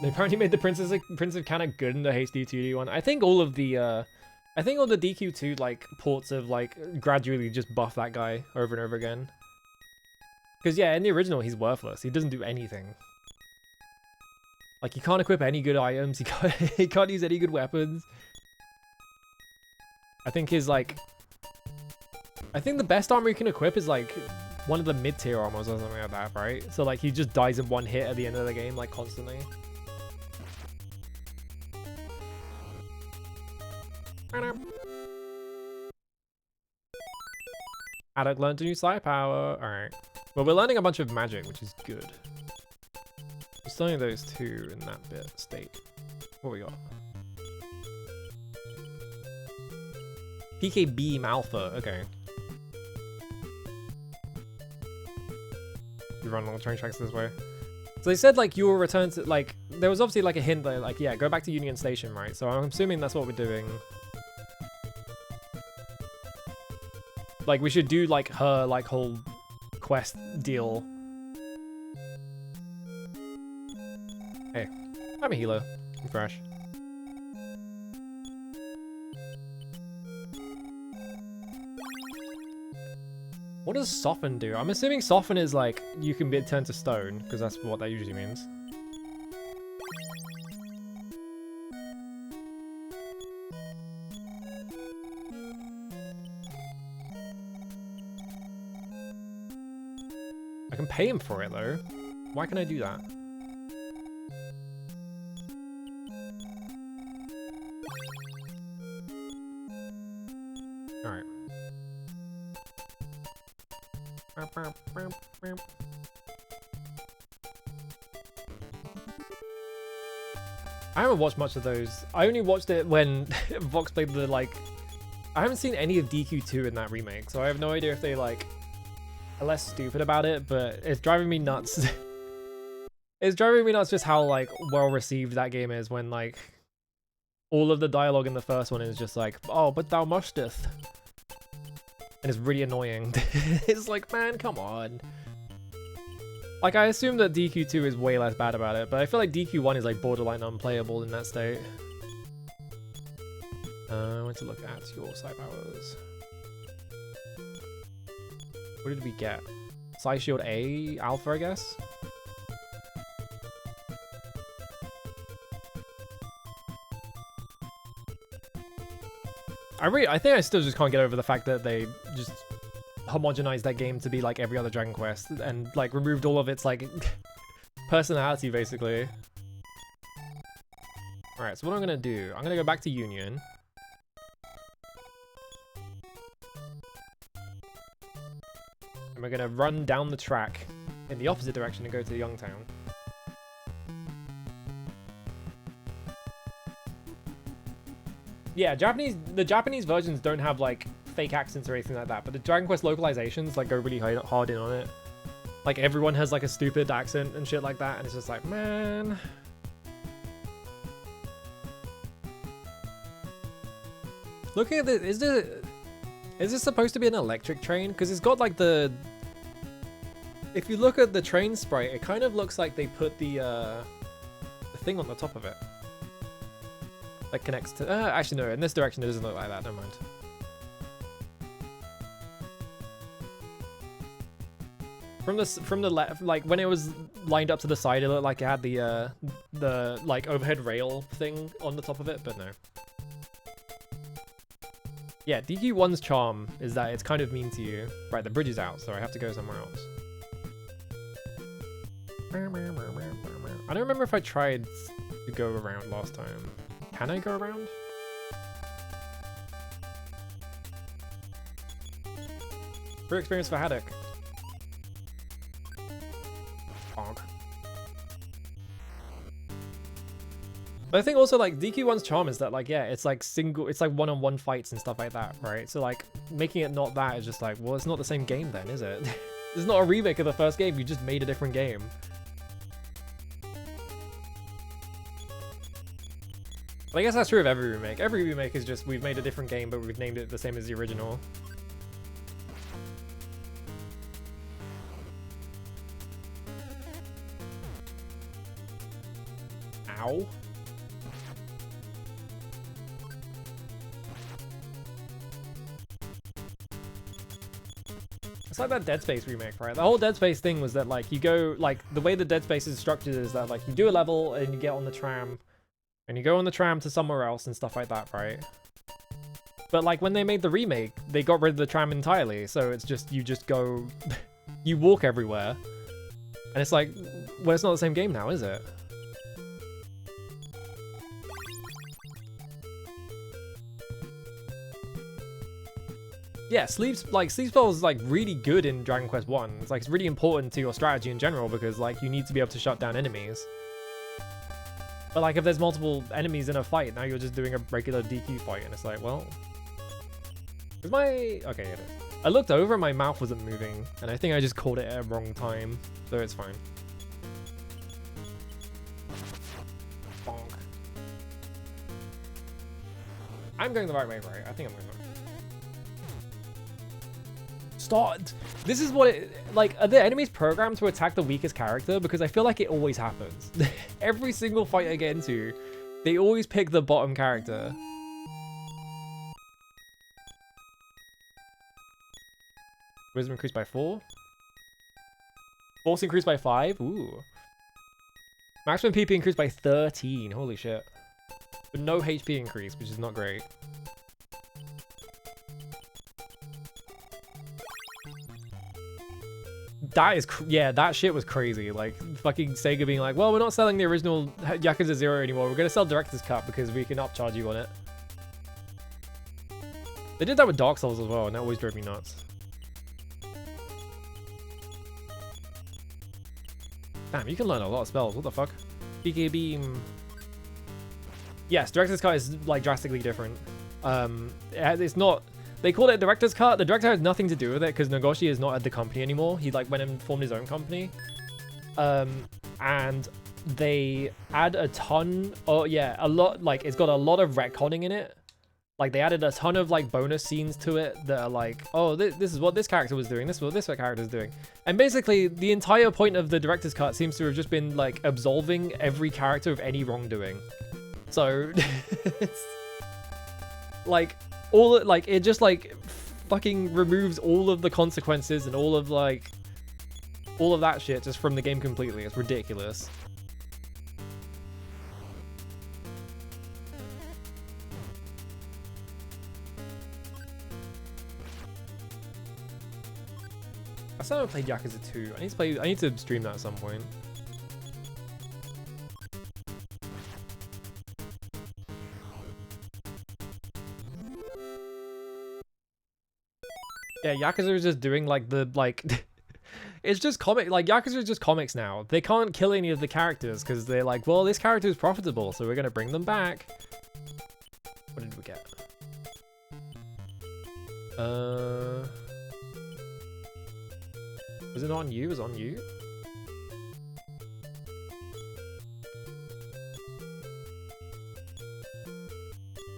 They apparently made the Prince of Canuck good in the HD 2D one. I think all of the DQ2 like ports have like gradually just buffed that guy over and over again. Because yeah, in the original he's worthless. He doesn't do anything. Like he can't equip any good items. He can't use any good weapons. I think his like, I think the best armor he can equip is like one of the mid-tier armors or something like that, right? So like he just dies in one hit at the end of the game, like constantly. Haddock learned a new side power. Alright. Well, we're learning a bunch of magic, which is good. We're studying those two in that bit state. What we got? PK Beam Alpha. Okay. You run along train tracks this way. So they said like you will return to like, there was obviously like a hint that like, yeah, go back to Union Station, right? So I'm assuming that's what we're doing. Like we should do like her like whole quest deal. Hey, I'm a healer. I'm fresh. What does soften do? I'm assuming soften is like you can be turned to stone, because that's what that usually means. I can pay him for it though. Why can I do that? Alright. I haven't watched much of those. I only watched it when Vox played the, like... I haven't seen any of DQ2 in that remake, so I have no idea if they, like, are less stupid about it, but it's driving me nuts. It's driving me nuts just how, like, well-received that game is when, like, all of the dialogue in the first one is just like, oh, but thou musteth. And it's really annoying. It's like, man, come on. Like, I assume that DQ2 is way less bad about it, but I feel like DQ1 is like borderline unplayable in that state. I want to look at your side powers. What did we get? Side Shield A Alpha, I guess? I think I still just can't get over the fact that they just homogenized that game to be like every other Dragon Quest and like removed all of its like personality basically. Alright, so what I'm gonna do, I'm gonna go back to Union. And we're gonna run down the track in the opposite direction and go to Youngtown. Yeah, the Japanese versions don't have like fake accents or anything like that, but the Dragon Quest localizations like go really hard in on it. Like everyone has like a stupid accent and shit like that, and it's just like, man. Looking at this, is this supposed to be an electric train? Because it's got like the... If you look at the train sprite, it kind of looks like they put the thing on the top of it. That connects to... actually, no, in this direction it doesn't look like that, never mind. From the left, like when it was lined up to the side, it looked like it had the like overhead rail thing on the top of it, but no. Yeah, DQ1's charm is that it's kind of mean to you. Right, the bridge is out, so I have to go somewhere else. I don't remember if I tried to go around last time. Can I go around? Free experience for Haddock. Honk. But I think also like DQ1's charm is that like, yeah, it's like one-on-one fights and stuff like that, right? So like making it not that is just like, well, it's not the same game then, is it? This is not a remake of the first game, you just made a different game. But I guess that's true of every remake. Every remake is just, we've made a different game, but we've named it the same as the original. Ow. It's like that Dead Space remake, right? The whole Dead Space thing was that like you go, like the way the Dead Space is structured is that like you do a level and you get on the tram and you go on the tram to somewhere else and stuff like that, right? But like when they made the remake, they got rid of the tram entirely. So it's just, you just go, you walk everywhere. And it's like, well, it's not the same game now, is it? Yeah, sleep spell is like really good in Dragon Quest 1. It's like, it's really important to your strategy in general because like you need to be able to shut down enemies. But like if there's multiple enemies in a fight, now you're just doing a regular DQ fight and it's like, well, is my... Okay, it is. I looked over and my mouth wasn't moving and I think I just called it at a wrong time, so it's fine. Bonk. I'm going the right way, right? I think I'm going the right way. Start. This is what it, like, are the enemies programmed to attack the weakest character? Because I feel like it always happens. Every single fight I get into, they always pick the bottom character. Wisdom increased by 4. Force increased by 5. Ooh. Maximum PP increased by 13. Holy shit. But no HP increase, which is not great. That is, yeah, that shit was crazy. Like, fucking Sega being like, well, we're not selling the original Yakuza 0 anymore. We're going to sell Director's Cut because we can upcharge you on it. They did that with Dark Souls as well, and that always drove me nuts. Damn, you can learn a lot of spells. What the fuck? PK Beam. Yes, Director's Cut is, like, drastically different. It's not... They call it Director's Cut. The director has nothing to do with it because Nagoshi is not at the company anymore. He like went and formed his own company. And they add a ton, a lot, like it's got a lot of retconning in it. Like they added a ton of like bonus scenes to it that are like, oh, this is what this character was doing. This is what this character is doing. And basically the entire point of the Director's Cut seems to have just been like absolving every character of any wrongdoing. So it's like, all like it just like fucking removes all of the consequences and all of that shit just from the game completely. It's ridiculous. I still haven't played Yakuza 2. I need to stream that at some point. Yeah, Yakuza is just doing like it's just comic, like Yakuza is just comics now. They can't kill any of the characters because they're like, well, this character is profitable, so we're gonna bring them back. What did we get? Was it not on you? Was it on you?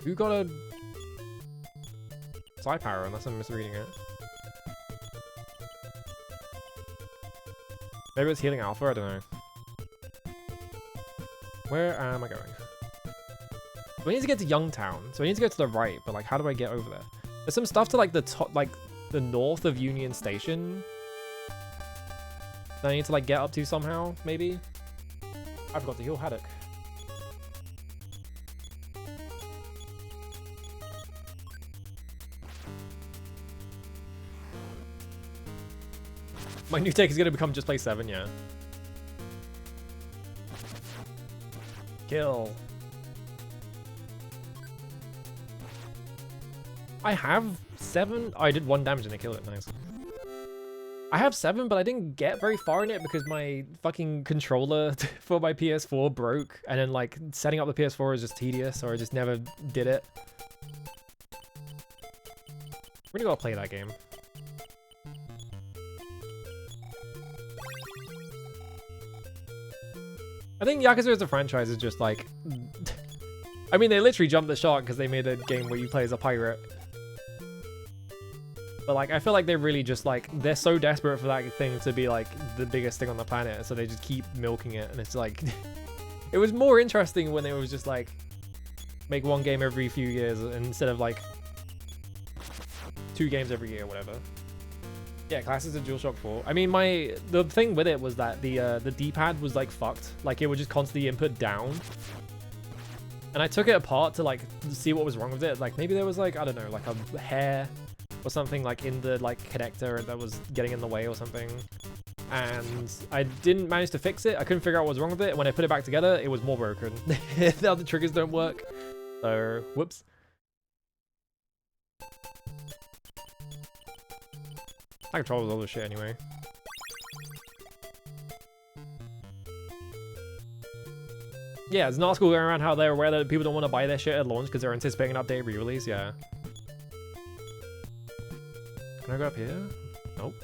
Who got a Psy Power unless I'm misreading it? Maybe it's Healing Alpha, I don't know. Where am I going? We need to get to Youngtown, so I need to go to the right, but like how do I get over there? There's some stuff to like the top, like the north of Union Station that I need to like get up to somehow, maybe? I forgot to heal Haddock. My new take is gonna become just play 7, yeah. Kill. I have 7. Oh, I did 1 damage and I killed it. Nice. I have 7, but I didn't get very far in it because my fucking controller for my PS4 broke, and then like setting up the PS4 is just tedious, or I just never did it. Really gotta play that game. I think Yakuza as a franchise is just like... I mean, they literally jumped the shark because they made a game where you play as a pirate. But like, I feel like they're really just like, they're so desperate for that thing to be like the biggest thing on the planet, so they just keep milking it, and it's like... It was more interesting when it was just like, make 1 game every few years instead of like 2 games every year or whatever. Yeah, Classics of DualShock 4. I mean, the thing with it was that the D-pad was like fucked. Like it would just constantly input down. And I took it apart to like see what was wrong with it. Like maybe there was like, I don't know, like a hair or something like in the like connector that was getting in the way or something. And I didn't manage to fix it. I couldn't figure out what was wrong with it. When I put it back together, it was more broken. The other triggers don't work. So, whoops. I control all this shit anyway. Yeah, there's an article going around how they're aware that people don't want to buy their shit at launch because they're anticipating an update re-release. Yeah. Can I go up here? Nope.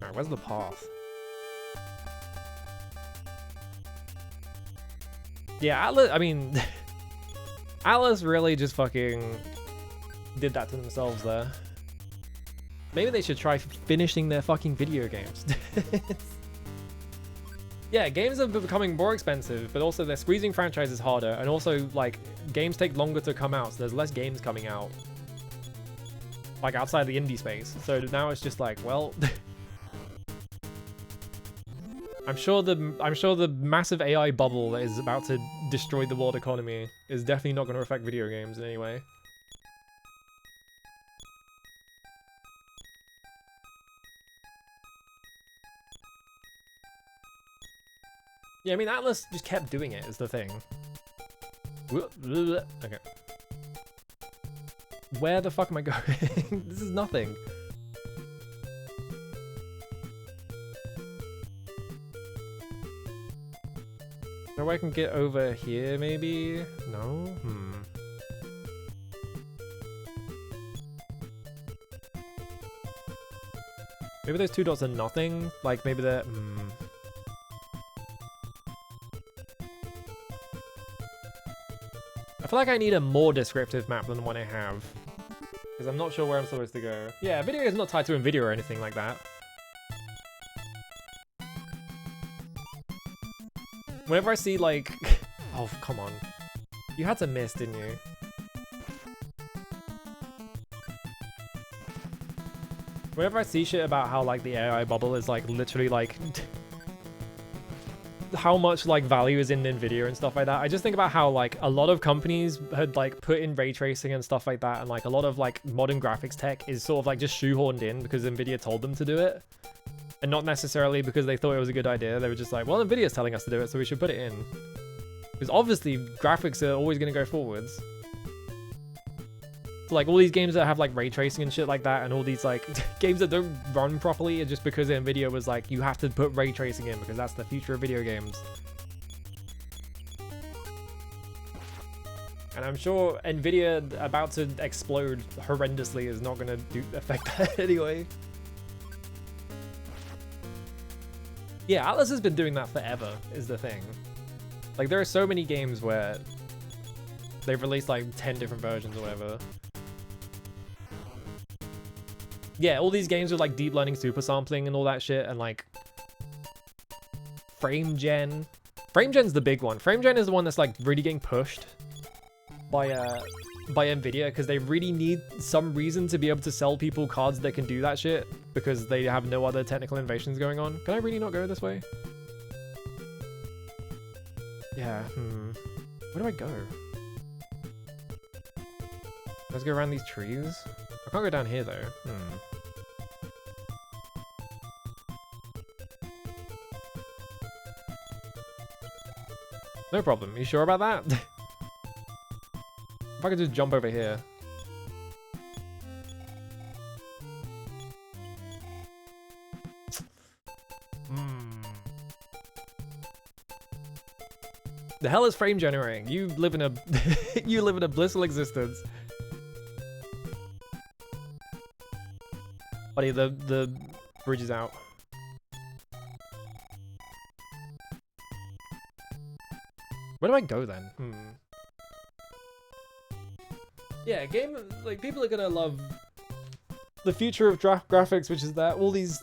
Alright, where's the path? Yeah, Atlas, I mean... Atlas really just fucking... did that to themselves there. Maybe they should try finishing their fucking video games. Yeah, games are becoming more expensive, but also they're squeezing franchises harder, and also like games take longer to come out, so there's less games coming out. like outside the indie space. So now it's just like, well, I'm sure the massive AI bubble that is about to destroy the world economy is definitely not going to affect video games in any way. Yeah, I mean, Atlas just kept doing it, is the thing. Okay. Where the fuck am I going? This is nothing. So I can get over here, maybe? No? Maybe those 2 dots are nothing? Like, maybe they're... I feel like I need a more descriptive map than the one I have. Because I'm not sure where I'm supposed to go. Yeah, video is not tied to NVIDIA or anything like that. Whenever I see, like... Oh, come on. You had to miss, didn't you? Whenever I see shit about how, like, the AI bubble is, like, literally, like... how much like value is in NVIDIA and stuff like that, I just think about how like a lot of companies had like put in ray tracing and stuff like that, and like a lot of like modern graphics tech is sort of like just shoehorned in because NVIDIA told them to do it, and not necessarily because they thought it was a good idea. They were just like, well, NVIDIA's telling us to do it, so we should put it in, because obviously graphics are always going to go forwards. So, like all these games that have like ray tracing and shit like that, and all these like games that don't run properly, are just because NVIDIA was like, you have to put ray tracing in because that's the future of video games. And I'm sure NVIDIA about to explode horrendously is not going to affect that anyway. Yeah, Atlas has been doing that forever, is the thing. Like there are so many games where they've released like 10 different versions or whatever. Yeah, all these games with like deep learning super sampling and all that shit, and like frame gen. Frame gen's the big one. Frame gen is the one that's like really getting pushed by NVIDIA, because they really need some reason to be able to sell people cards that can do that shit, because they have no other technical innovations going on. Can I really not go this way? Yeah, where do I go? Let's go around these trees. I can't go down here though. No problem. You sure about that? If I could just jump over here. The hell is frame generating? You live in a you live in a blissful existence. Buddy, the bridge is out. Where do I go then? Yeah, game, like, people are gonna love the future of graphics, which is that all these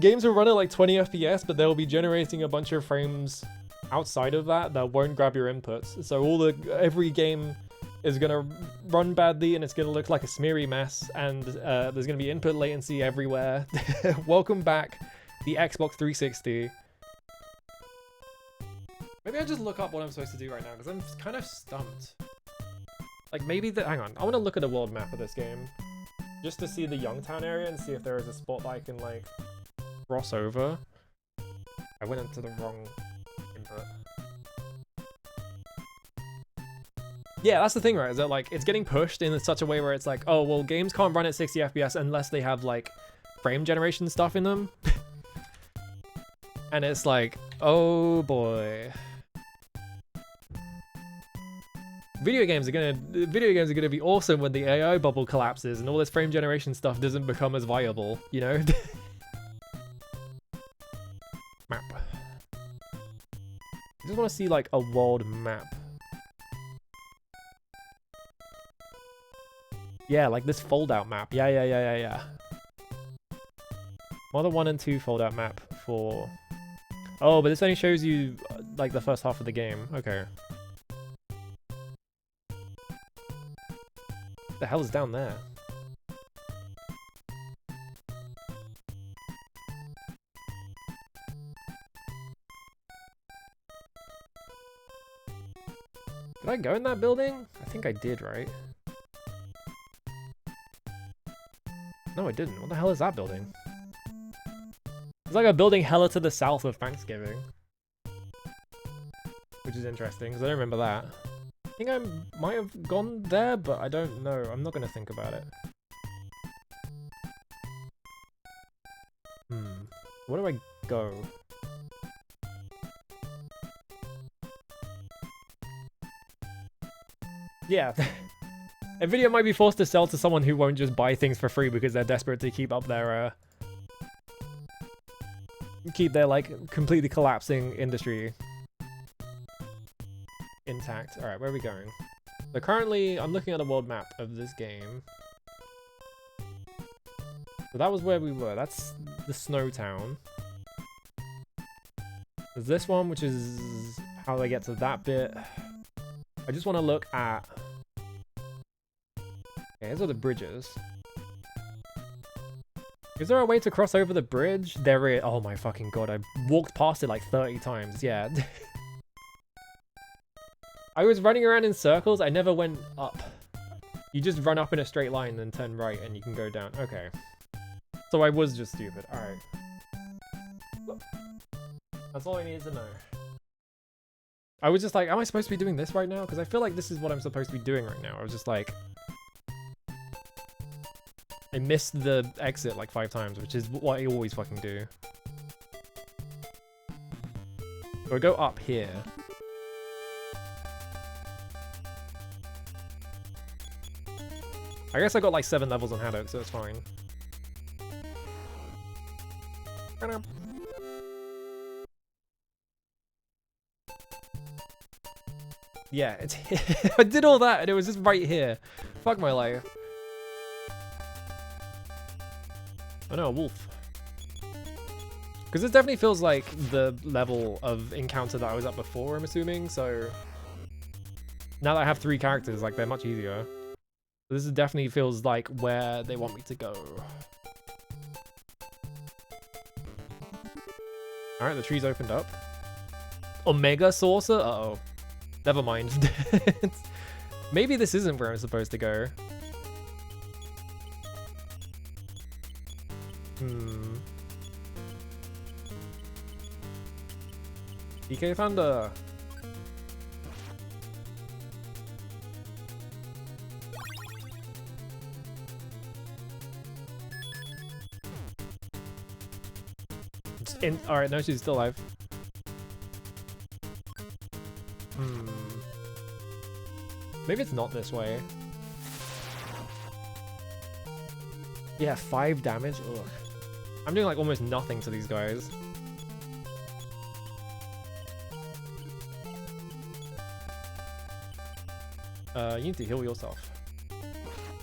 games will run at like 20 FPS, but they'll be generating a bunch of frames outside of that won't grab your inputs. So every game is gonna run badly, and it's gonna look like a smeary mess, and there's gonna be input latency everywhere. Welcome back, the Xbox 360. Maybe I just look up what I'm supposed to do right now, because I'm kind of stumped. Like maybe hang on, I want to look at a world map of this game, just to see the Youngtown area and see if there is a spot that I can like cross over. I went into the wrong input. Yeah, that's the thing, right? Is that like it's getting pushed in such a way where it's like, oh well, games can't run at 60 FPS unless they have like frame generation stuff in them. And it's like, oh boy. Video games are gonna be awesome when the AI bubble collapses and all this frame generation stuff doesn't become as viable, you know? Map. I just want to see like a world map. Yeah, like this fold-out map. Yeah. Model 1 and 2 fold-out map for... Oh, but this only shows you like the first half of the game. Okay. The hell is down there? Did I go in that building? I think I did, right? No, I didn't. What the hell is that building? It's like a building hella to the south of Thanksgiving. Which is interesting, because I don't remember that. I think I might have gone there, but I don't know. I'm not going to think about it. Where do I go? Yeah. A video might be forced to sell to someone who won't just buy things for free because they're desperate to keep up their, like, completely collapsing industry intact. Alright, where are we going? So currently, I'm looking at the world map of this game. So that was where we were. That's the snow town. There's this one, which is how do I get to that bit. I just want to look at... Okay, these are the bridges. Is there a way to cross over the bridge? There is. Oh my fucking god, I walked past it like 30 times. Yeah. I was running around in circles. I never went up. You just run up in a straight line and then turn right and you can go down. Okay. So I was just stupid. Alright. That's all I needed to know. I was just like, am I supposed to be doing this right now? Because I feel like this is what I'm supposed to be doing right now. I was just like... I missed the exit like 5 times, which is what I always fucking do. So I go up here. I guess I got like 7 levels on Haddock, so it's fine. Yeah, it's I did all that and it was just right here. Fuck my life. Oh no, a wolf. Because this definitely feels like the level of encounter that I was at before, I'm assuming, so... Now that I have 3 characters, like, they're much easier. This is definitely feels like where they want me to go. Alright, the tree's opened up. Omega Saucer? Uh-oh. Never mind. Maybe this isn't where I'm supposed to go. DK Thunder. Alright, no, she's still alive. Maybe it's not this way. Yeah, 5 damage? Ugh. I'm doing like almost nothing to these guys. You need to heal yourself.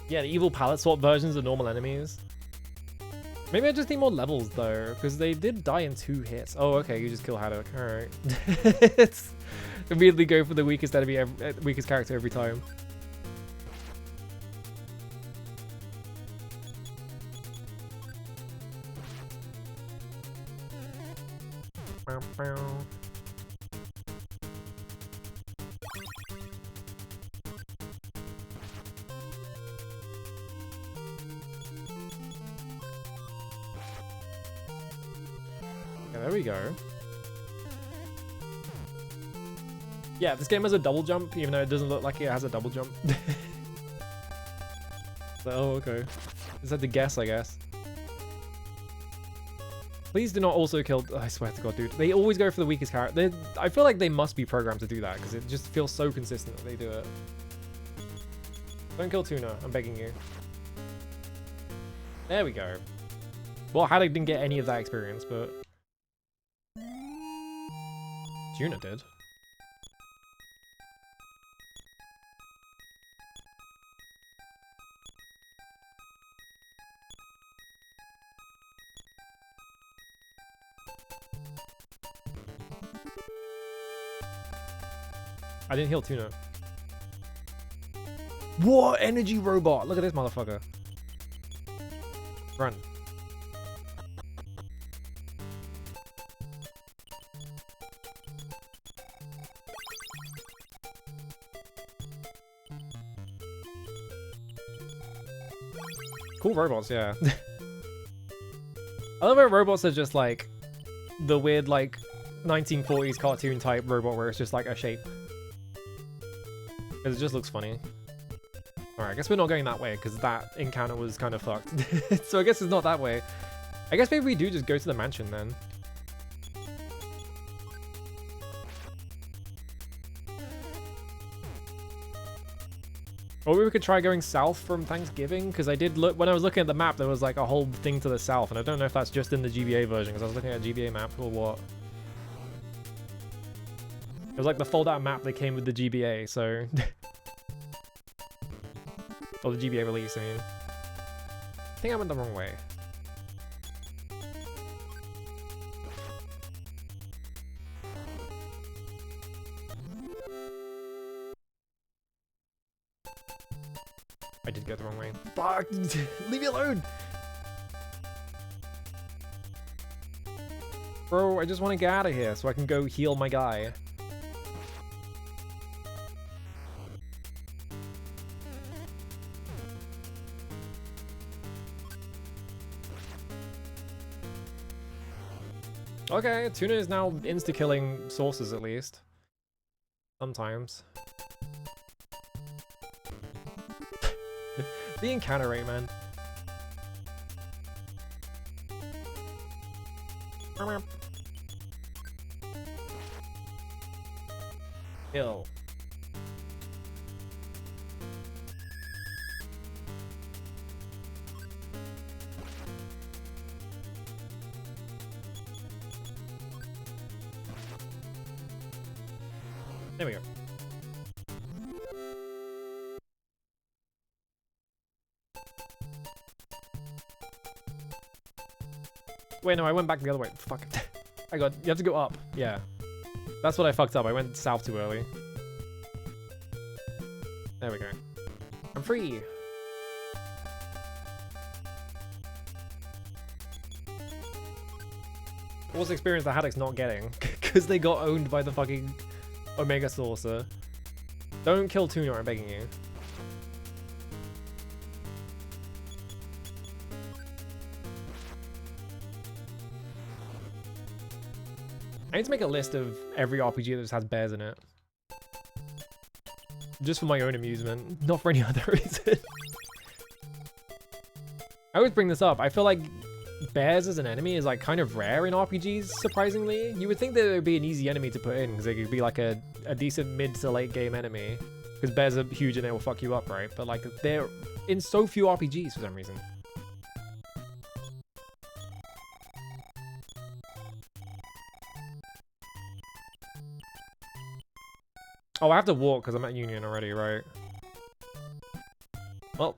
Yeah, the evil palette swap versions of normal enemies. Maybe I just need more levels though, because they did die in 2 hits. Oh, okay, you just kill Haddock. Alright. It's immediately go for the weakest enemy, weakest character every time. There we go. Yeah, this game has a double jump, even though it doesn't look like it has a double jump. So, oh, okay. Just had to guess, I guess. Please do not also kill... I swear to God, dude. They always go for the weakest character. I feel like they must be programmed to do that, because it just feels so consistent that they do it. Don't kill Tuna, I'm begging you. There we go. Well, Haddock didn't get any of that experience, but... Tuna did. I didn't heal Tuna. What? Energy robot! Look at this motherfucker. Run. Cool robots, yeah. I love how robots are just like the weird like 1940s cartoon type robot where it's just like a shape. Because it just looks funny. Alright, I guess we're not going that way because that encounter was kind of fucked. So I guess it's not that way. I guess maybe we do just go to the mansion then. Or we could try going south from Thanksgiving, because I did look, when I was looking at the map, there was like a whole thing to the south, and I don't know if that's just in the GBA version, because I was looking at a GBA map or what. It was like the fold-out map that came with the GBA, so... or the GBA release, I mean. I think I went the wrong way. I did go the wrong way. Fuck! Leave me alone! Bro, I just want to get out of here so I can go heal my guy. Okay, Tuna is now insta-killing sources at least. Sometimes. The encounter rate, man. Kill. There we go. Wait, no, I went back the other way. Fuck. You have to go up. Yeah. That's what I fucked up. I went south too early. There we go. I'm free. What was the experience that Haddock's not getting? Because they got owned by the fucking Omega Saucer. Don't kill Tuna, I'm begging you. I need to make a list of every RPG that just has bears in it. Just for my own amusement, not for any other reason. I always bring this up. I feel like bears as an enemy is like kind of rare in RPGs, surprisingly. You would think that it would be an easy enemy to put in, because it could be like a decent mid to late game enemy. Because bears are huge and they will fuck you up, right? But like, they're in so few RPGs for some reason. Oh, I have to walk because I'm at Union already, right? Well.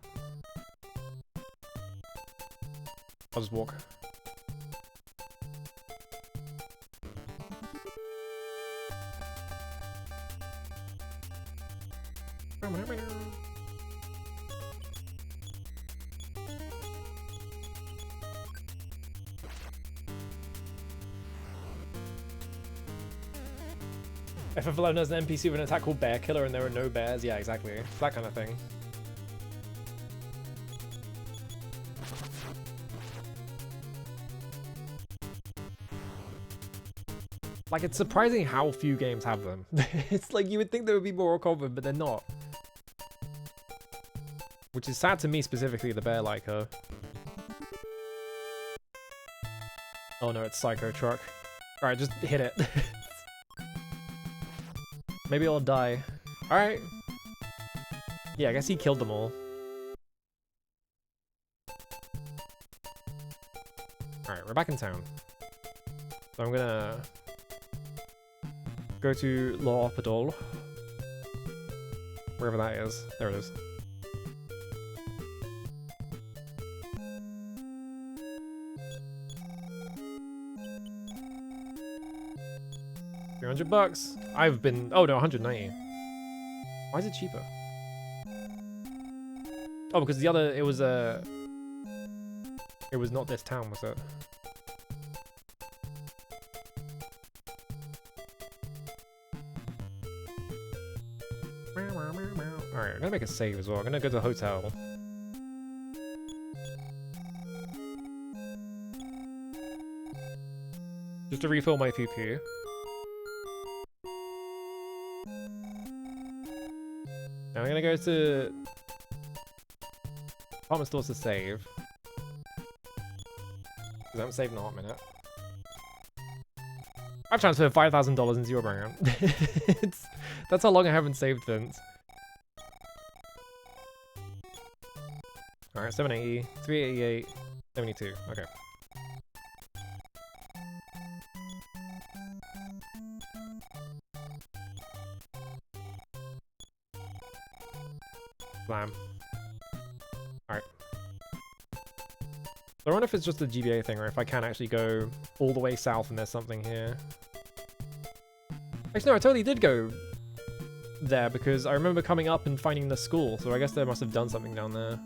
I'll just walk. FF11 has an NPC with an attack called Bear Killer and there are no bears. Yeah, exactly. It's that kind of thing. Like, it's surprising how few games have them. It's like, you would think there would be more common, but they're not. Which is sad to me specifically, the bear like her. Oh no, it's Psycho Truck. Alright, just hit it. Maybe I'll die. Alright. Yeah, I guess he killed them all. Alright, we're back in town. So I'm gonna go to L'Hôpital. Wherever that is. There it is. $300. I've been... Oh no, 190. Why is it cheaper? Oh, because the other... It was not this town, was it? Alright, I'm gonna make a save as well. I'm gonna go to the hotel. Just to refill my PP. Now I'm gonna go to department stores to save. Because I haven't saved in a hot minute. I've transferred $5,000 into your bank account. That's how long I haven't saved since. Alright, 780, 388, 72. Okay. Blam. Alright. I wonder if it's just a GBA thing or if I can actually go all the way south and there's something here. Actually, no, I totally did go there because I remember coming up and finding the school, so I guess they must have done something down there.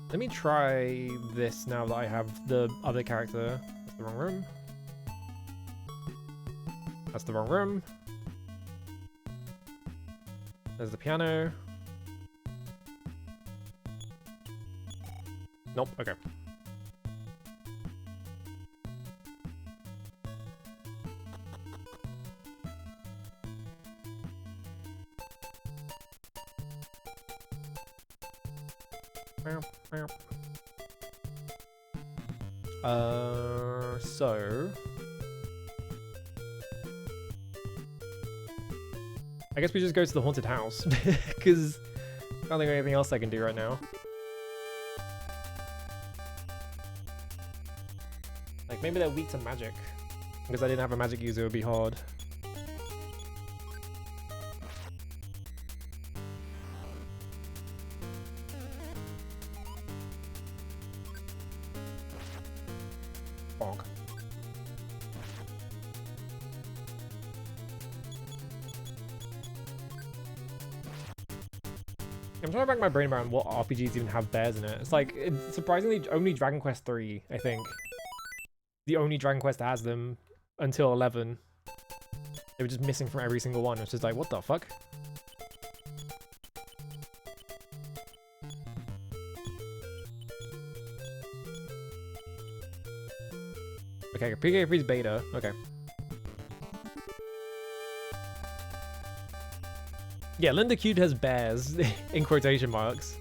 Let me try this now that I have the other character. That's the wrong room. That's the wrong room. There's the piano. Nope, okay. So I guess we just go to the haunted house because I don't think anything else I can do right now. Like maybe they're weak to magic. Because I didn't have a magic user, it would be hard. Bonk. I'm trying to rack my brain around what RPGs even have bears in it. It's like, it's surprisingly only Dragon Quest 3, I think. The only Dragon Quest that has them until 11. They were just missing from every single one. It's just like, what the fuck? Okay, PK3's beta. Okay. Yeah, Linda Cube has bears in quotation marks.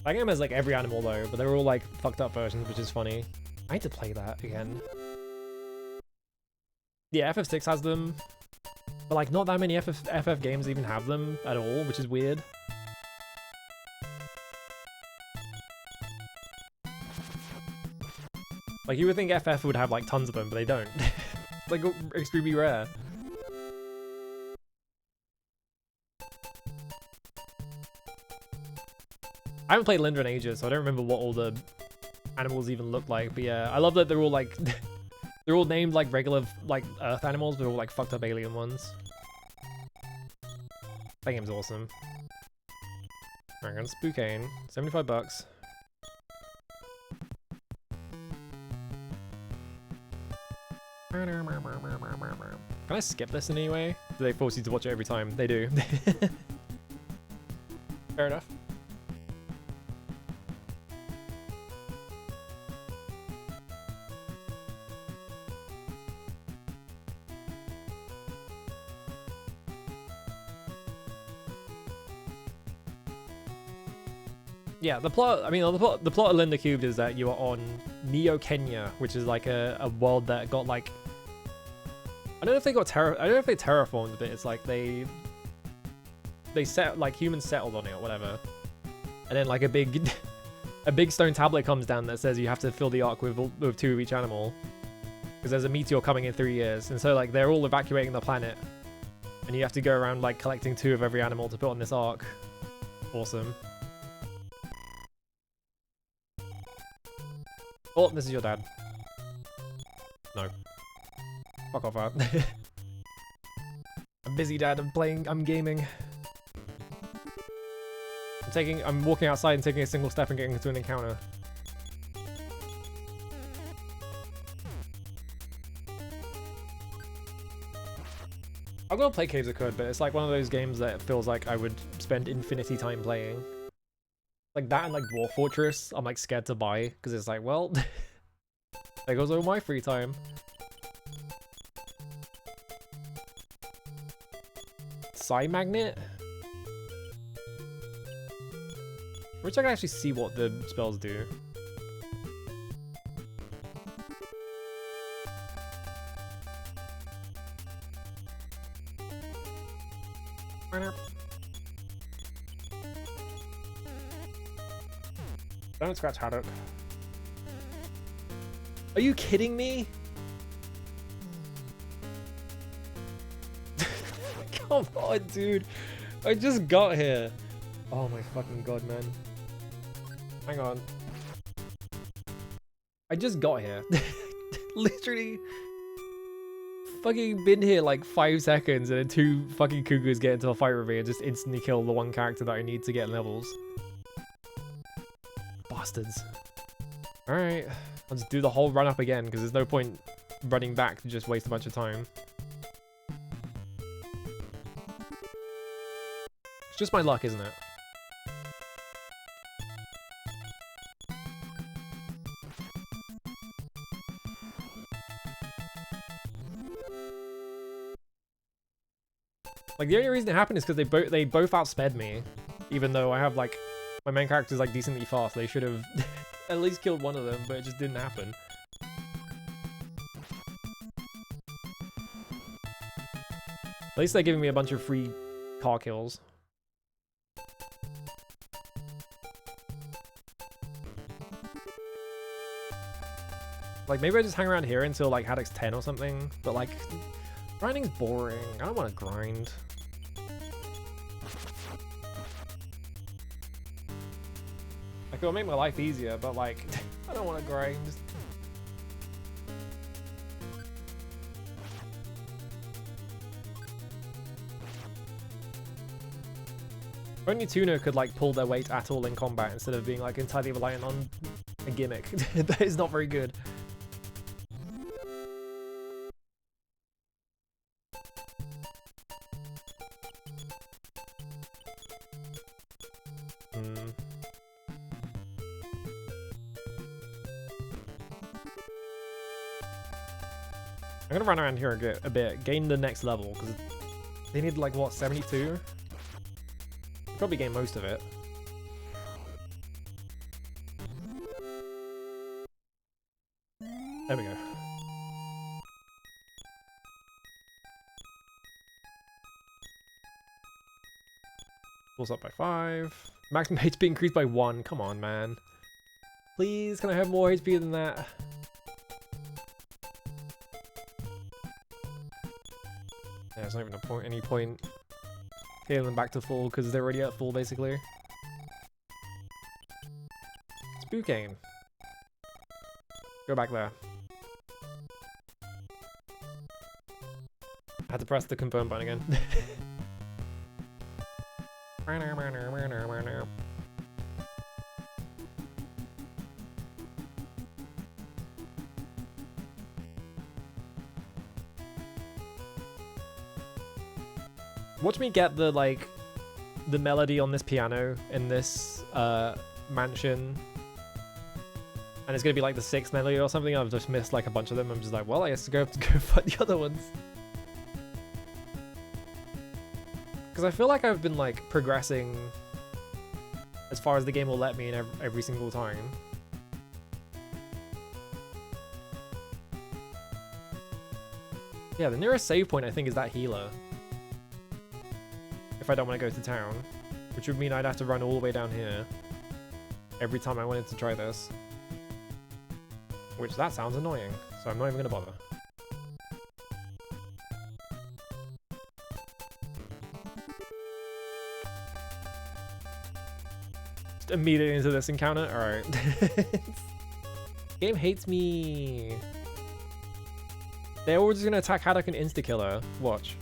That game has like every animal though, but they're all like fucked up versions, which is funny. I need to play that again. Yeah, FF6 has them, but like not that many FF games even have them at all, which is weird. Like you would think FF would have like tons of them, but they don't. It's like extremely rare. I haven't played Linda in ages, so I don't remember what all the animals even look like. But yeah, I love that they're all like they're all named like regular like Earth animals, but they're all like fucked up alien ones. That game's awesome. Alright, I'm gonna Spookane. $75. Can I skip this in any way? Do they force you to watch it every time? They do. Fair enough. Yeah, the plot, I mean, the plot of Linda Cubed is that you are on Neo Kenya, which is like a world that got like, I don't know if they got I don't know if they terraformed, but it's like they set, like humans settled on it or whatever. And then like a big stone tablet comes down that says you have to fill the ark with 2 of each animal. Because there's a meteor coming in 3 years. And so like they're all evacuating the planet. And you have to go around like collecting 2 of every animal to put on this ark. Awesome. Oh, this is your dad. No. Fuck off, I'm busy, Dad. I'm gaming. I'm walking outside and taking a single step and getting into an encounter. I'm gonna play Caves of Cud, but it's like one of those games that feels like I would spend infinity time playing. Like that and like Dwarf Fortress, I'm like scared to buy because it's like, well, there goes all my free time. Psi Magnet? Which I can actually see what the spells do. Don't scratch Haddock. Are you kidding me? Come on, dude. I just got here. Oh my fucking god, man. Hang on. I just got here. Literally fucking been here like 5 seconds and then 2 fucking cougars get into a fight with me and just instantly kill the one character that I need to get levels. Bastards. Alright. I'll just do the whole run up again because there's no point running back to just waste a bunch of time. It's just my luck, isn't it? Like, the only reason it happened is because they both outsped me. Even though I have, like, my main character's, like, decently fast. They should have at least killed one of them, but it just didn't happen. At least they're giving me a bunch of free car kills. Like, maybe I just hang around here until, like, Haddock's 10 or something. But, like, grinding's boring. I don't want to grind. Like, it'll make my life easier, but, like, I don't want to grind. If only Tuna could, like, pull their weight at all in combat instead of being, like, entirely reliant on a gimmick. That is not very good. I'm gonna run around here a bit, gain the next level, because they need, like, what, 72? Probably gain most of it. There we go. Pulls up by 5. Maximum HP increased by 1. Come on, man. Please, can I have more HP than that? Yeah, there's not even any point getting them back to full because they're already at full, basically. Spookane. Go back there. I had to press the confirm button again. Watch me get the, like, the melody on this piano in this mansion. And it's gonna be like the 6th melody or something. I've just missed like a bunch of them. I'm just like, well, I guess go find the other ones. Because I feel like I've been like progressing as far as the game will let me in every single time. Yeah, the nearest save point I think is that healer. If I don't want to go to town. Which would mean I'd have to run all the way down here every time I wanted to try this. Which, that sounds annoying, so I'm not even going to bother. Just immediately into this encounter? Alright. Game hates me. They're all just going to attack Haddock and insta-kill her. Watch.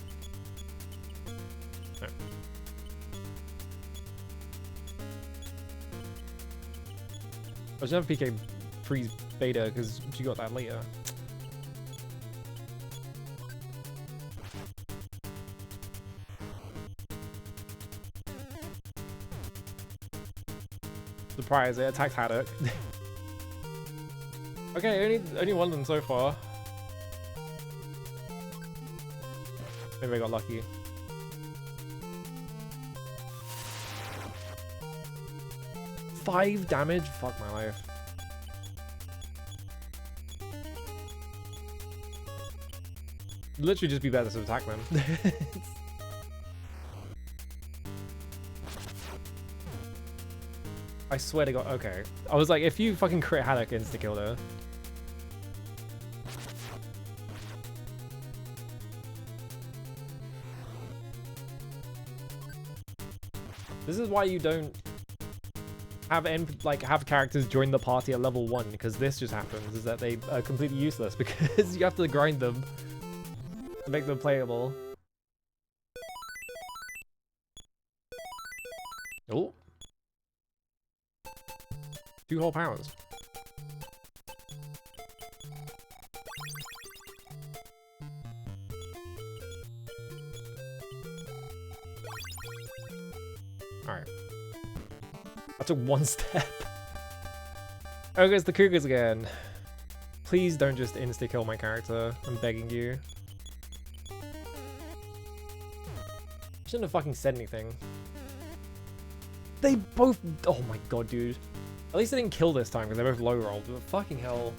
No. I should have PK freeze beta because you got that later. Surprise, it attacked Haddock. Okay, only one of them so far. Maybe I got lucky. Five damage? Fuck my life. Literally just be better to attack them. I swear to God. Okay. I was like, if you fucking crit Haddock, insta-kill her. This is why you don't have characters join the party at level 1, because this just happens, is that they are completely useless because you have to grind them to make them playable. Oh. 2 whole pounds. Alright. I took 1 step. Oh, there's the Cougars again. Please don't just insta-kill my character. I'm begging you. Shouldn't have fucking said anything. They both... Oh my god, dude. At least they didn't kill this time because they both low rolled, but fucking hell.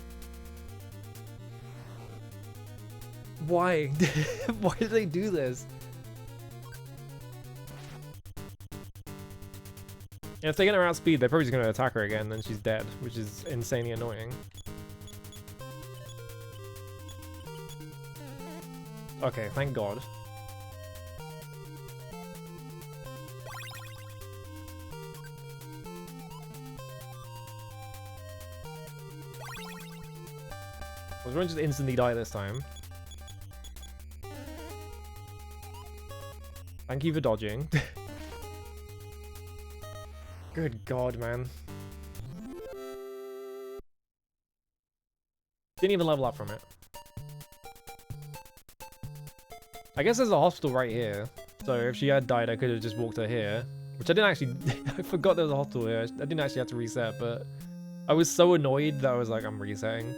Why? Why did they do this? And if they get her outspeed, they're probably just going to attack her again, then she's dead, which is insanely annoying. Okay, thank God. I was going to just instantly die this time. Thank you for dodging. Good God, man. Didn't even level up from it. I guess there's a hospital right here. So if she had died, I could have just walked her here. Which I didn't actually... I forgot there was a hospital here. I didn't actually have to reset, but... I was so annoyed that I was like, I'm resetting.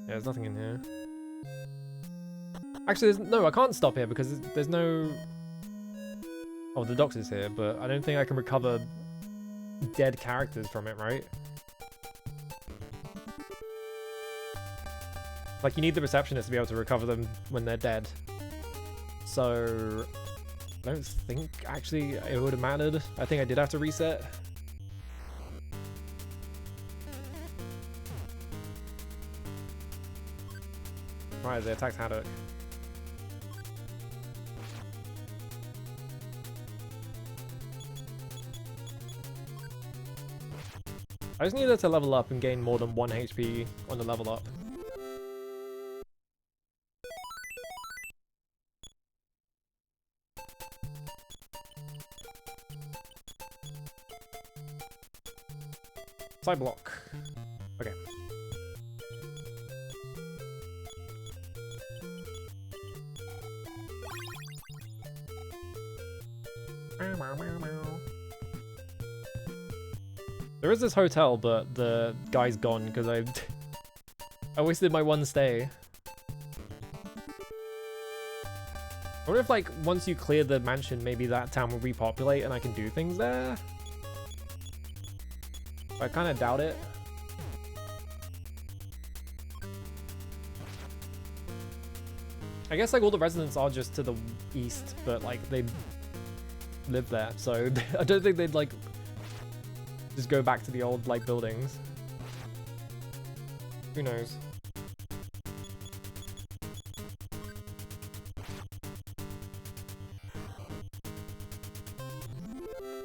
Yeah, there's nothing in here. Actually, no, I can't stop here because there's no... Oh, the doctor's here, but I don't think I can recover dead characters from it, right? Like, you need the receptionist to be able to recover them when they're dead. So... I don't think, actually, it would have mattered. I think I did have to reset. Right, they attacked Haddock. I just needed to level up and gain more than 1 HP on the level up. Side block. Okay. There is this hotel, but the guy's gone because I wasted my 1 stay. I wonder if, like, once you clear the mansion, maybe that town will repopulate and I can do things there? I kind of doubt it. I guess, like, all the residents are just to the east, but, like, they live there, so I don't think they'd, like, just go back to the old, like, buildings. Who knows?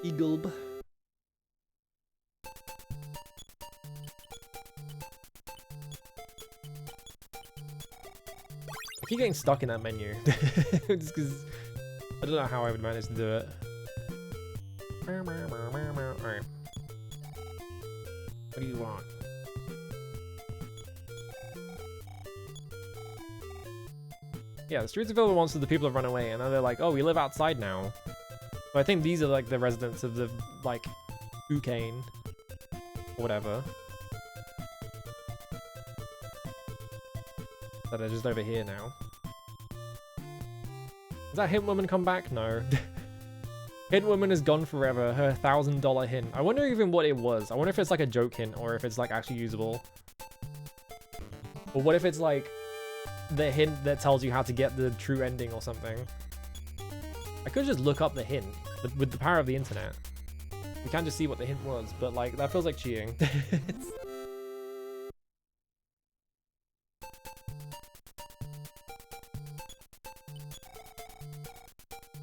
Eagle. I keep getting stuck in that menu. Just because I don't know how I would manage to do it. Alright. What do you want? Yeah, the streets of Villa wants that the people have run away, and now they're like, oh, we live outside now. So I think these are like the residents of the like Ukane or whatever. That are just over here now. Does that hint woman come back? No. Hint woman is gone forever. Her $1,000 hint. I wonder even what it was. I wonder if it's like a joke hint or if it's like actually usable. Or what if it's like the hint that tells you how to get the true ending or something. I could just look up the hint with the power of the internet. We can't just see what the hint was, but like that feels like cheating.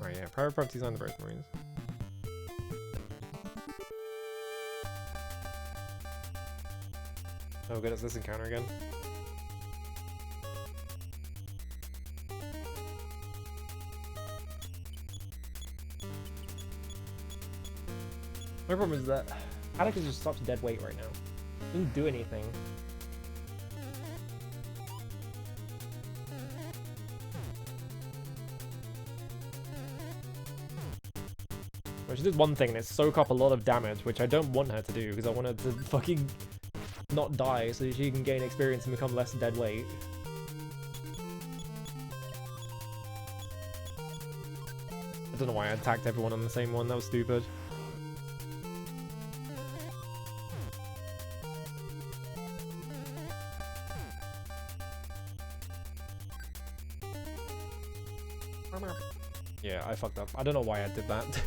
Right, yeah, private properties on the British Marines. Oh good, it's this encounter again. My problem is that Haddock is just such dead weight right now. Doesn't do anything. Well, she did one thing and it's soak up a lot of damage, which I don't want her to do because I want her to fucking not die so she can gain experience and become less dead weight. I don't know why I attacked everyone on the same one, that was stupid. Yeah, I fucked up. I don't know why I did that.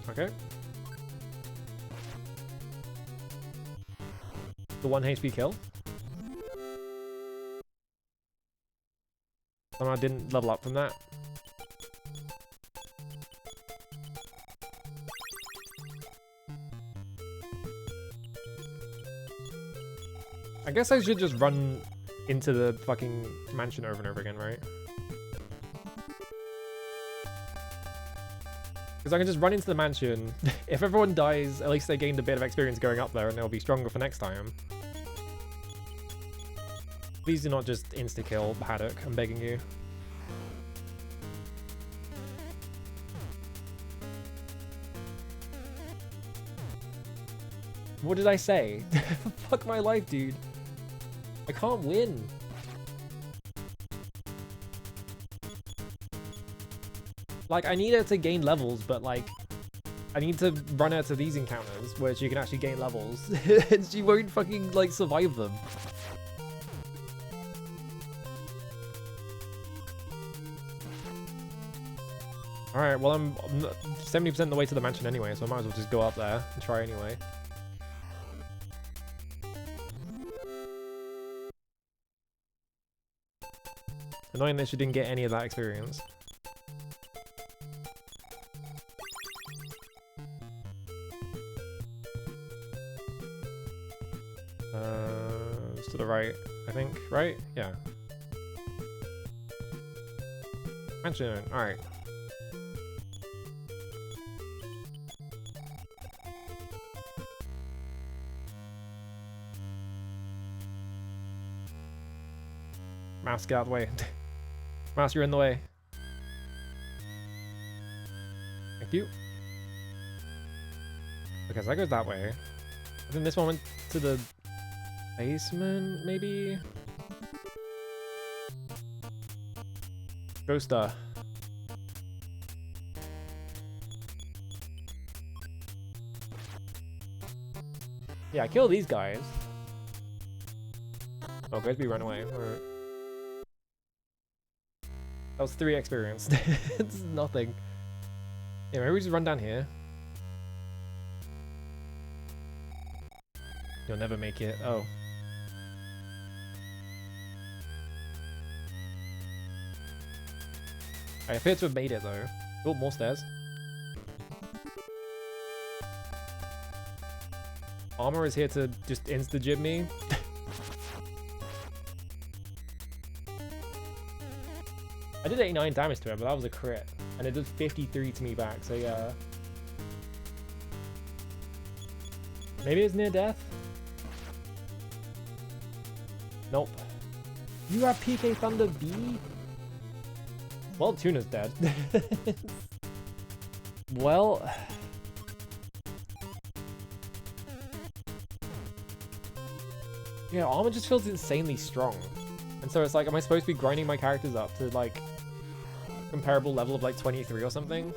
Okay. The 1 HP kill. Somehow didn't level up from that. I guess I should just run into the fucking mansion over and over again, right? Because I can just run into the mansion. If everyone dies, at least they gained a bit of experience going up there and they'll be stronger for next time. Please do not just insta-kill Haddock, I'm begging you. What did I say? Fuck my life, dude. I can't win. Like, I need her to gain levels, but like, I need to run her to these encounters where she can actually gain levels, and she won't fucking like survive them. Alright, well I'm 70% of the way to the mansion anyway, so I might as well just go up there and try anyway. Annoying that she didn't get any of that experience. It's to the right, I think, right? Yeah. Mansion, alright. Mouse, get out of the way. Mouse, you're in the way. Thank you. Okay, so that goes that way. I think this one went to the basement, maybe? Ghosta. Yeah, kill these guys. Oh, Grisby run away. Alright. That was 3 experience. It's nothing. Yeah, maybe we just run down here. You'll never make it. Oh. I appear to have made it though. Oh, more stairs. Armor is here to just insta-jib me. I did 89 damage to her, but that was a crit. And it did 53 to me back, so yeah. Maybe it's near death? Nope. You have PK Thunder B? Well, Tuna's dead. Well... Yeah, armor just feels insanely strong. And so it's like, am I supposed to be grinding my characters up to like comparable level of like 23 or something?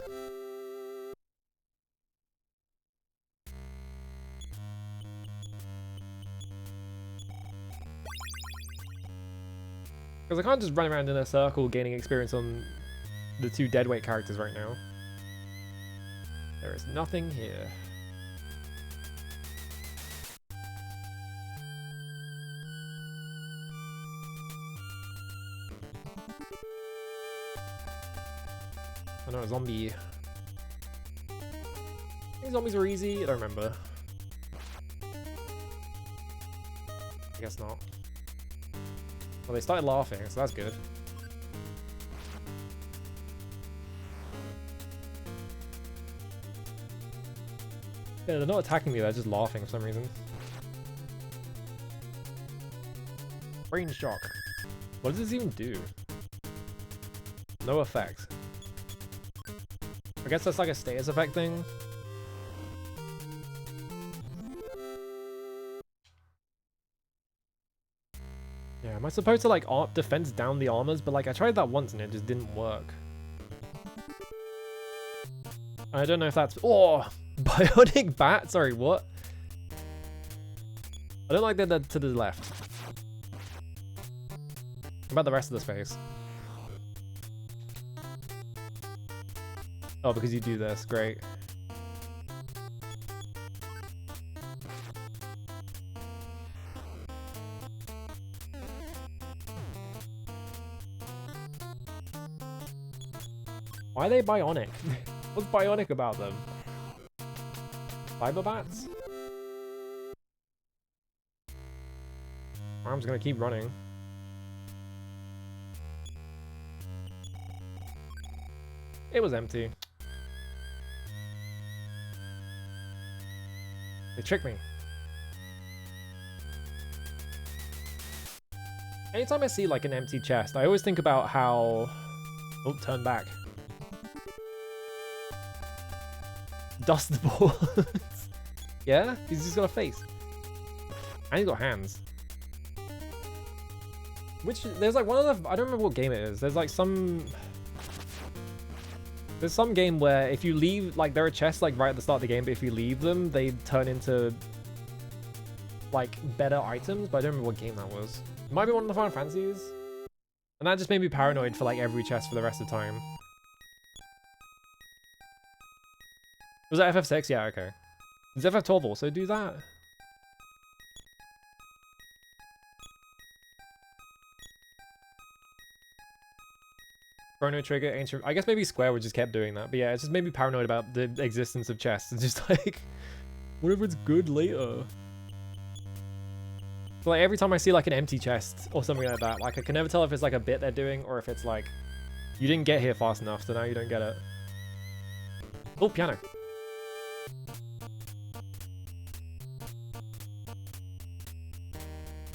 Because I can't just run around in a circle gaining experience on the two deadweight characters right now. There is nothing here. Oh no, a zombie. I think zombies are easy. I don't remember. I guess not. Well, they started laughing, so that's good. Yeah, they're not attacking me, they're just laughing for some reason. Brain shock. What does this even do? No effect. I guess that's like a status effect thing. Yeah, am I supposed to like defense down the armors? But like I tried that once and it just didn't work. I don't know if that's... Oh! Bionic bat? Sorry, what? I don't like that to the left. What about the rest of the space? Oh, because you do this. Great. Why are they bionic? What's bionic about them? Fiber bats? Arm's gonna keep running. It was empty. They tricked me. Anytime I see like an empty chest, I always think about how... Oh, turn back. Dust the ball. Yeah? He's just got a face. And he's got hands. Which, there's like one of the... I don't remember what game it is. There's like some... There's some game where if you leave... Like, there are chests like right at the start of the game, but if you leave them, they turn into... like, better items, but I don't remember what game that was. It might be one of the Final Fantasies. And that just made me paranoid for like every chest for the rest of the time. Was that FF6? Yeah, okay. Does FF12 also do that? Chrono Trigger, Ancient... I guess maybe Square would just kept doing that. But yeah, it just made me paranoid about the existence of chests. It's just like... what if it's good later? So like every time I see like an empty chest or something like that, like I can never tell if it's like a bit they're doing or if it's like... You didn't get here fast enough, so now you don't get it. Oh, piano.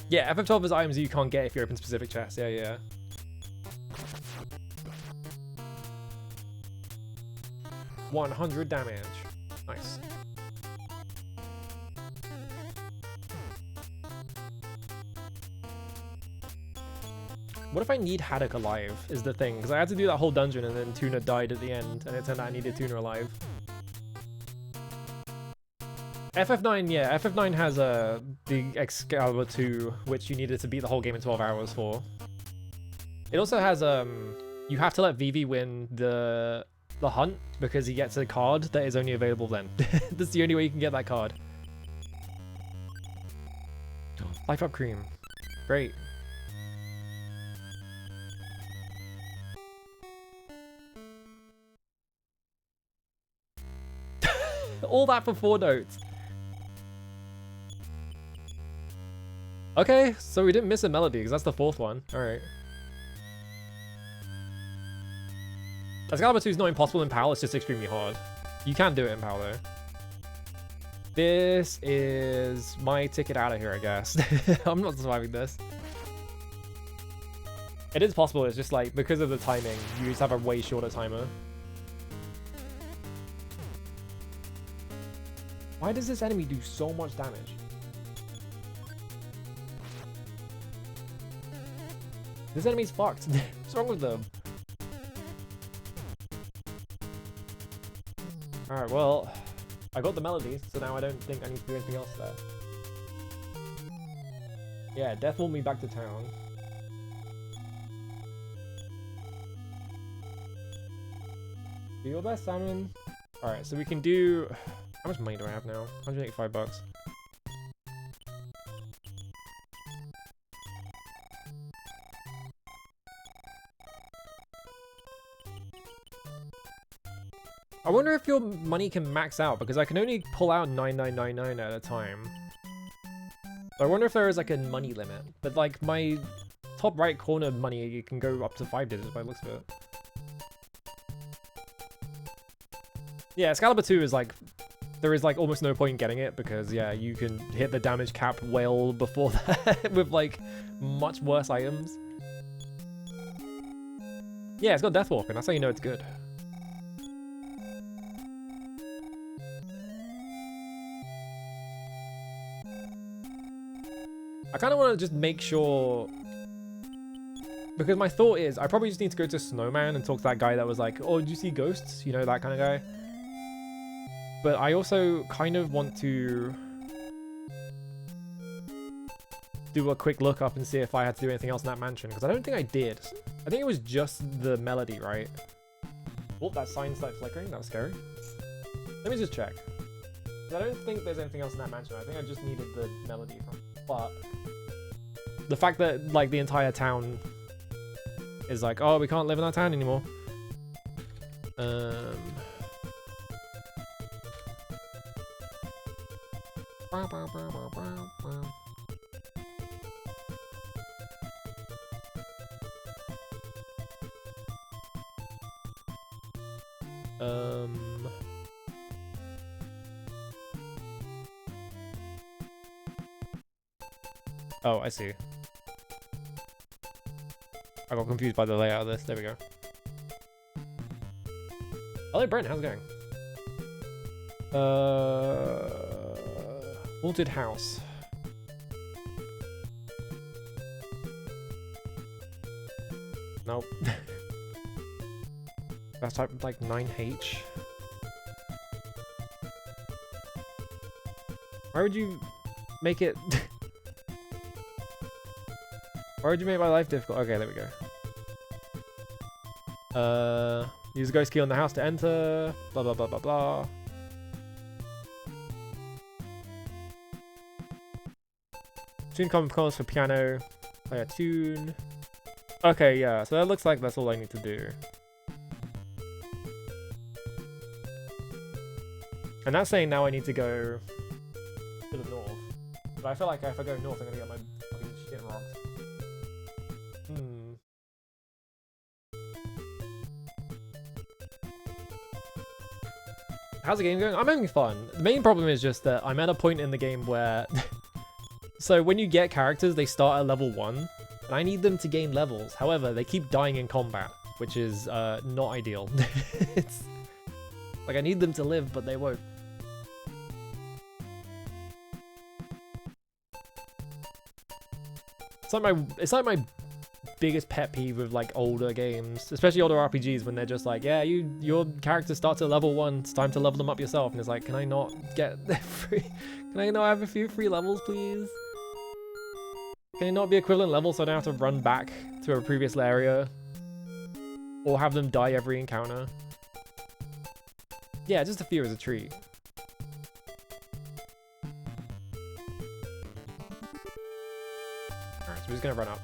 Yeah, FF12 is items you can't get if you open specific chests. Yeah, yeah. $100 damage. Nice. What if I need Haddock alive is the thing, because I had to do that whole dungeon and then Tuna died at the end and it turned out I needed Tuna alive. FF9, yeah, FF9 has the Excalibur 2, which you needed to beat the whole game in 12 hours for. It also has, you have to let Vivi win the hunt, because he gets a card that is only available then. That's the only way you can get that card. Life Up Cream. Great. All that for 4 notes. Okay, so we didn't miss a melody, because that's the 4th one. Alright. Excalibur 2 is not impossible in PAL, it's just extremely hard. You can do it in PAL though. This is my ticket out of here, I guess. I'm not surviving this. It is possible, it's just like, because of the timing, you just have a way shorter timer. Why does this enemy do so much damage? This enemy's fucked. What's wrong with them? Alright, well, I got the melody, so now I don't think I need to do anything else there. Yeah, Death want me back to town. Do your best, Salmon. Alright, so we can do... How much money do I have now? 185 bucks. I wonder if your money can max out, because I can only pull out 9999 at a time. So I wonder if there is like a money limit. But like my top right corner money, you can go up to 5 digits by the looks of it. Yeah, Excalibur 2 is like, there is like almost no point in getting it, because yeah, you can hit the damage cap well before that with like much worse items. Yeah, it's got Deathwalk, and that's how you know it's good. I kind of want to just make sure, because my thought is I probably just need to go to Snowman and talk to that guy that was like, oh, did you see ghosts? You know, that kind of guy. But I also kind of want to do a quick look up and see if I had to do anything else in that mansion, because I don't think I did. I think it was just the melody, right? Oh, that sign started flickering. That was scary. Let me just check. I don't think there's anything else in that mansion. I think I just needed the melody from. But the fact that like the entire town is like, oh, we can't live in our town anymore. Oh, I see. I got confused by the layout of this. There we go. Hello, Brent. How's it going? Haunted house. Nope. That's type like 9H. Why would you make it? Why would you make my life difficult? Okay, there we go. Use a ghost key on the house to enter. Blah blah blah blah blah. Tune common chords for piano. Play a tune. Okay, yeah. So that looks like that's all I need to do. And that's saying now I need to go to the north. But I feel like if I go north, I'm gonna get my fucking shit rocked. How's the game going? I'm having fun. The main problem is just that I'm at a point in the game where... So when you get characters, they start at level 1, and I need them to gain levels. However, they keep dying in combat, which is not ideal. It's like I need them to live, but they won't. It's like my biggest pet peeve with like older games, especially older RPGs, when they're just like, yeah, your character starts at level 1, it's time to level them up yourself, and it's like, can I not get free? Can I not have a few free levels, please? Can it not be equivalent levels so I don't have to run back to a previous area? Or have them die every encounter? Yeah, just a few is a treat. Alright, so we're just gonna run up.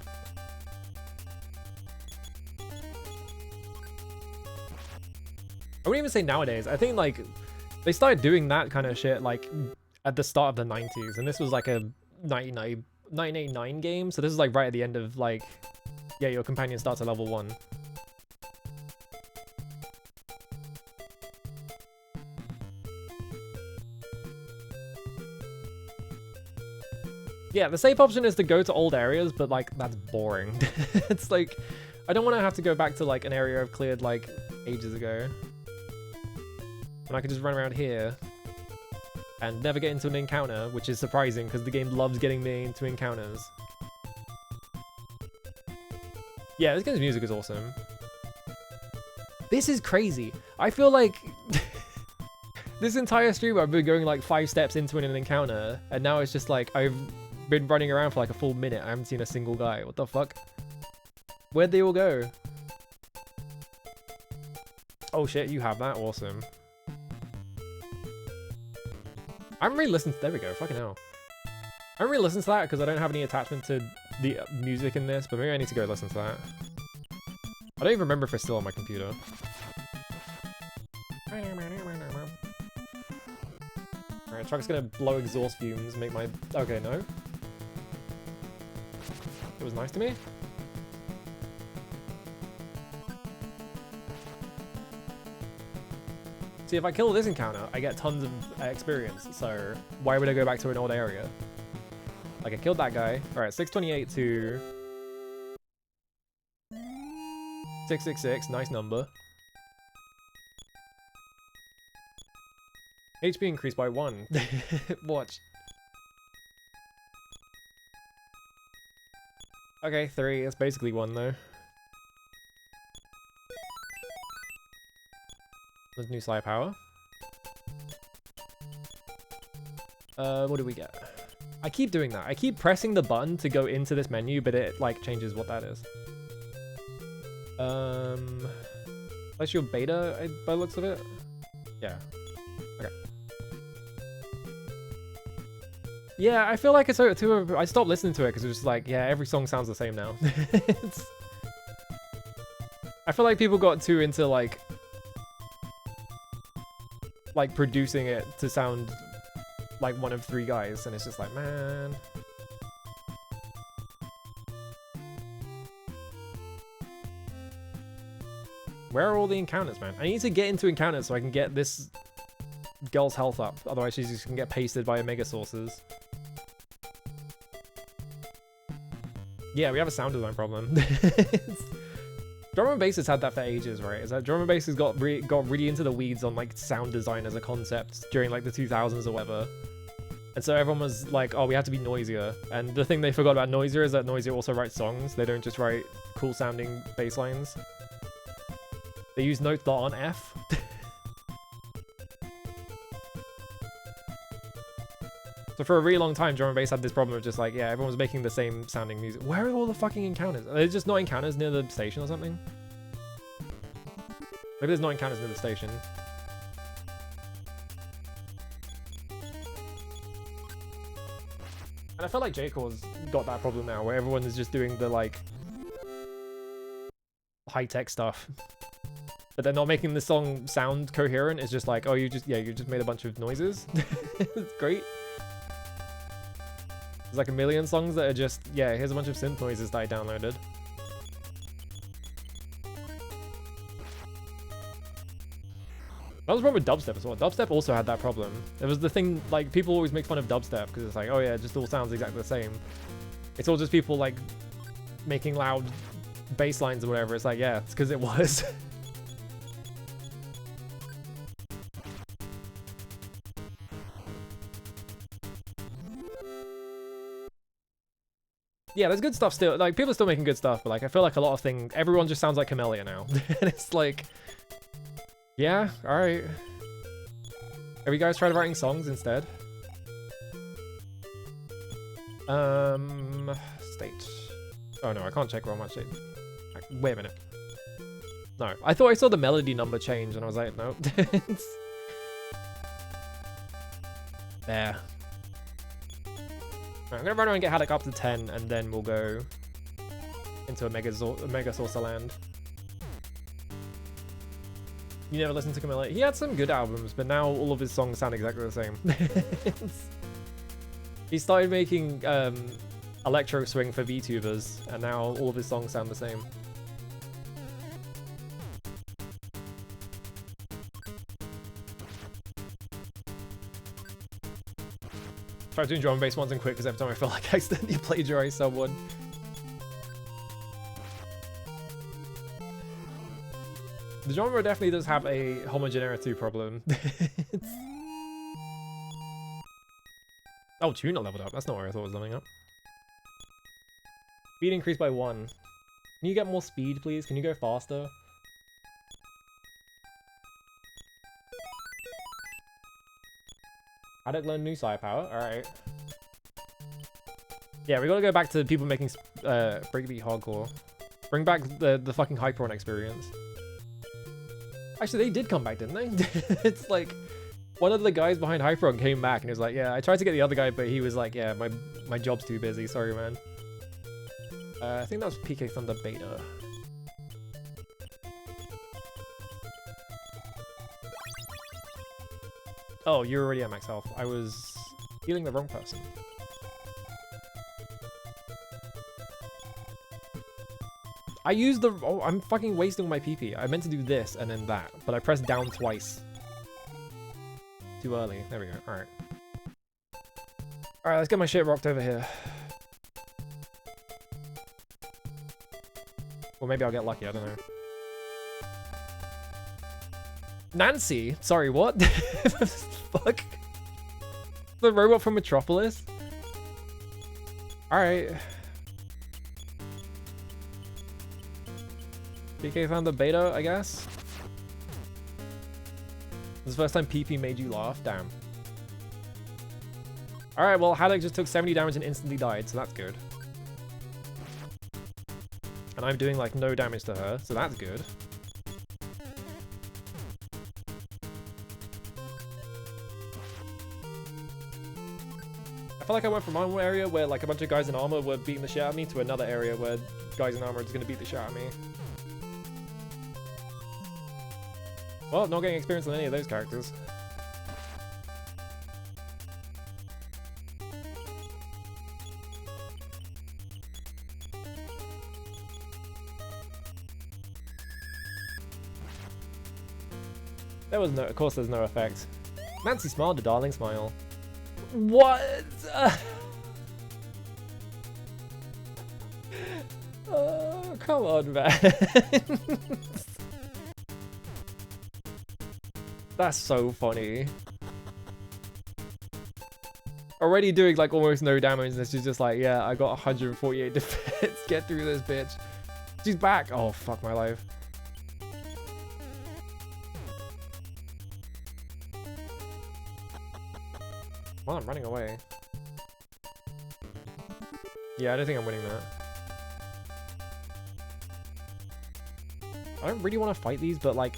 I wouldn't even say nowadays. I think like they started doing that kind of shit like at the start of the 90s, and this was like a 1989 game, so this is like right at the end of like, yeah, your companion starts at level 1. Yeah, the safe option is to go to old areas, but like that's boring. It's like I don't want to have to go back to like an area I've cleared like ages ago. And I could just run around here and never get into an encounter, which is surprising because the game loves getting me into encounters. Yeah, this game's music is awesome. This is crazy. I feel like this entire stream I've been going like 5 steps into an encounter, and now it's just like I've been running around for like a full minute. I haven't seen a single guy. What the fuck? Where'd they all go? Oh shit, you have that. Awesome. I haven't really listened to, there we go, fucking hell. I haven't really listened to that because I don't have any attachment to the music in this, but maybe I need to go listen to that. I don't even remember if it's still on my computer. Alright, truck's gonna blow exhaust fumes, make my... Okay, no. It was nice to me. See, if I kill this encounter, I get tons of experience, so why would I go back to an old area? Like, I killed that guy. Alright, 628 to... 666, nice number. HP increased by 1. Watch. Okay, 3. That's basically 1 though. There's new side power. What do we get? I keep doing that. I keep pressing the button to go into this menu, but it like changes what that is. That's your beta by the looks of it. Yeah. Okay. Yeah, I feel like it's too. I stopped listening to it because it was just like, yeah, every song sounds the same now. I feel like people got too into like producing it to sound like one of 3 guys, and it's just like, man. Where are all the encounters, man? I need to get into encounters so I can get this girl's health up. Otherwise, she's just gonna get pasted by Omega sources. Yeah, we have a sound design problem. Drum and bass has had that for ages, right? Is that drum and bass has got really into the weeds on like sound design as a concept during like the 2000s or whatever. And so everyone was like, oh, we have to be noisier. And the thing they forgot about Noisier is that Noisier also writes songs. They don't just write cool sounding bass lines. They use notes that aren't F. So for a really long time, drum and bass had this problem of just like, yeah, everyone was making the same sounding music. Where are all the fucking encounters? Are there just not encounters near the station or something? Maybe there's no encounters near the station. And I feel like J-Core's got that problem now, where everyone is just doing the like high-tech stuff. But they're not making the song sound coherent. It's just like, oh, you just made a bunch of noises. It's great. There's like a million songs that are just, yeah, here's a bunch of synth noises that I downloaded. That was the problem with dubstep as well. Dubstep also had that problem. There was the thing, like, people always make fun of dubstep because it's like, oh yeah, it just all sounds exactly the same. It's all just people, like, making loud bass lines or whatever. It's like, yeah, it's because it was. Yeah, there's good stuff still. Like, people are still making good stuff, but like, I feel like a lot of things, everyone just sounds like Camellia now. And it's like, yeah, alright. Have you guys tried writing songs instead? State. Oh no, I can't check how much it... Wait a minute. No, I thought I saw the melody number change and I was like, no. There. Right, I'm gonna run around and get Haddock up to 10 and then we'll go into a Mega Saucer land. You never listened to Camilla? He had some good albums, but now all of his songs sound exactly the same. He started making electro swing for VTubers, and now all of his songs sound the same. Try doing drum and bass ones and quit because every time I feel like I accidentally plagiarize someone. The genre definitely does have a homogeneity problem. Oh, Tuna leveled up. That's not where I thought it was leveling up. Speed increased by 1. Can you get more speed, please? Can you go faster? Haddock learned new side power. Alright. Yeah, we gotta go back to people making breakbeat hardcore. Bring back the fucking Hyperon experience. Actually, they did come back, didn't they? It's like, one of the guys behind Hyperon came back and he was like, yeah, I tried to get the other guy, but he was like, yeah, my job's too busy. Sorry, man. I think that was PK Thunder Beta. Oh, you're already at max health. I was healing the wrong person. I used the... Oh, I'm fucking wasting my PP. I meant to do this and then that, but I pressed down twice. Too early. There we go. Alright. Alright, let's get my shit rocked over here. Or maybe I'll get lucky. I don't know. Nancy? Sorry, what? Fuck? The robot from Metropolis? Alright. PK found the beta, I guess? This is the first time PP made you laugh? Damn. Alright, well, Haddock just took 70 damage and instantly died, so that's good. And I'm doing, like, no damage to her, so that's good. I feel like I went from one area where, like, a bunch of guys in armor were beating the shit out of me to another area where guys in armor are just gonna beat the shit out of me. Well, not getting experience on any of those characters. There was no, of course there's no effect. Nancy smiled a darling smile. What? Oh, come on, man. That's so funny. Already doing like almost no damage and she's just like, yeah, I got 148 defense. Get through this bitch. She's back. Oh, fuck my life. Well, I'm running away. Yeah, I don't think I'm winning that. I don't really want to fight these, but like,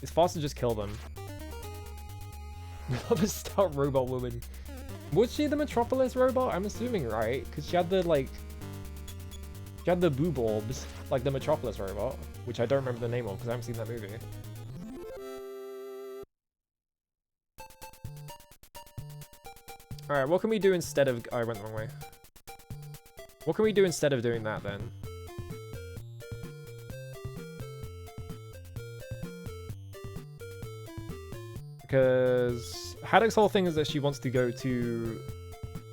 it's faster to just kill them. Love a stout robot woman. Was she the Metropolis robot? I'm assuming, right? Because she had the, like... She had the boob orbs, like the Metropolis robot. Which I don't remember the name of, because I haven't seen that movie. Alright, what can we do instead of... Oh, I went the wrong way. What can we do instead of doing that, then? Because Haddock's whole thing is that she wants to go to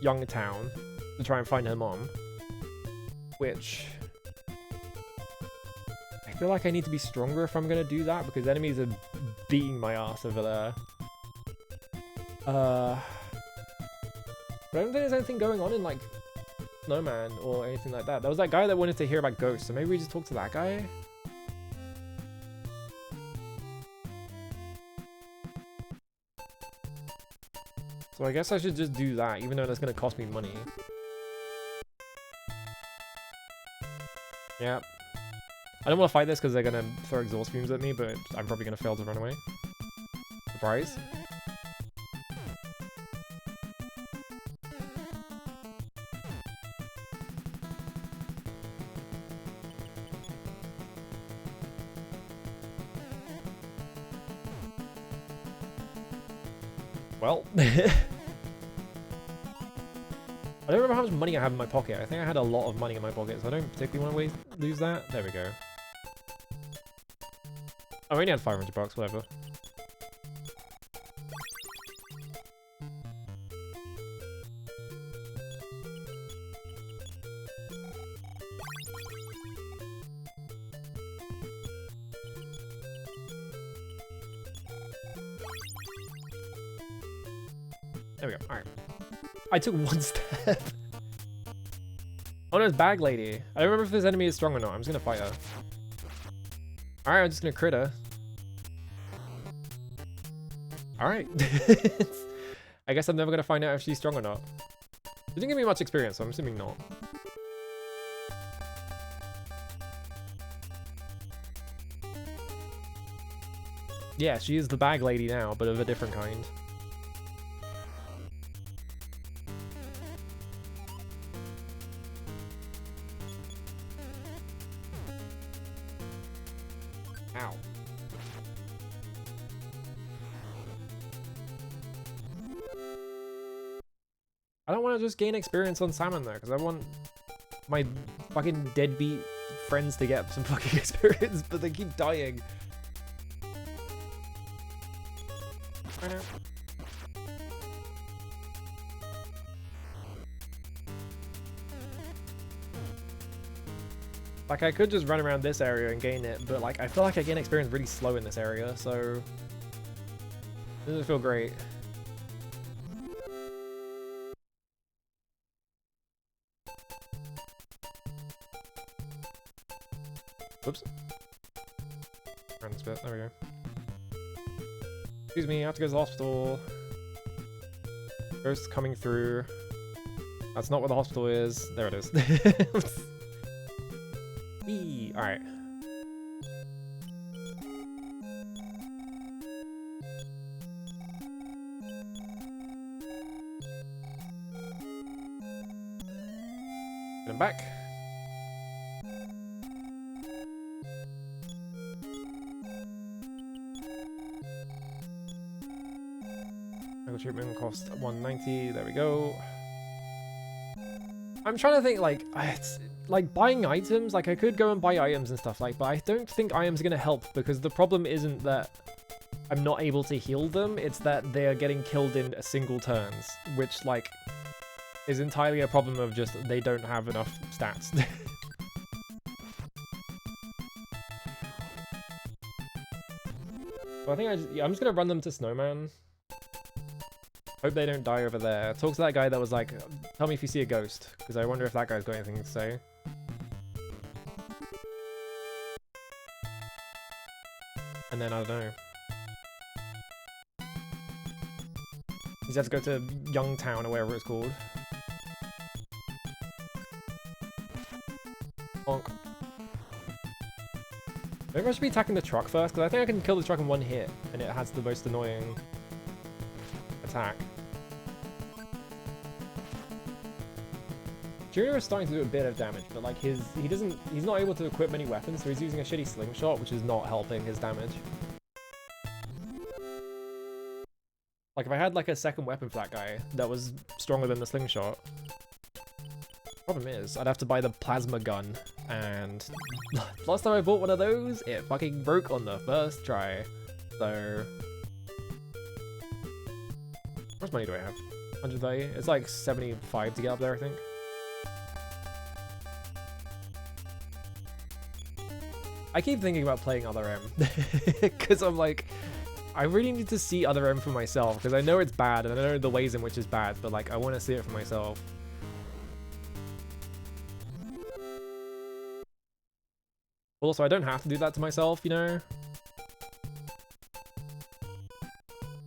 Youngtown to try and find her mom. Which... I feel like I need to be stronger if I'm going to do that, because enemies are beating my ass over there. But I don't think there's anything going on in, like, Snowman or anything like that. There was that guy that wanted to hear about ghosts, so maybe we just talk to that guy? So I guess I should just do that, even though that's going to cost me money. Yep. I don't want to fight this because they're going to throw exhaust fumes at me, but I'm probably going to fail to run away. Surprise. Well, I don't remember how much money I have in my pocket. I think I had a lot of money in my pocket, so I don't particularly want to lose that. There we go. I only had 500 bucks, whatever. There we go. Alright. I took one step. Oh no, it's Bag Lady. I don't remember if this enemy is strong or not. I'm just gonna fight her. Alright, I'm just gonna crit her. Alright. I guess I'm never gonna find out if she's strong or not. She didn't give me much experience, so I'm assuming not. Yeah, she is the Bag Lady now, but of a different kind. Ow. I don't want to just gain experience on salmon though, because I want my fucking deadbeat friends to get some fucking experience, but they keep dying. I know. Like, I could just run around this area and gain it, but like, I feel like I gain experience really slow in this area, so it doesn't feel great. Whoops. Run this bit. There we go. Excuse me, I have to go to the hospital. Ghost coming through. That's not where the hospital is. There it is. Whee! Alright. Get him back. Treatment cost 190. There we go. I'm trying to think, like, it's like buying items. Like, I could go and buy items and stuff, like, but I don't think items are gonna help because the problem isn't that I'm not able to heal them. It's that they are getting killed in single turns, which like is entirely a problem of just they don't have enough stats. So I think I'm just gonna run them to Snowman. Hope they don't die over there. Talk to that guy that was like, tell me if you see a ghost, because I wonder if that guy's got anything to say. And then, I don't know. He's have to go to Youngtown or wherever it's called. Bonk. Maybe I should be attacking the truck first, because I think I can kill the truck in one hit, and it has the most annoying attack. Junior is starting to do a bit of damage, but like he's not able to equip many weapons, so he's using a shitty slingshot, which is not helping his damage. Like if I had like a second weapon for that guy that was stronger than the slingshot, problem is I'd have to buy the plasma gun, and last time I bought one of those, it fucking broke on the first try. So how much money do I have? 130? It's like 75 to get up there, I think. I keep thinking about playing Other M, because I'm like, I really need to see Other M for myself, because I know it's bad, and I know the ways in which it's bad, but like, I want to see it for myself. Also, I don't have to do that to myself, you know?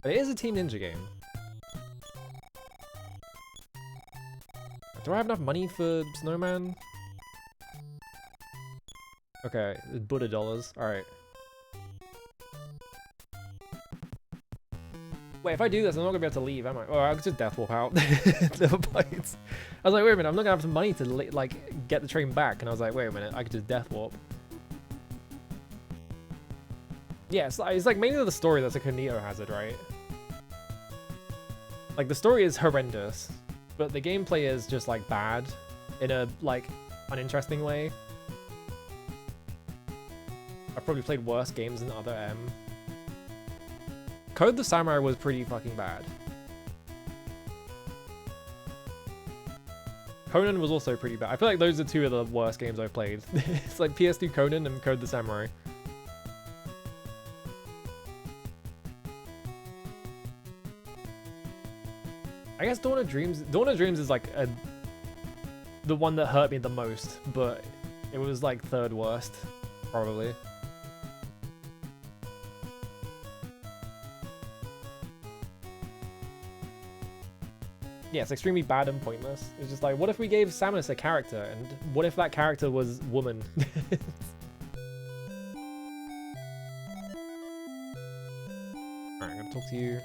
But it is a Team Ninja game. Do I have enough money for Snowman? Okay, Buddha dollars. Alright. Wait, if I do this, I'm not gonna be able to leave, am I? Oh, I'll just death warp out. Never mind. I was like, wait a minute, I'm not gonna have the money to like get the train back, and I was like, wait a minute, I could just death warp. Yeah, it's like mainly the story that's a Corneo hazard, right? Like the story is horrendous, but the gameplay is just like bad in a like uninteresting way. I've probably played worse games than Other M. Code the Samurai was pretty fucking bad. Conan was also pretty bad. I feel like those are two of the worst games I've played. It's like PS2 Conan and Code the Samurai. I guess Dawn of Dreams is like the one that hurt me the most, but it was like third worst, probably. Yeah, it's extremely bad and pointless. It's just like, what if we gave Samus a character, and what if that character was woman? Alright, I'm gonna talk to you.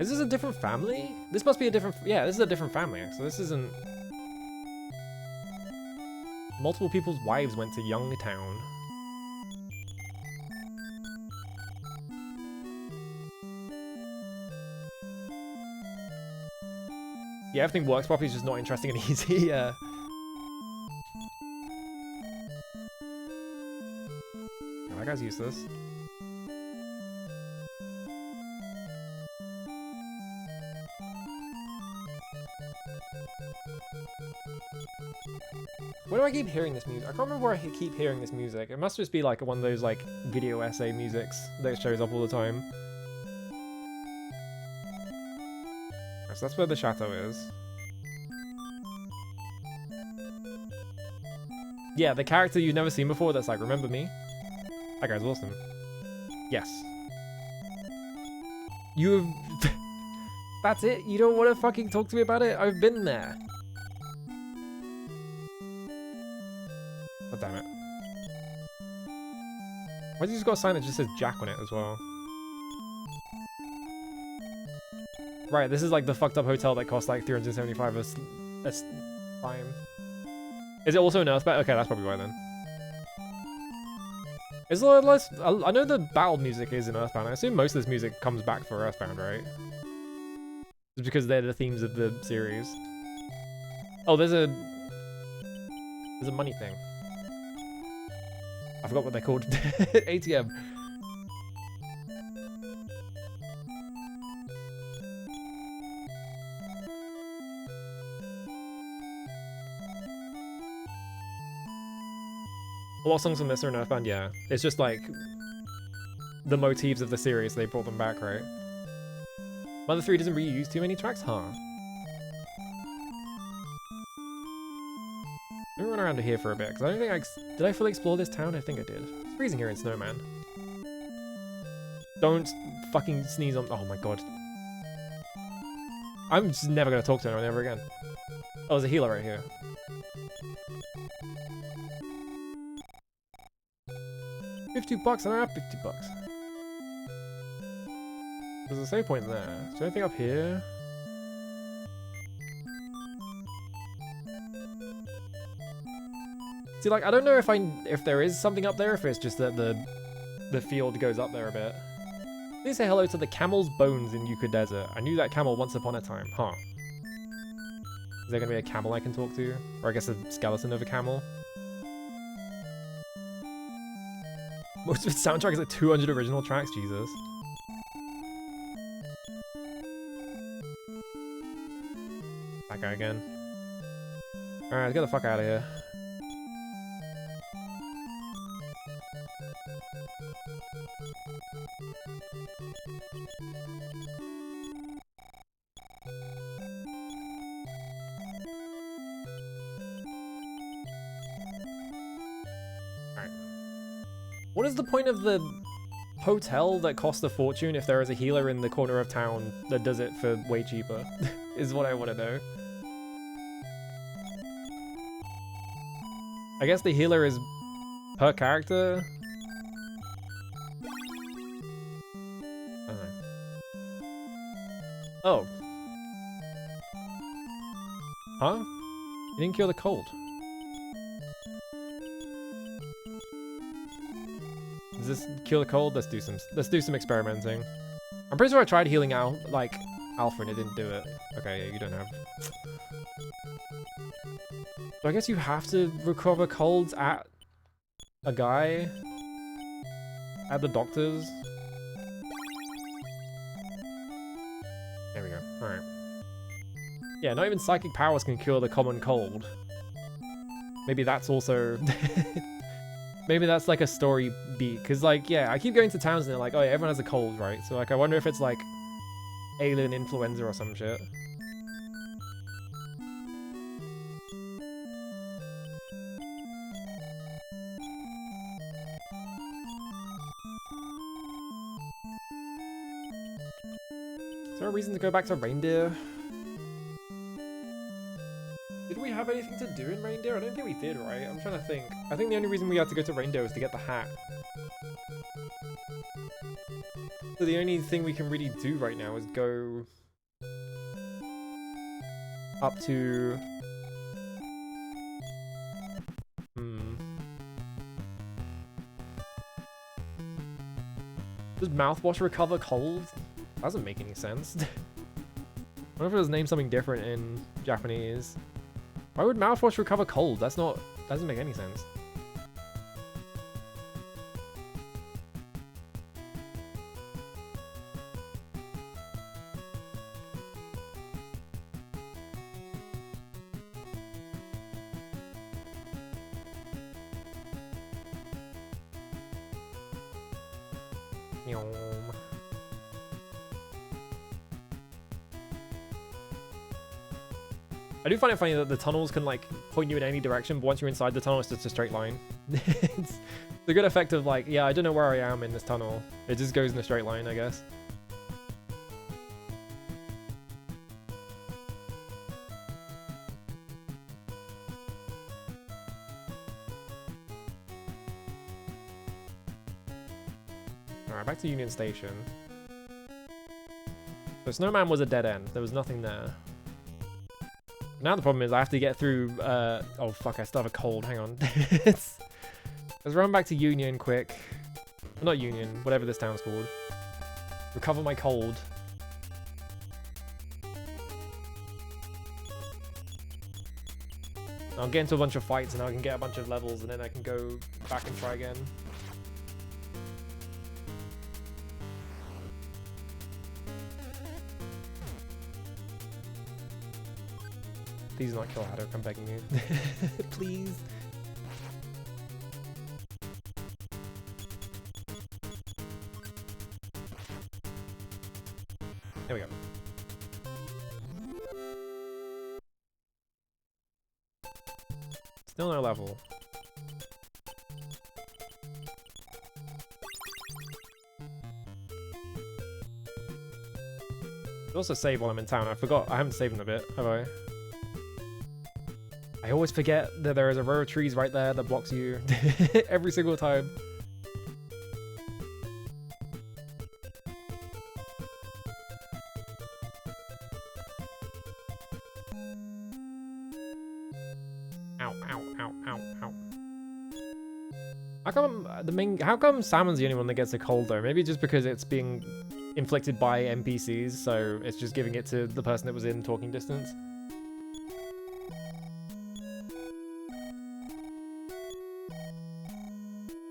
Is this a different family? This must be a different... Yeah, this is a different family, so this isn't... Multiple people's wives went to Youngtown. Yeah, everything works properly, it's just not interesting and easy, yeah. Oh, that guy's useless. Where do I keep hearing this music? I can't remember where I keep hearing this music. It must just be like one of those like video essay musics that shows up all the time. Right, so that's where the chateau is. Yeah, the character you've never seen before that's like, remember me? That guy's awesome. Yes. You've... That's it? You don't want to fucking talk to me about it? I've been there. Oh, damn it. Why did you just got a sign that just says Jack on it as well? Right, this is like the fucked up hotel that costs like 375 a time. Is it also an Earthbound? Okay, that's probably why then. Is there less... I know the battle music is in Earthbound. I assume most of this music comes back for Earthbound, right? It's because they're the themes of the series. Oh, there's a money thing. I forgot what they're called. ATM. A lot of songs from this are in Earthbound, yeah. It's just like the motifs of the series, they brought them back, right? Mother 3 doesn't really use too many tracks, huh? Let me run around here for a bit, because I don't think did I fully explore this town? I think I did. It's freezing here in Snowman. Don't fucking sneeze on... Oh my god. I'm just never going to talk to anyone ever again. Oh, there's a healer right here. $50, I don't have $50. There's a save point there. Is there anything up here? See, like, I don't know if there is something up there, if it's just that the field goes up there a bit. Please say hello to the camel's bones in Yucca Desert. I knew that camel once upon a time, huh? Is there gonna be a camel I can talk to? Or I guess a skeleton of a camel? Most of its soundtrack is like 200 original tracks, Jesus. That guy again. Alright, let's get the fuck out of here. What is the point of the hotel that costs a fortune if there is a healer in the corner of town that does it for way cheaper? Is what I want to know. I guess the healer is per character? Oh. Huh? You didn't cure the cold. Does this kill the cold? Let's do some experimenting. I'm pretty sure I tried healing out like Alpha and it didn't do it. Okay, yeah, you don't have. So I guess you have to recover colds at a guy at the doctor's. Alright. Yeah, not even psychic powers can cure the common cold. Maybe that's also... Maybe that's like a story beat. Because, like, yeah, I keep going to towns and they're like, oh yeah, everyone has a cold, right? So, like, I wonder if it's like alien influenza or some shit. Is there a reason to go back to reindeer? Did we have anything to do in reindeer? I don't think we did, right? I'm trying to think. I think the only reason we had to go to reindeer was to get the hat. So the only thing we can really do right now is go up to... Does mouthwash recover cold? Doesn't make any sense. I wonder if it was named something different in Japanese. Why would mouthwash recover cold? That's not... doesn't make any sense. I do find it funny that the tunnels can, like, point you in any direction, but once you're inside the tunnel, it's just a straight line. It's the good effect of, like, yeah, I don't know where I am in this tunnel. It just goes in a straight line, I guess. Alright, back to Union Station. So Snowman was a dead end. There was nothing there. Now the problem is I have to get through, oh fuck, I still have a cold, hang on. Let's run back to Union quick. Not Union, whatever this town's called. Recover my cold. I'll get into a bunch of fights and I can get a bunch of levels and then I can go back and try again. Please not kill Haddock, I'm begging you. Please. There we go. Still no level. I'll also save while I'm in town. I forgot. I haven't saved in a bit, have I? I always forget that there is a row of trees right there that blocks you every single time. Ow, ow, ow, ow, ow. How come salmon's the only one that gets a cold though? Maybe just because it's being inflicted by NPCs, so it's just giving it to the person that was in talking distance.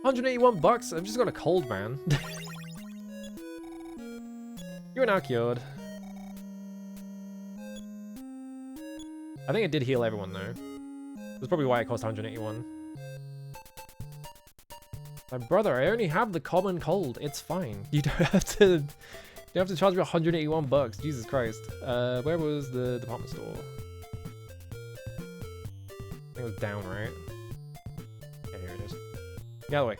$181? I've just got a cold, man. You are now cured. I think it did heal everyone though. That's probably why it cost 181. My brother, I only have the common cold. It's fine. You don't have to charge me $181. Jesus Christ. Where was the department store? I think it was down, right? Yeah, here it is. Get out of the way.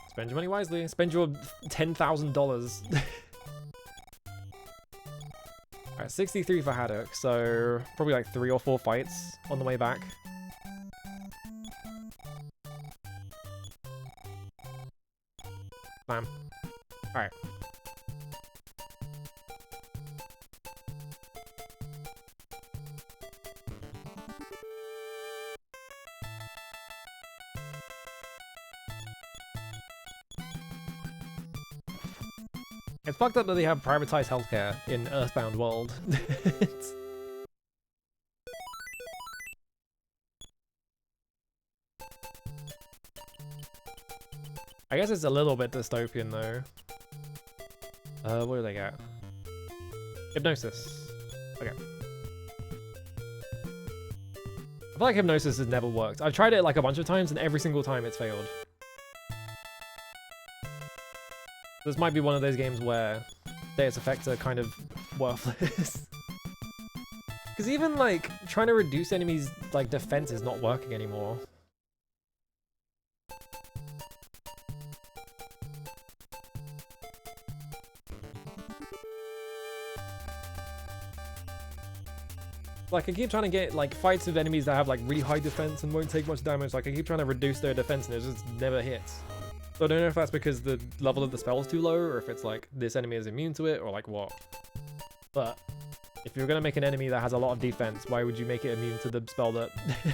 Spend your money wisely. Spend your $10,000. Alright, 63 for Haddock, so probably like 3 or 4 fights on the way back. Bam. Alright. It's fucked up that they have privatized healthcare in Earthbound World. I guess it's a little bit dystopian though. What do they get? Hypnosis. Okay. I feel like hypnosis has never worked. I've tried it like a bunch of times and every single time it's failed. This might be one of those games where Deus effects are kind of worthless. Because even like trying to reduce enemies like defense is not working anymore. Like, I keep trying to get, like, fights with enemies that have, like, really high defense and won't take much damage. Like, I keep trying to reduce their defense and it just never hits. So I don't know if that's because the level of the spell is too low, or if it's, like, this enemy is immune to it, or, like, what. But if you're gonna make an enemy that has a lot of defense, why would you make it immune to the spell that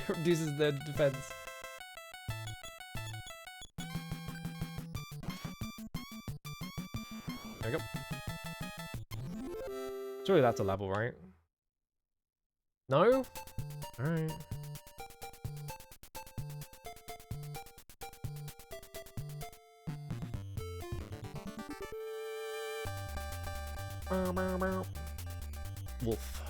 reduces their defense? There we go. Surely that's a level, right? No? Alright. Wolf.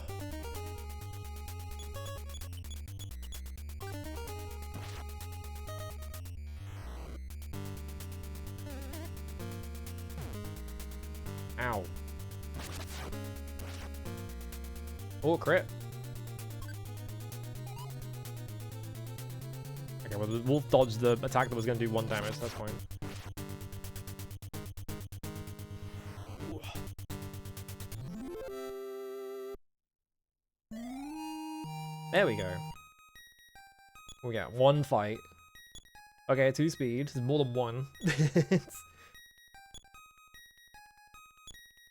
Ow. Oh, crit. Okay, well, the wolf dodged the attack that was going to do 1 damage, that's fine. There we go. We got 1 fight. Okay, 2 speed. It's more than 1.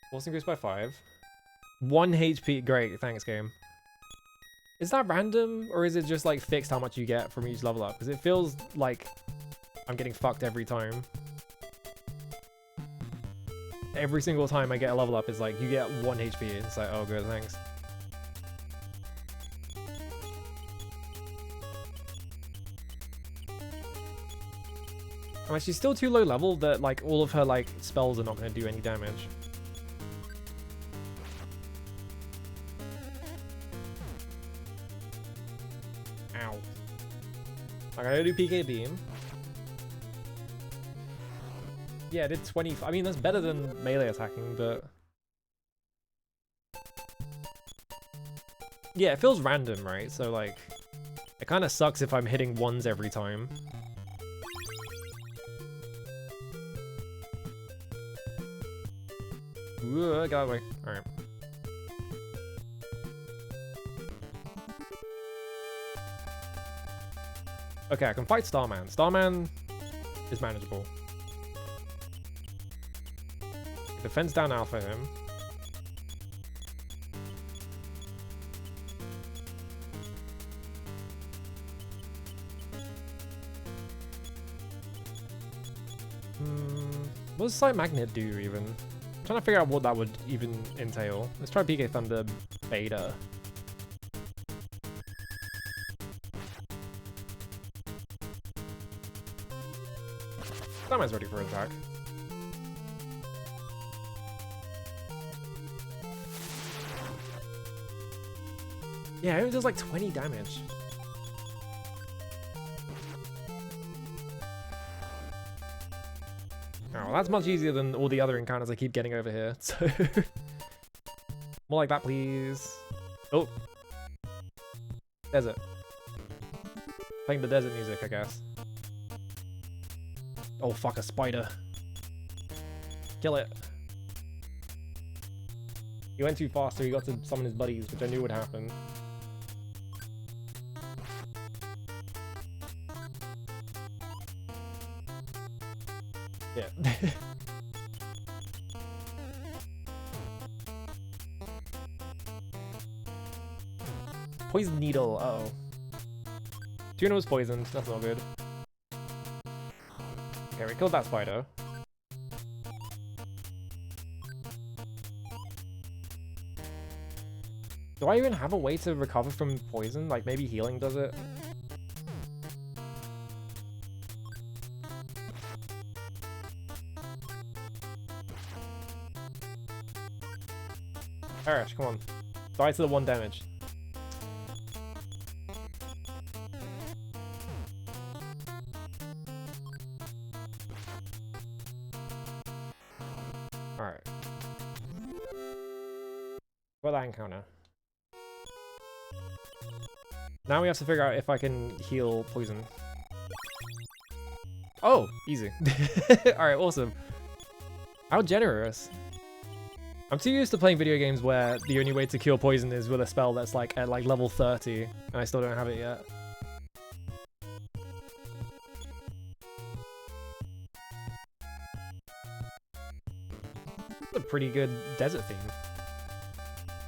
Force increased by 5. 1 HP. Great, thanks, game. Is that random, or is it just like fixed how much you get from each level up? Because it feels like I'm getting fucked every time. Every single time I get a level up, it's like you get 1 HP. It's like, oh good, thanks. She's still too low level that like all of her like spells are not going to do any damage. Ow. I gotta do PK Beam. Yeah, I did 20. I mean, that's better than melee attacking, but... Yeah, it feels random, right? So, like, it kind of sucks if I'm hitting 1s every time. Ooh, get out of the way. Alright. Okay, I can fight Starman. Starman is manageable. Defense down alpha him. What does Sight Magnet do even? I'm trying to figure out what that would even entail. Let's try PK Thunder Beta. Starman's ready for attack. Yeah, it does like 20 damage. Oh, well, that's much easier than all the other encounters I keep getting over here. So more like that, please. Oh, desert. Playing the desert music, I guess. Oh fuck, a spider. Kill it. He went too fast, so he got to summon his buddies, which I knew would happen. Yeah. Poison needle. Uh-oh. Tuna was poisoned. That's not good. Okay, we killed that spider. Do I even have a way to recover from poison? Like maybe healing does it? Perish, come on. Die to the 1 damage. Alright. What that encounter? Now we have to figure out if I can heal poison. Oh, easy. Alright, awesome. How generous. I'm too used to playing video games where the only way to cure poison is with a spell that's like at like level 30, and I still don't have it yet. That's a pretty good desert theme.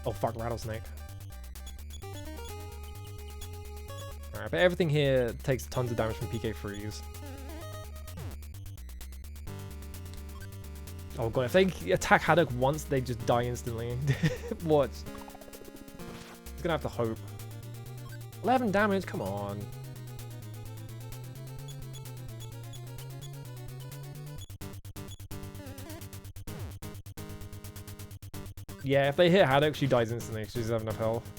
Oh fuck, rattlesnake. Alright, but everything here takes tons of damage from PK freeze. Oh god, if they attack Haddock once, they just die instantly. What? It's gonna have to hope. 11 damage, come on. Yeah, if they hit Haddock, she dies instantly. She doesn't have enough health.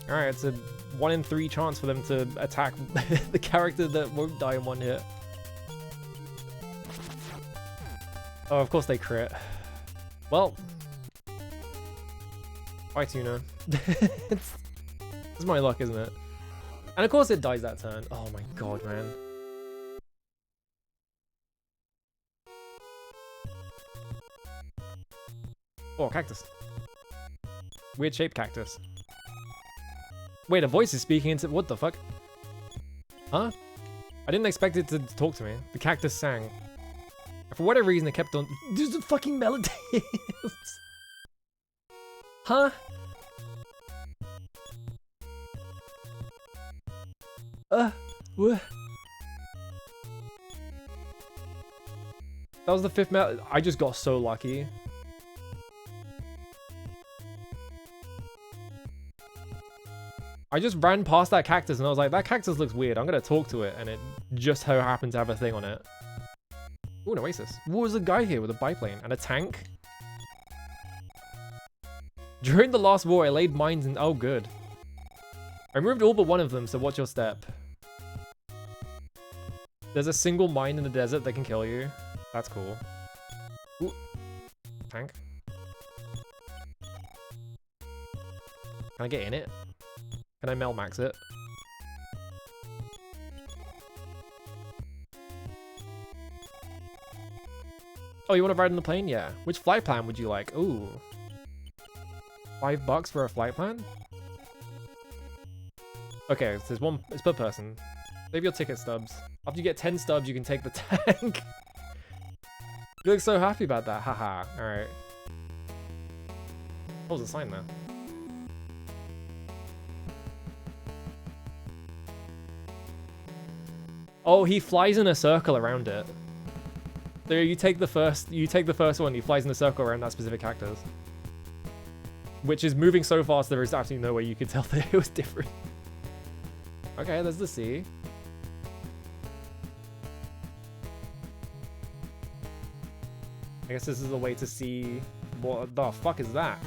Alright, it's a 1 in 3 chance for them to attack the character that won't die in 1 hit. Oh, of course they crit. Well. Bye, Tuna. It's my luck, isn't it? And of course it dies that turn. Oh my god, man. Oh, cactus. Weird shaped cactus. Wait, a voice is speaking into— what the fuck? Huh? I didn't expect it to talk to me. The cactus sang. And for whatever reason, it kept on— there's a fucking melody. Huh? What? That was the 5th melody. I just got so lucky. I just ran past that cactus and I was like, that cactus looks weird. I'm gonna talk to it, and it just so happened to have a thing on it. Ooh, an oasis. Ooh, there's a guy here with a biplane and a tank. During the last war, I laid mines in— oh, good. I removed all but 1 of them, so watch your step. There's a single mine in the desert that can kill you. That's cool. Ooh. Tank. Can I get in it? Can I Mel Max it? Oh, you want to ride on the plane? Yeah. Which flight plan would you like? Ooh. $5 for a flight plan? Okay, so there's 1. It's per person. Save your ticket stubs. After you get 10 stubs, you can take the tank. You look so happy about that. Haha. Alright. What was the sign there? Oh, he flies in a circle around it. So you take the first one, he flies in a circle around that specific cactus. Which is moving so fast there is absolutely no way you could tell that it was different. Okay, there's the sea. I guess this is a way to see— what the fuck is that?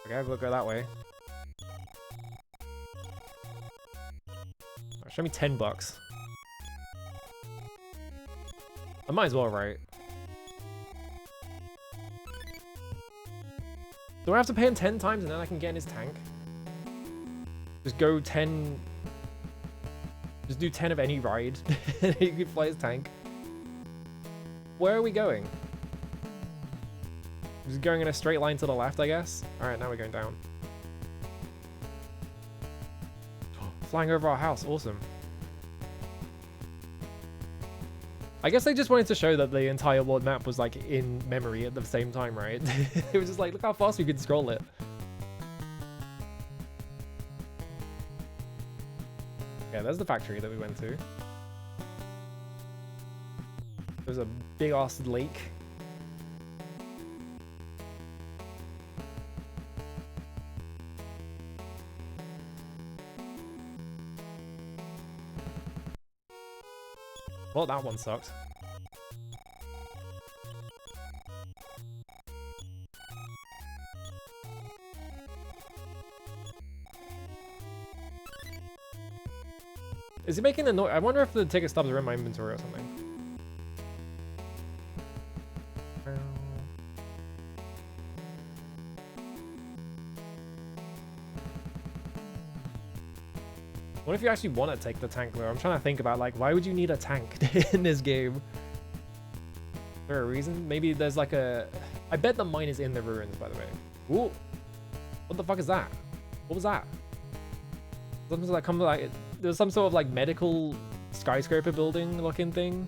Okay, we'll go that way. Show me $10. I might as well, right? Do I have to pay him 10 times and then I can get in his tank? Just go 10... just do 10 of any ride. You can fly his tank. Where are we going? Just going in a straight line to the left, I guess? Alright, now we're going down. Flying over our house, awesome. I guess they just wanted to show that the entire world map was like in memory at the same time, right? It was just like, look how fast we could scroll it. Yeah, there's the factory that we went to. There's a big ass lake. Well, that one sucked. Is he making a noise? I wonder if the ticket stubs are in my inventory or something. What if you actually want to take the tank though? I'm trying to think about like, why would you need a tank in this game? Is there a reason? Maybe there's like a... I bet the mine is in the ruins, by the way. Ooh. What the fuck is that? What was that? Something like, there's some sort of like medical skyscraper building looking thing.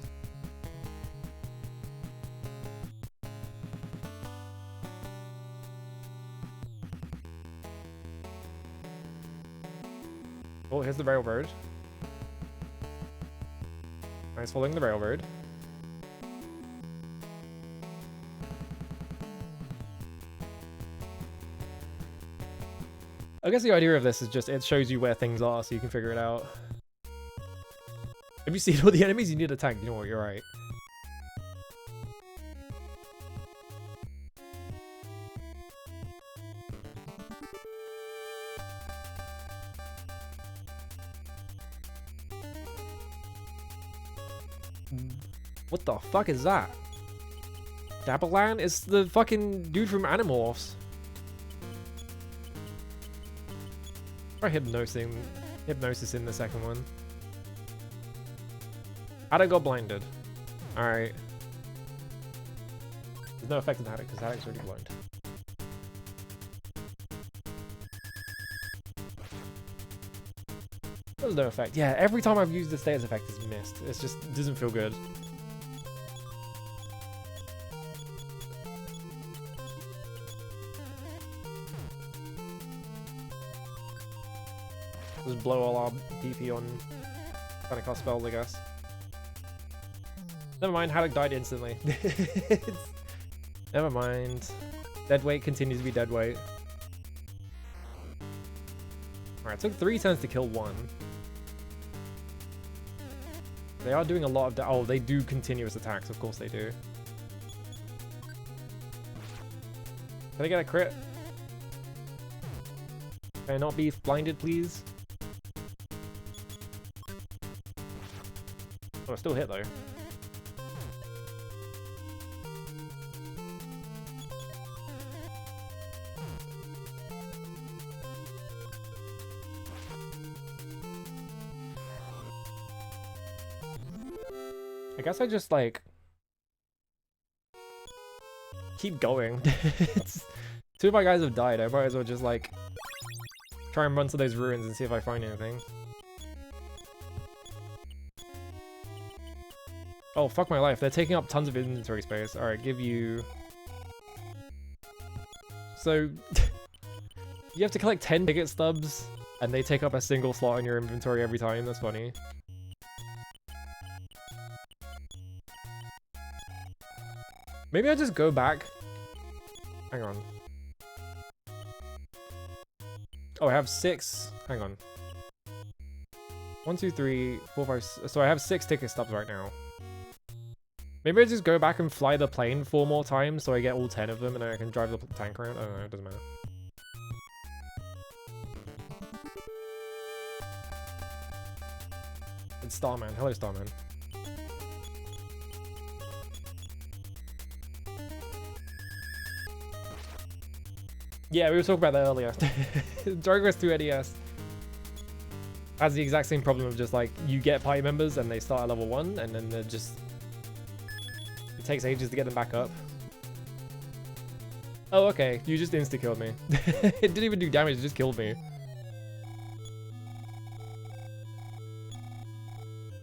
Oh, here's the railroad. Nice, following the railroad. I guess the idea of this is just it shows you where things are so you can figure it out. Have you seen all the enemies? You need a tank. You know what? You're right. What the fuck is that? Dappleland? It's the fucking dude from Animorphs. Try hypnosis in the second one. Haddock got blinded. Alright. There's no effect on Haddock because Haddock's already blind. There's no effect. Yeah, every time I've used the status effect it's missed. It just doesn't feel good. Just blow all our DP on kind of cost spells, I guess. Never mind, Haddock died instantly. Never mind. Dead weight continues to be dead weight. Alright, took 3 turns to kill 1. They are doing a lot of oh, they do continuous attacks, of course they do. Can I get a crit? Can I not be blinded, please? Oh, I still hit though. I guess I just like keep going. Two of my guys have died. I might as well just like try and run to those ruins and see if I find anything. Oh, fuck my life. They're taking up tons of inventory space. Alright, give you... So, you have to collect 10 ticket stubs, and they take up a single slot in your inventory every time. That's funny. Maybe I just go back. Hang on. Oh, I have 6. Hang on. 1, 2, 3, 4, 5... So I have 6 ticket stubs right now. Maybe I just go back and fly the plane 4 more times so I get all 10 of them and then I can drive the tank around. I don't know, it doesn't matter. It's Starman. Hello, Starman. Yeah, we were talking about that earlier. Dragon Quest 2 NES has the exact same problem of just like, you get party members and they start at level 1 and then they're just... It takes ages to get them back up. Oh, okay. You just insta-killed me. It didn't even do damage, it just killed me.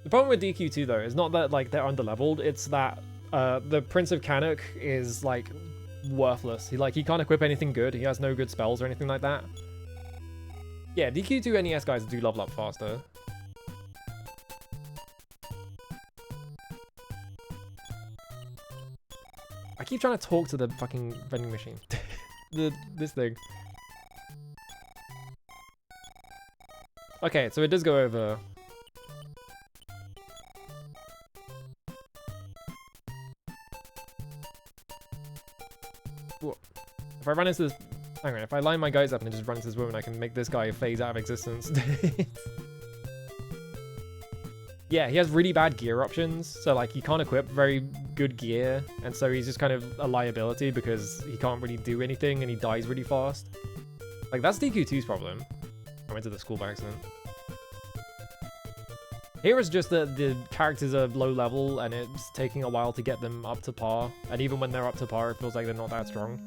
The problem with DQ2 though is not that like they're underleveled, it's that the Prince of Canuck is like worthless. He can't equip anything good, he has no good spells or anything like that. Yeah, DQ2 NES guys do level up faster. I keep trying to talk to the fucking vending machine. This thing. Okay, so it does go over. I run into this... Hang on, if I line my guys up and just run into this woman, I can make this guy phase out of existence. Yeah, he has really bad gear options, so like he can't equip very good gear, and so he's just kind of a liability because he can't really do anything and he dies really fast. Like, that's DQ2's problem. I went to the school by accident. Here is just that the characters are low level and it's taking a while to get them up to par, and even when they're up to par, it feels like they're not that strong.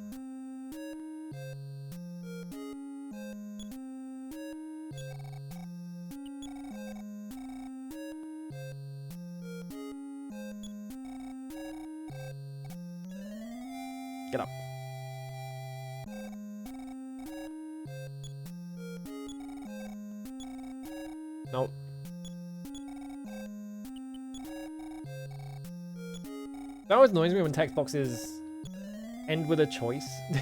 Get up. Nope. That always annoys me when text boxes end with a choice. You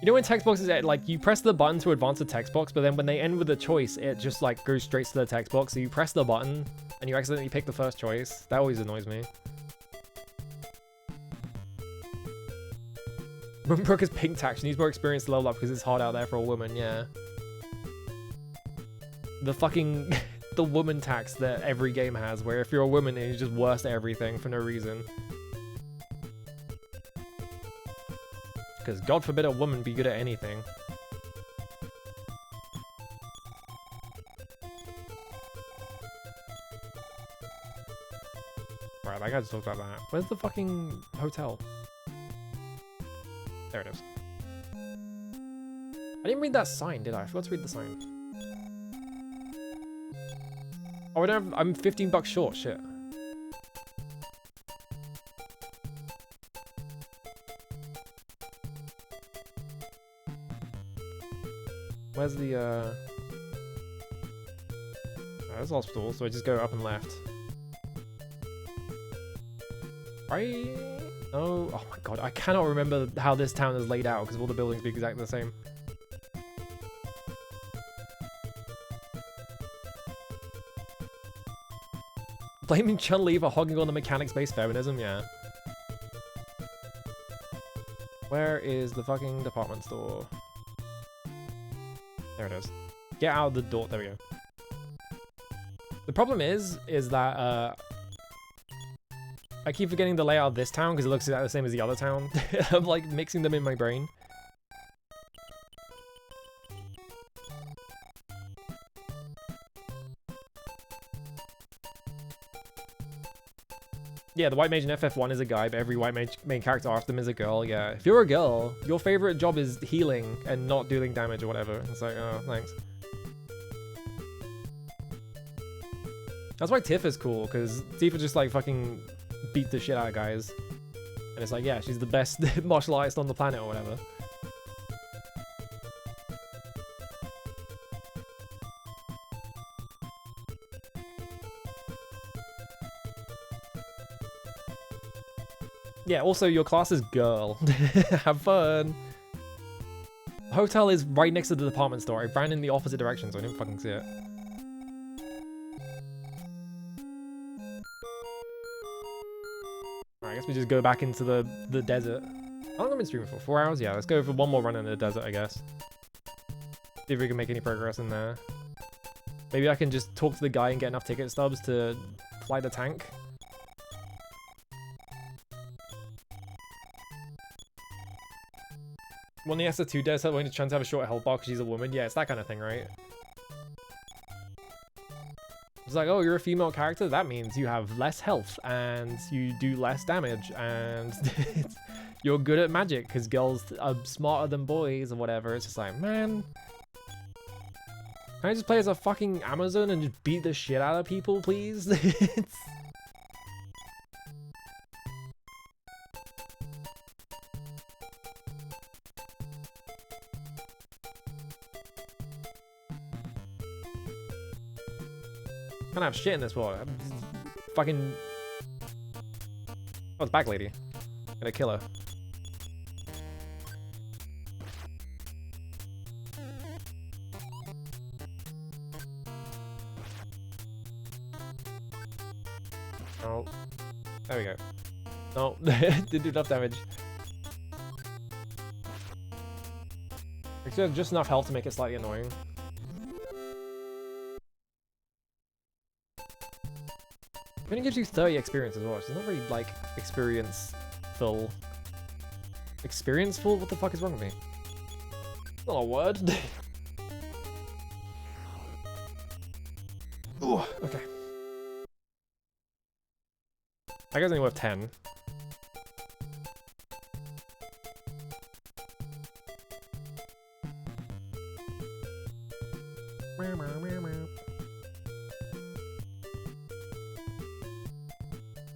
know when text boxes, like, you press the button to advance the text box, but then when they end with a choice, it just, like, goes straight to the text box. So you press the button, and you accidentally pick the first choice. That always annoys me. Brooke is pink tax. She needs more experience to level up because it's hard out there for a woman, yeah. The fucking... the woman tax that every game has, where if you're a woman, you're just worse at everything for no reason. Because God forbid a woman be good at anything. Right, I gotta talk about that. Where's the fucking hotel? There it is. I didn't read that sign, did I? I forgot to read the sign. Oh, I don't have, I'm 15 bucks short, shit. Where's the, oh, there's the hospital, so I just go up and left. Right? Oh, oh my god, I cannot remember how this town is laid out because all the buildings be exactly the same. Blaming Chun-Li for hogging on the mechanics-based feminism, yeah. Where is the fucking department store? There it is. Get out of the door. There we go. The problem is that I keep forgetting the layout of this town because it looks exactly the same as the other town. I'm like mixing them in my brain. Yeah, the white mage in FF1 is a guy, but every white mage main character after them is a girl. Yeah, if you're a girl, your favorite job is healing and not dealing damage or whatever. It's like, oh, thanks. That's why Tiff is cool, because Tifa just like fucking beat the shit out of guys. And it's like, yeah, she's the best martial artist on the planet or whatever. Yeah, also your class is girl. Have fun. The hotel is right next to the department store. I ran in the opposite direction, so I didn't fucking see it. Alright, I guess we just go back into the desert. How long have I been streaming for? 4 hours? Yeah, let's go for one more run in the desert, I guess. See if we can make any progress in there. Maybe I can just talk to the guy and get enough ticket stubs to fly the tank. When the SR2 does have to try to have a short health bar because she's a woman. Yeah, it's that kind of thing, right? It's like, oh, you're a female character? That means you have less health and you do less damage and you're good at magic because girls are smarter than boys or whatever. It's just like, man, can I just play as a fucking Amazon and just beat the shit out of people, please? I have shit in this world. Fucking... Oh, it's back lady. Gonna kill her. Oh. There we go. No, didn't do enough damage. basically has just enough health to make it slightly annoying. It only gives you 30 experience as well, so it's not really, like, experience-full. Experience-full? What the fuck is wrong with me? It's not a word. Ooh, okay. That guy's only worth 10.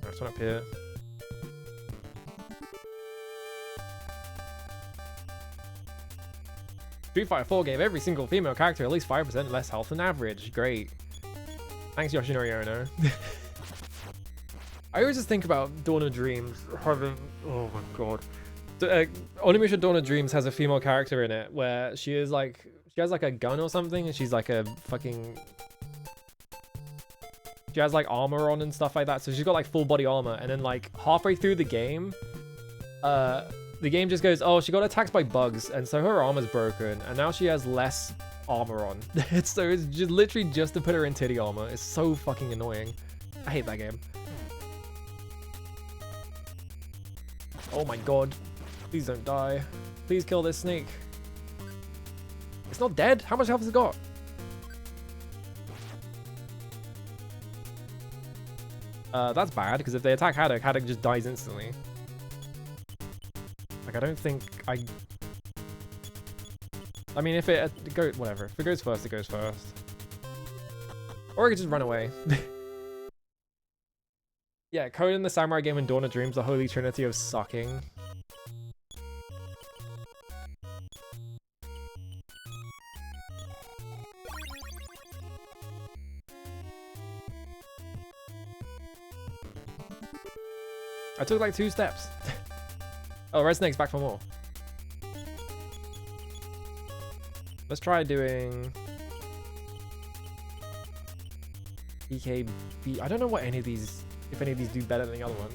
Next one up here. Street Fighter 4 gave every single female character at least 5% less health than average. Great. Thanks, Yoshinori Ono. I always just think about Dawn of Dreams having... Oh my god. Onimusha Dawn of Dreams has a female character in it where she is like... She has like a gun or something and she's like a fucking... She has like armor on and stuff like that. So she's got like full body armor. And then like halfway through the game, the game just goes, oh, she got attacked by bugs. And so her armor's broken. And now she has less armor on. It's just literally just to put her in titty armor. It's so fucking annoying. I hate that game. Oh my god. Please don't die. Please kill this snake. It's not dead? How much health has it got? That's bad, because if they attack Haddock, Haddock just dies instantly. Like, I don't think I mean, if it goes... Whatever. If it goes first, it goes first. Or it could just run away. Yeah, Conan the Samurai game and Dawn of Dreams, the holy trinity of sucking. I took like 2 steps. Oh, Red Snake's back for more. Let's try doing... BKB. I don't know what any of these... If any of these do better than the other one.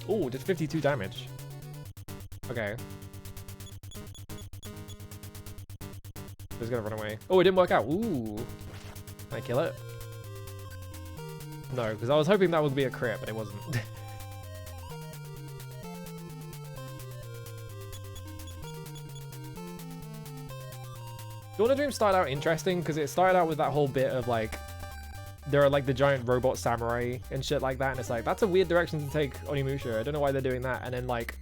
Oh, did 52 damage. Okay. It's gonna run away. Oh, it didn't work out. Ooh. Can I kill it? No, because I was hoping that would be a crit, but it wasn't. Dawn of Dreams started out interesting because it started out with that whole bit of like, there are like the giant robot samurai and shit like that, and it's like, that's a weird direction to take Onimusha. I don't know why they're doing that. And then like,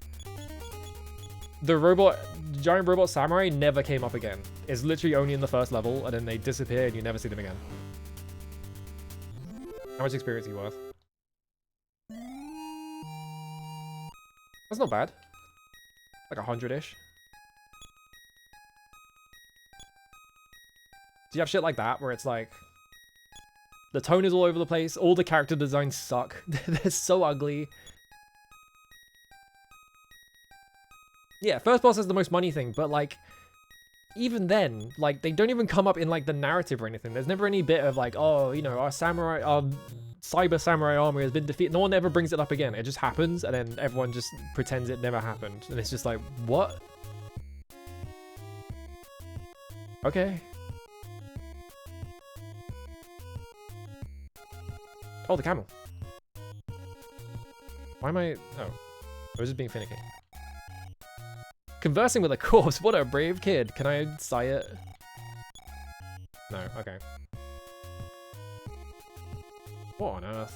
the giant robot samurai never came up again. It's literally only in the first level, and then they disappear and you never see them again. How much experience are you worth? That's not bad. Like 100-ish. Do you have shit like that where it's like the tone is all over the place, all the character designs suck, they're so ugly. Yeah, first boss is the most money thing, but like even then, like they don't even come up in like the narrative or anything. There's never any bit of like, oh, you know, our cyber samurai army has been defeated. No one ever brings it up again. It just happens and then everyone just pretends it never happened. And it's just like, what? Okay. Oh, the camel. Why am I... Oh. I was just being finicky. Conversing with a corpse. What a brave kid. Can I sigh it? No. Okay. What on earth?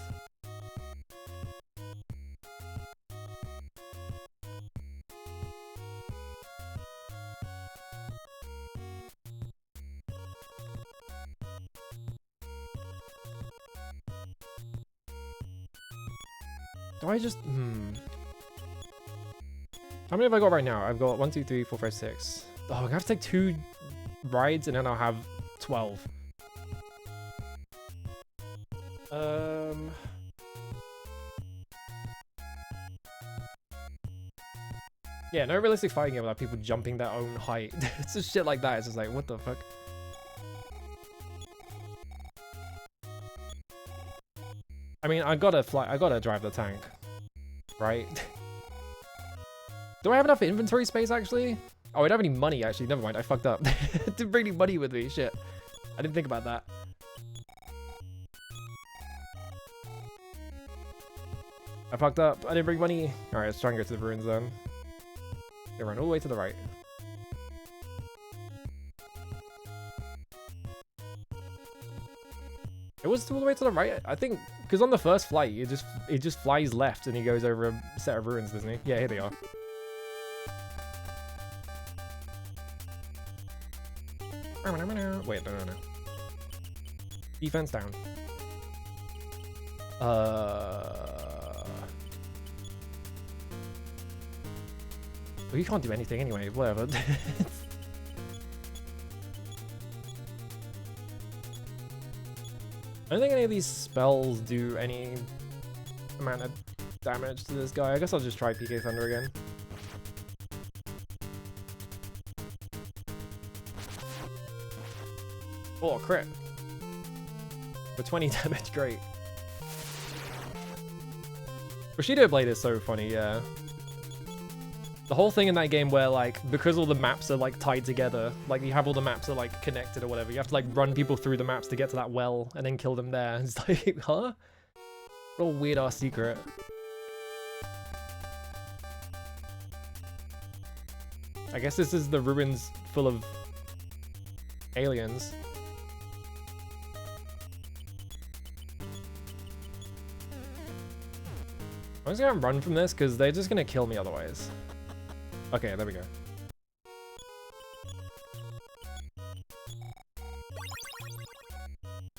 Do I just... How many have I got right now? I've got 1, 2, 3, 4, 5, 6. Oh, I'm gonna have to take 2 rides and then I'll have 12. Yeah, no realistic fighting game without people jumping their own height. It's just shit like that. It's just like, what the fuck? I mean, I gotta drive the tank, right? Do I have enough inventory space, actually? Oh, I don't have any money, actually. Never mind, I fucked up. Didn't bring any money with me, shit. I didn't think about that. I fucked up. I didn't bring money. Alright, let's try and go to the ruins then. They run all the way to the right. It was all the way to the right, I think, because on the first flight, it just flies left and he goes over a set of ruins, doesn't he? Yeah, here they are. Wait, no. Defense down. Well, you can't do anything anyway, whatever. I don't think any of these spells do any amount of damage to this guy. I guess I'll just try PK Thunder again. Oh, crit. For 20 damage, great. Bushido Blade is so funny, yeah. The whole thing in that game where, like, because all the maps are, like, tied together, like, you have all the maps are, like, connected or whatever, you have to, like, run people through the maps to get to that well and then kill them there. It's like, huh? What a weird-ass secret. I guess this is the ruins full of aliens. I'm just gonna run from this because they're just gonna kill me otherwise. Okay, there we go.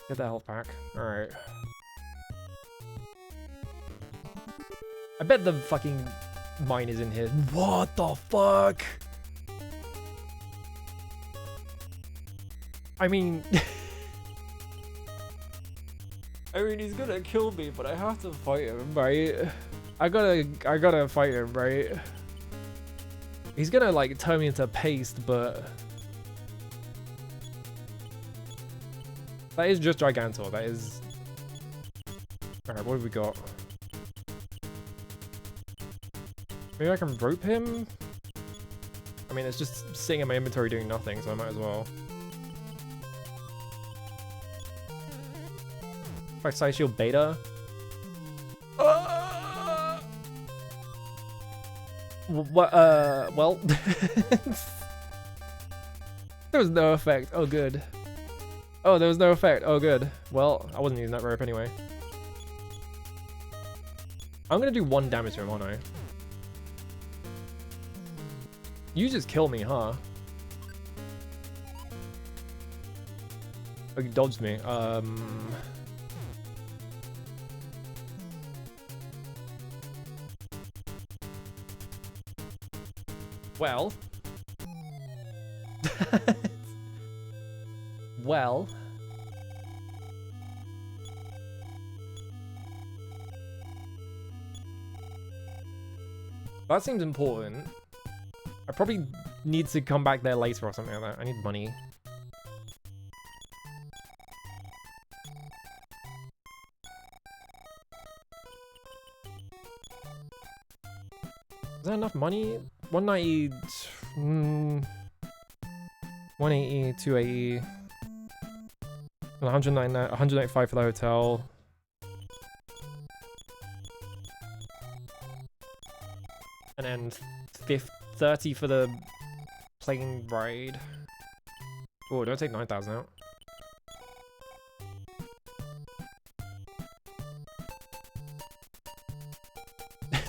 Get that health pack. Alright. I bet the fucking mine is in here. What the fuck? I mean... I mean, he's gonna kill me, but I have to fight him, right? I gotta fight him, right? He's gonna, like, turn me into paste, but... That is just Gigantor, that is... Alright, what have we got? Maybe I can rope him? I mean, it's just sitting in my inventory doing nothing, so I might as well. If I Side Shield Beta? Well... There was no effect. Oh, good. Oh, there was no effect. Oh, good. Well, I wasn't using that rope anyway. I'm gonna do 1 damage to him, aren't I? You just kill me, huh? Oh, you dodged me. Well. Well. That seems important. I probably need to come back there later or something like that. I need money. Is that enough money? 190... 180, 280... 195 for the hotel. And then 30 for the plane ride. Oh, don't take 9,000 out.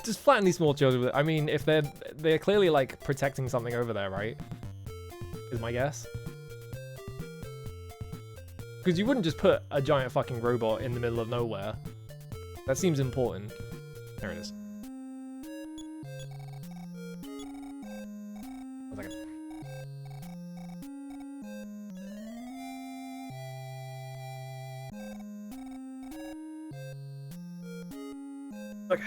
Just flatten these small children with it. I mean, if they're clearly like protecting something over there, right? Is my guess. Because you wouldn't just put a giant fucking robot in the middle of nowhere. That seems important. There it is. One second. Okay.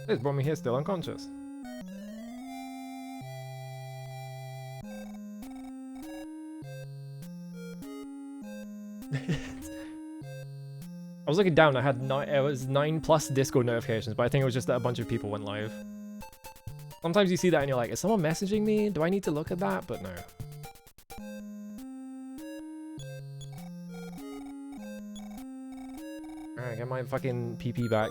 This brought me here still unconscious. I was looking down, I had it was 9+ Discord notifications, but I think it was just that a bunch of people went live. Sometimes you see that and you're like, is someone messaging me? Do I need to look at that? But no. Alright, get my fucking PP back.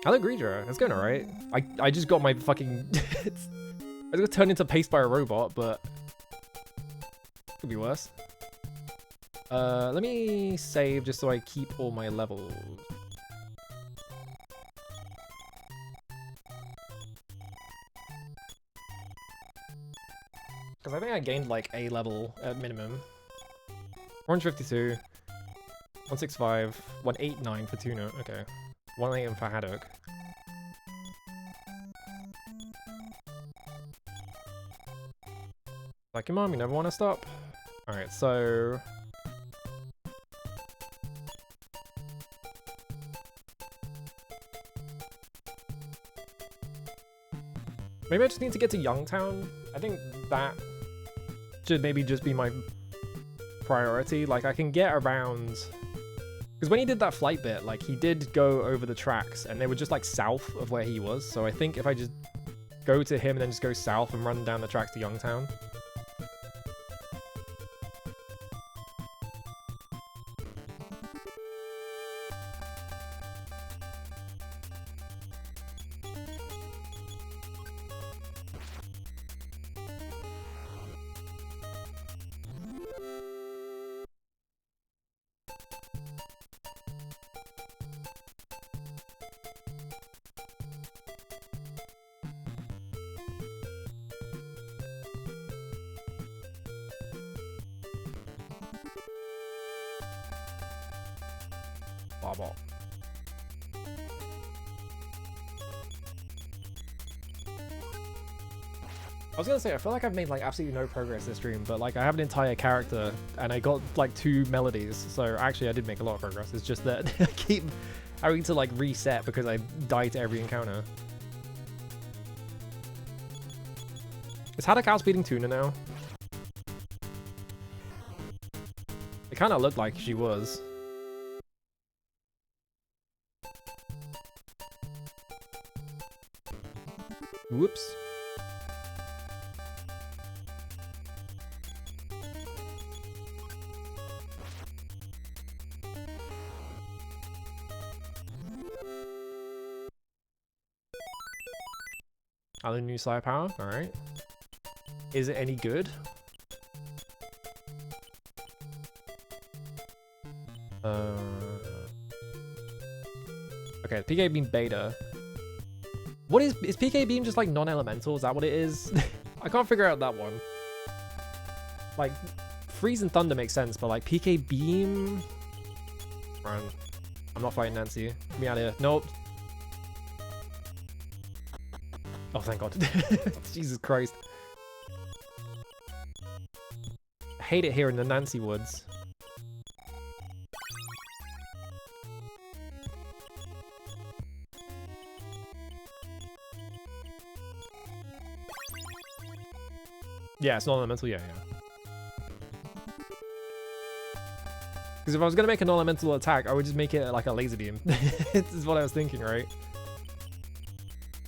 I look Greedra. It's going alright. I just got my fucking... I just got turned into paste by a robot, but... Could be worse. Let me save just so I keep all my levels. Because I think I gained like a level at minimum. 452, 165, 189 for Tuna. Okay. 188 for Haddock. Like your mom, you never want to stop. Alright, so... maybe I just need to get to Youngtown. I think that should maybe just be my priority. Like, I can get around... because when he did that flight bit, like, he did go over the tracks, and they were just, like, south of where he was. So I think if I just go to him and then just go south and run down the tracks to Youngtown... Bobble. I was gonna say, I feel like I've made like absolutely no progress this stream, but like I have an entire character and I got like 2 melodies, so actually I did make a lot of progress. It's just that I keep having to like reset because I die to every encounter. Is Haddock outspeeding Tuna now? It kind of looked like she was. Whoops. Other new side power, alright. Is it any good? Okay, PK Beam Beta. What is PK Beam just like non-elemental? Is that what it is? I can't figure out that one. Like, Freeze and Thunder makes sense, but like PK Beam... Run. I'm not fighting Nancy. Get me out of here. Nope. Oh, thank God. Jesus Christ. I hate it here in the Nancy Woods. Yeah, it's non-elemental, yeah. Because if I was going to make a non-elemental attack, I would just make it like a laser beam. This is what I was thinking, right?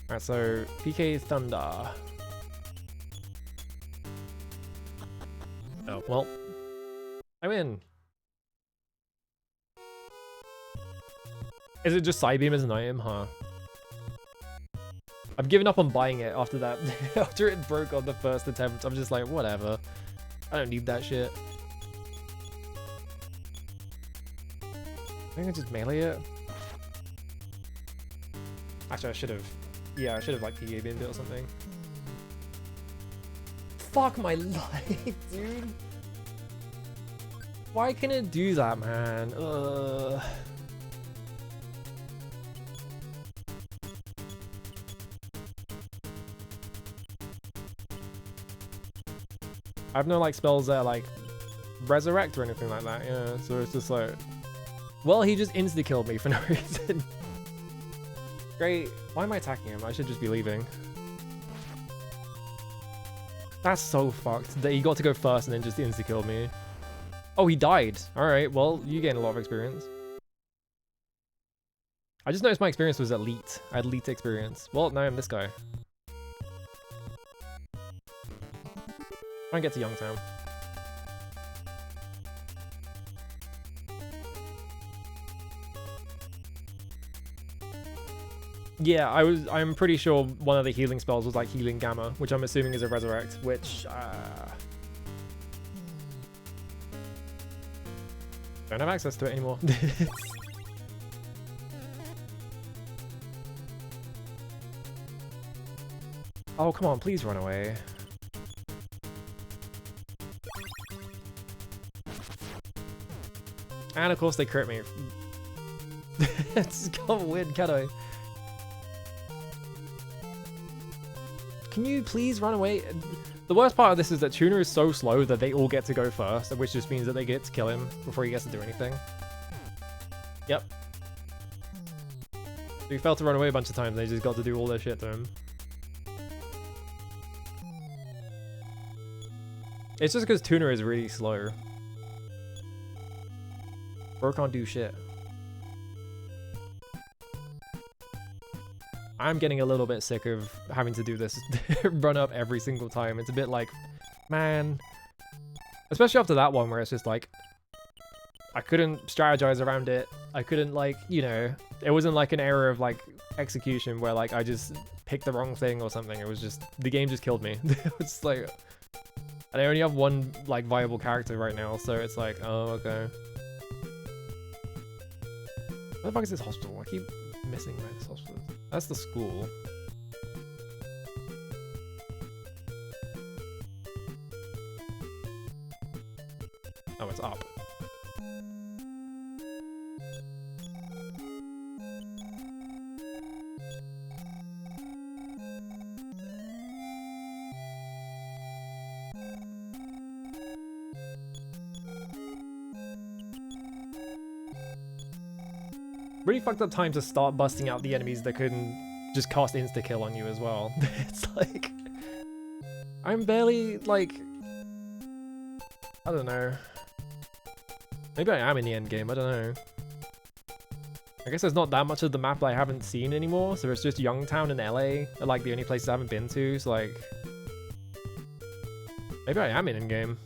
Alright, so PK Thunder. Oh, well. I win. Is it just Side Beam as an item, huh? I've given up on buying it after that. After it broke on the first attempt, I'm just like, whatever. I don't need that shit. I think I just melee it. Actually, I should have. Yeah, I should have like PA beamed it or something. Fuck my life, dude. Why can it do that, man? I have no like spells that like resurrect or anything like that, yeah, so it's just like, well, he just insta-killed me for no reason. Great, why am I attacking him? I should just be leaving. That's so fucked that he got to go first and then just insta-killed me. Oh, he died. Alright, well, you gain a lot of experience. I just noticed my experience was elite. I had elite experience. Well, now I'm this guy. Try and get to Youngtown. Yeah, I'm pretty sure one of the healing spells was like Healing Gamma, which I'm assuming is a Resurrect, which don't have access to it anymore. Oh, come on, please run away. And of course they crit me. It's gonna win, can I? Can you please run away? The worst part of this is that Tuner is so slow that they all get to go first, which just means that they get to kill him before he gets to do anything. Yep. So he failed to run away a bunch of times, they just got to do all their shit to him. It's just because Tuner is really slow. Bro can't do shit. I'm getting a little bit sick of having to do this run up every single time. It's a bit like, man. Especially after that one where it's just like, I couldn't strategize around it. I couldn't like, you know, it wasn't like an error of like execution where like I just picked the wrong thing or something. It was just, the game just killed me. It's like, and I only have one like viable character right now. So it's like, oh, okay. Where the fuck is this hospital? I keep missing this hospital. That's the school. Oh, it's up. Really fucked up time to start busting out the enemies that couldn't just cast insta-kill on you as well. It's like, I'm barely, like, I don't know. Maybe I am in the end game, I don't know. I guess there's not that much of the map that I haven't seen anymore, so it's just Youngtown and LA are like the only places I haven't been to, so like, maybe I am in game.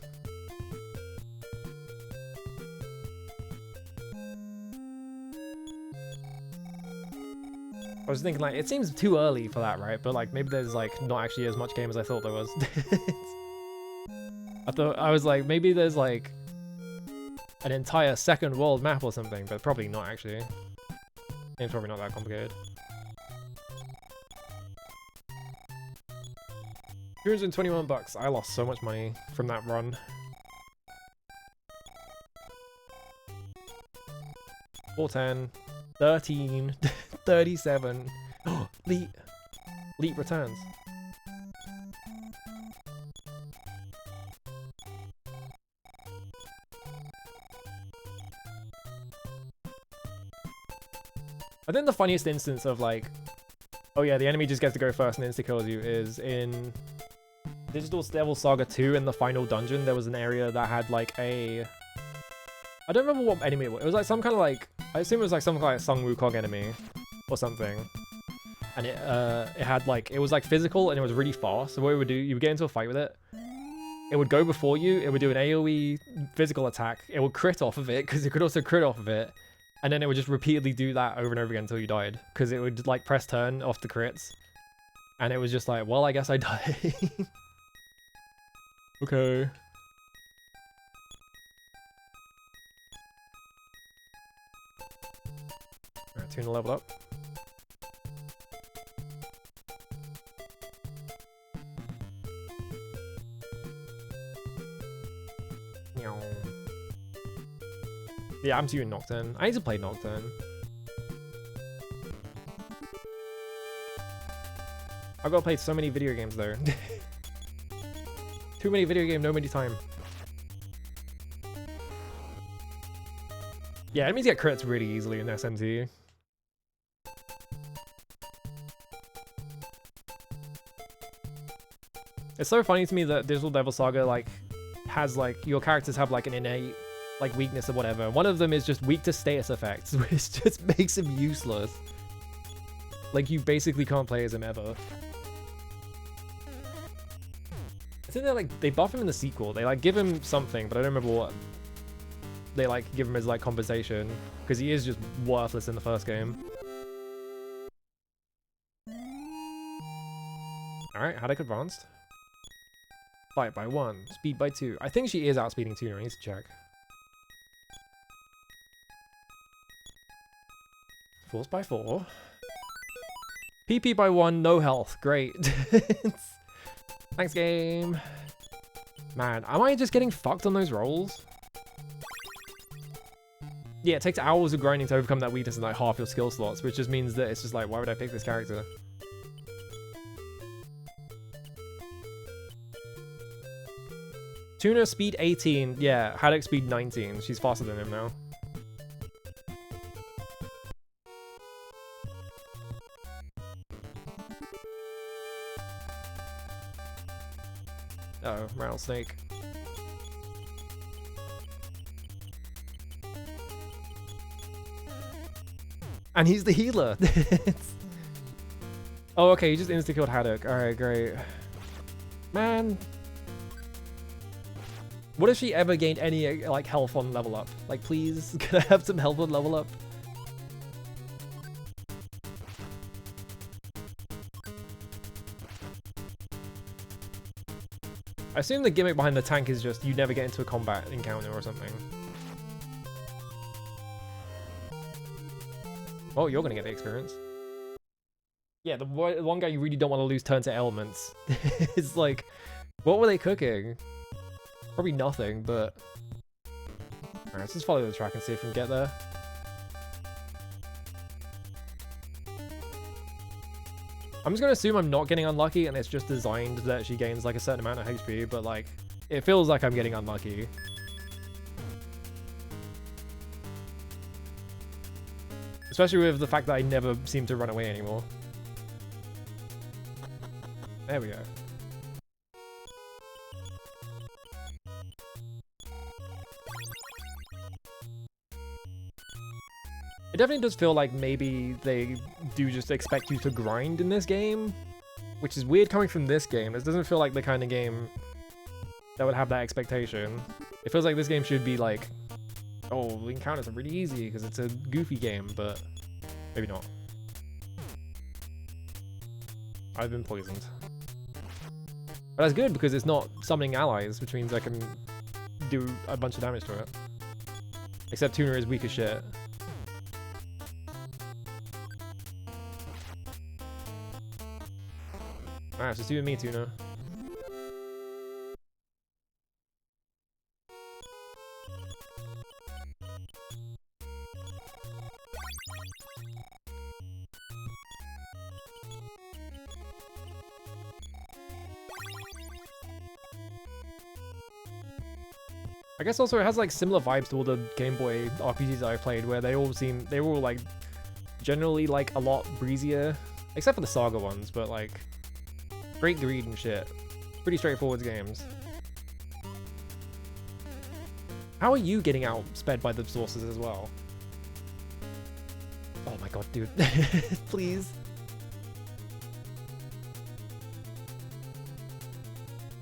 I was thinking like, it seems too early for that, right? But like, maybe there's like not actually as much game as I thought there was. I was like, maybe there's like an entire second world map or something, but probably not actually. Game's probably not that complicated. 221 bucks. I lost so much money from that run. 410, 13, 37. Leet returns. I think the funniest instance of like, oh yeah, the enemy just gets to go first and insta-kills you is in Digital Devil Saga 2 in the final dungeon. There was an area that had like a, I don't remember what enemy it was. It was like some kind of like, I assume it was like some kind of like Sung Wukong enemy or something. And it had like, it was like physical and it was really fast. So what it would do, you would get into a fight with it. It would go before you. It would do an AoE physical attack. It would crit off of it because it could also crit off of it. And then it would just repeatedly do that over and over again until you died. Because it would like press turn off the crits. And it was just like, well, I guess I died. Okay. Alright, Tuna level up. Yeah, I'm doing Nocturne. I need to play Nocturne. I've got to play so many video games though. Too many video games, no many time. Yeah, enemies get crits really easily in SMT. It's so funny to me that Digital Devil Saga like has like, your characters have like an innate like weakness or whatever. One of them is just weak to status effects, which just makes him useless. Like you basically can't play as him ever. I think they buff him in the sequel. They like give him something, but I don't remember what. They like give him as like compensation because he is just worthless in the first game. All right, Haddock advanced. Fight by 1, speed by 2. I think she is outspeeding Tuna. I need to check. Force by 4. PP by 1, no health. Great. Thanks, game. Man, am I just getting fucked on those rolls? Yeah, it takes hours of grinding to overcome that weakness in like half your skill slots, which just means that it's just like, why would I pick this character? Tuna speed 18. Yeah, Haddock speed 19. She's faster than him now. Uh-oh, rattlesnake. And he's the healer. Oh, okay, he just insta-killed Haddock. Alright, great. Man. What if she ever gained any, like, health on level up? Like, please, can I have some health on level up? I assume the gimmick behind the tank is just you never get into a combat encounter or something. Oh, you're gonna get the experience. Yeah, the one guy you really don't want to lose turn to elements. It's like, what were they cooking? Probably nothing, but... Alright, let's just follow the track and see if we can get there. I'm just gonna assume I'm not getting unlucky and it's just designed that she gains like a certain amount of HP, but like, it feels like I'm getting unlucky. Especially with the fact that I never seem to run away anymore. There we go. It definitely does feel like maybe they do just expect you to grind in this game, which is weird coming from this game. This doesn't feel like the kind of game that would have that expectation. It feels like this game should be like, oh, the encounters are really easy because it's a goofy game, but maybe not. I've been poisoned. But that's good because it's not summoning allies, which means I can do a bunch of damage to it. Except Tuna is weak as shit. Alright, it's just you and me, Tuna. I guess also it has like similar vibes to all the Game Boy RPGs that I played, where they were all like generally like a lot breezier, except for the Saga ones, but like Great Greed and shit. Pretty straightforward games. How are you getting outsped by the sources as well? Oh my god, dude. Please.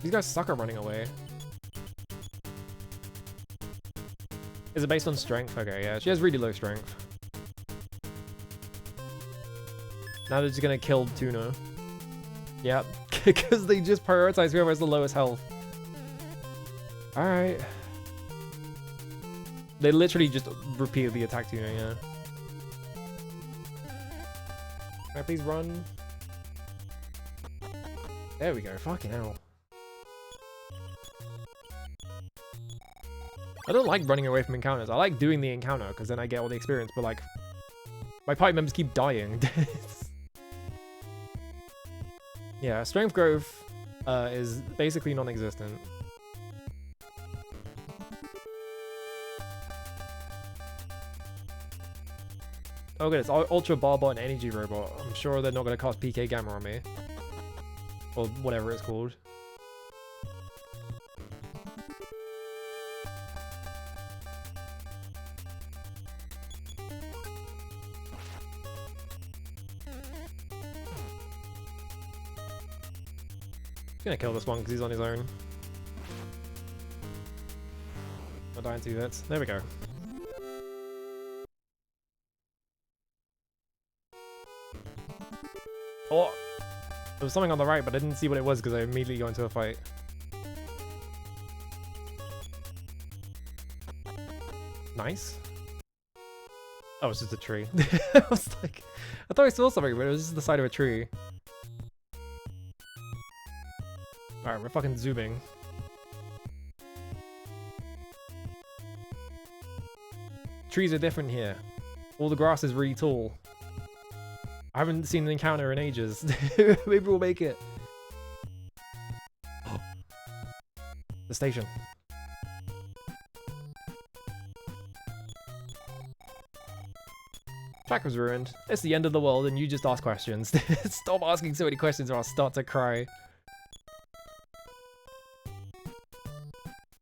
These guys suck at running away. Is it based on strength? Okay, yeah, she has really low strength. Now they're just gonna kill Tuna. Yep, because they just prioritize whoever has the lowest health. Alright. They literally just repeatedly attack Tuna, yeah. Can I please run? There we go, fucking hell. I don't like running away from encounters. I like doing the encounter because then I get all the experience, but like, my party members keep dying. Yeah, strength growth is basically non-existent. Oh good, it's Ultra Barbot and Energy Robot. I'm sure they're not going to cast PK Gamma on me. Or whatever it's called. Gonna kill this one because he's on his own. I'll die in 2 hits. There we go. Oh! There was something on the right, but I didn't see what it was because I immediately got into a fight. Nice. Oh, it's just a tree. I was like, I thought I saw something, but it was just the side of a tree. Alright, we're fucking zooming. Trees are different here. All the grass is really tall. I haven't seen an encounter in ages. Maybe we'll make it. The station. Track was ruined. It's the end of the world and you just ask questions. Stop asking so many questions or I'll start to cry.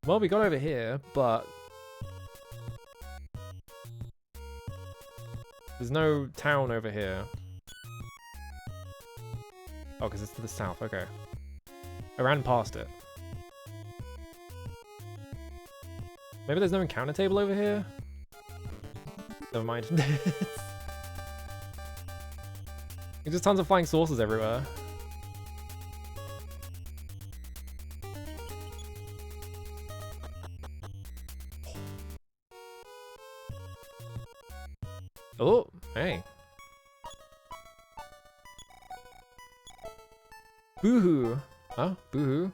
Well, we got over here, but there's no town over here. Oh, because it's to the south, okay. I ran past it. Maybe there's no encounter table over here? Never mind. There's just tons of flying saucers everywhere. Oh, hey. Boo-hoo. Huh? Boo-hoo.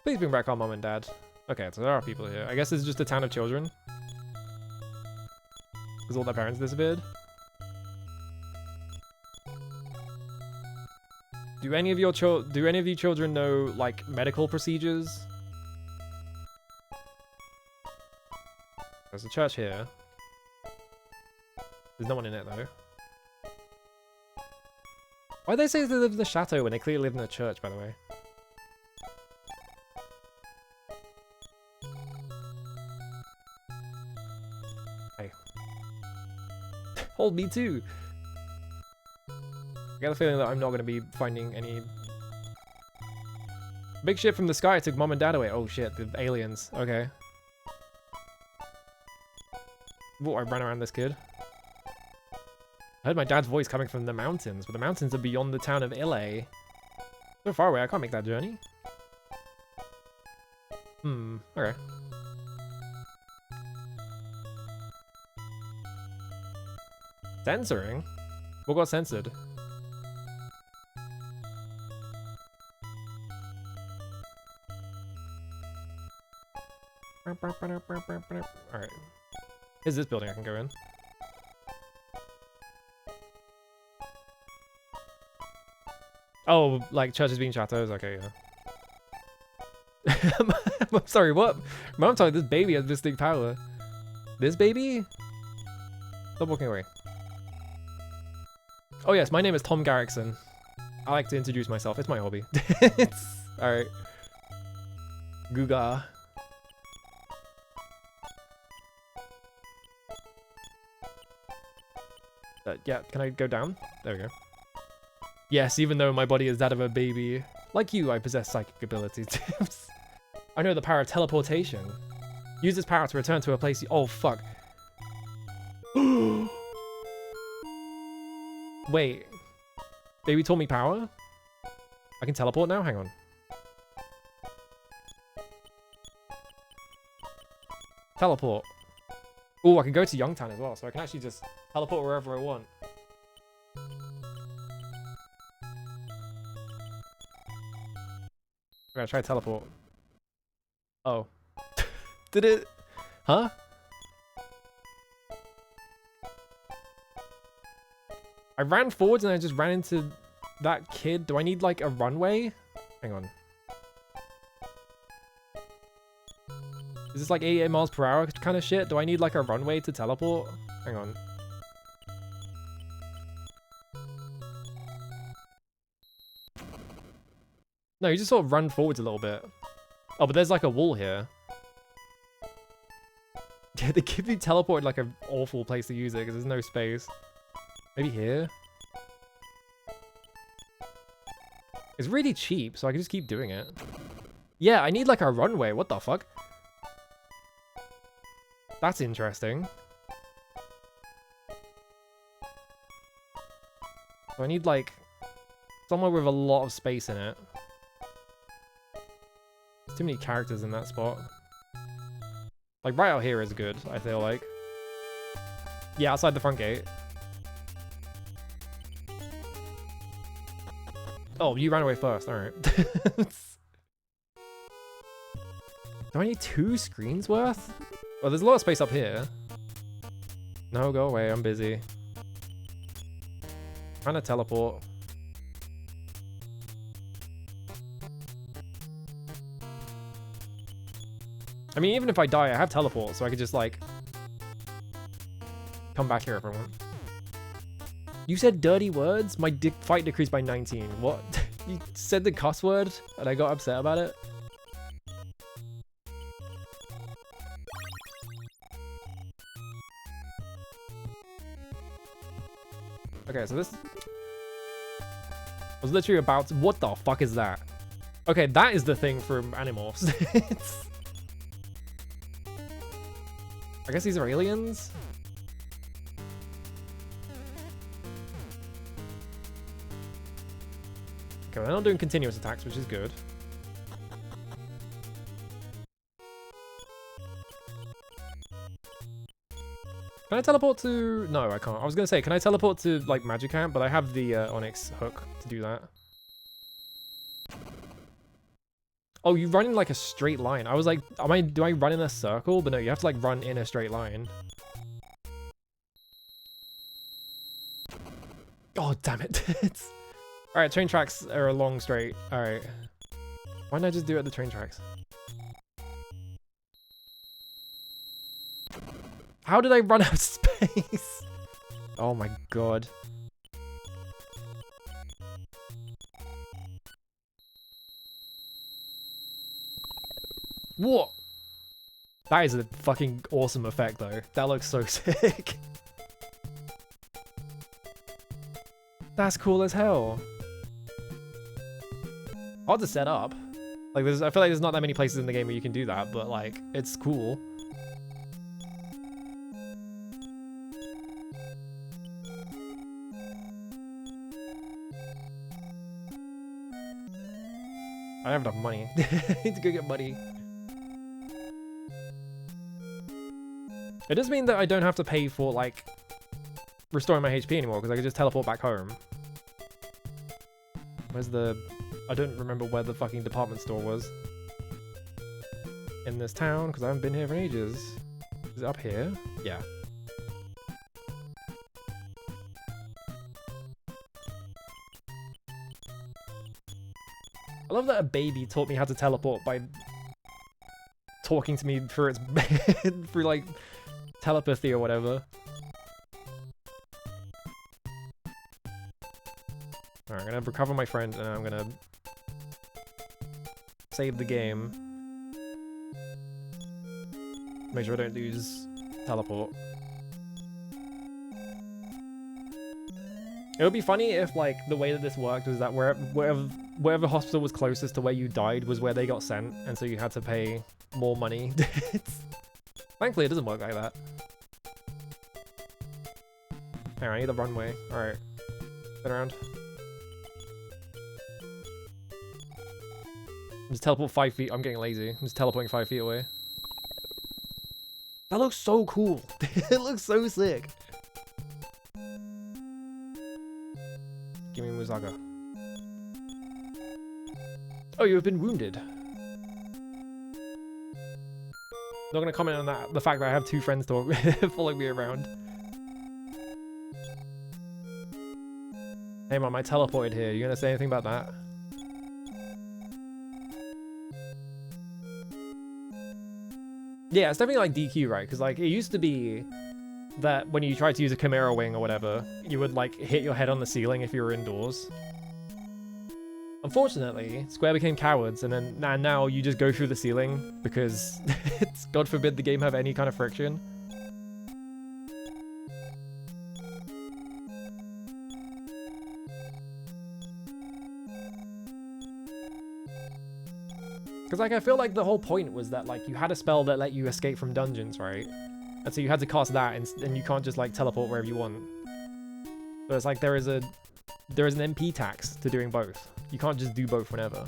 Please bring back our mom and dad. Okay, so there are people here. I guess it's just a town of children. Because all their parents disappeared. Do any of you children know, like, medical procedures? There's a church here. There's no one in it, though. Why'd they say they live in the chateau when they clearly live in a church, by the way? Hey. Hold me too! I got a feeling that I'm not going to be finding any... Big shit from the sky took mom and dad away. Oh shit, the aliens. Okay. Whoa, I ran around this kid. I heard my dad's voice coming from the mountains, but the mountains are beyond the town of Ile. So far away, I can't make that journey. Okay. Censoring? What got censored? Alright. Here's this building I can go in. Oh, like churches being chateaus? Okay, yeah. I'm sorry, what? Mom told me this baby has distinct power. This baby? Stop walking away. Oh yes, my name is Tom Garrickson. I like to introduce myself. It's my hobby. Alright. Guga. Yeah, can I go down? There we go. Yes, even though my body is that of a baby. Like you, I possess psychic abilities. I know the power of teleportation. Use this power to return to a place you— Oh, fuck. Wait. Baby taught me power? I can teleport now? Hang on. Teleport. Oh, I can go to Youngtown as well, so I can actually just teleport wherever I want. I'm gonna try teleport. Oh. Did it? Huh? I ran forwards and I just ran into that kid. Do I need like a runway? Hang on. Is this like 88 miles per hour kind of shit? Do I need like a runway to teleport? Hang on. No, you just sort of run forwards a little bit. Oh, but there's like a wall here. Yeah, they give you teleported like an awful place to use it because there's no space. Maybe here? It's really cheap, so I can just keep doing it. Yeah, I need like a runway. What the fuck? That's interesting. So I need like somewhere with a lot of space in it. There's too many characters in that spot. Like right out here is good, I feel like. Yeah, outside the front gate. Oh, you ran away first. Alright. Do I need 2 screens worth? Well, there's a lot of space up here. No, go away. I'm busy. Trying to teleport. I mean, even if I die, I have teleport, so I could just, like, come back here if I want. You said dirty words? My fight decreased by 19. What? You said the cuss word, and I got upset about it? Okay, so this... I was literally about to... What the fuck is that? Okay, that is the thing from Animorphs. I guess these are aliens? Okay, we're not doing continuous attacks, which is good. Can I teleport to... No, I can't. I was going to say, can I teleport to, like, Magicamp? But I have the Onyx hook to do that. Oh, you run in, like, a straight line. I was like, do I run in a circle? But no, you have to, like, run in a straight line. Oh, damn it. Alright, train tracks are a long straight. Alright. Why didn't I just do it at the train tracks? How did I run out of space? Oh my god. What? That is a fucking awesome effect though. That looks so sick. That's cool as hell. Hard to set up. Like, I feel like there's not that many places in the game where you can do that, but like, it's cool. I don't have enough money. I need to go get money. It does mean that I don't have to pay for, like, restoring my HP anymore, because I can just teleport back home. Where's the... I don't remember where the fucking department store was. In this town, because I haven't been here for ages. Is it up here? Yeah. I love that a baby taught me how to teleport by talking to me through its through like telepathy or whatever. Alright, I'm gonna recover my friend and I'm gonna save the game. Make sure I don't lose teleport. It would be funny if, like, the way that this worked was that wherever hospital was closest to where you died was where they got sent, and so you had to pay more money. Thankfully, it doesn't work like that. Hang on, I need a runway. Alright. Spin around. Just teleport 5 feet. I'm getting lazy. I'm just teleporting 5 feet away. That looks so cool. It looks so sick. Give me Musaga. Oh, you have been wounded. Not gonna comment on that. The fact that I have 2 friends following me around. Hey man, I teleported here. You gonna say anything about that? Yeah, it's definitely like DQ, right? Because like it used to be that when you tried to use a Chimera wing or whatever, you would like hit your head on the ceiling if you were indoors. Unfortunately, Square became cowards, and now you just go through the ceiling because it's, God forbid the game have any kind of friction. Because, like, I feel like the whole point was that, like, you had a spell that let you escape from dungeons, right? And so you had to cast that, and you can't just, like, teleport wherever you want. So it's like there is an MP tax to doing both. You can't just do both whenever.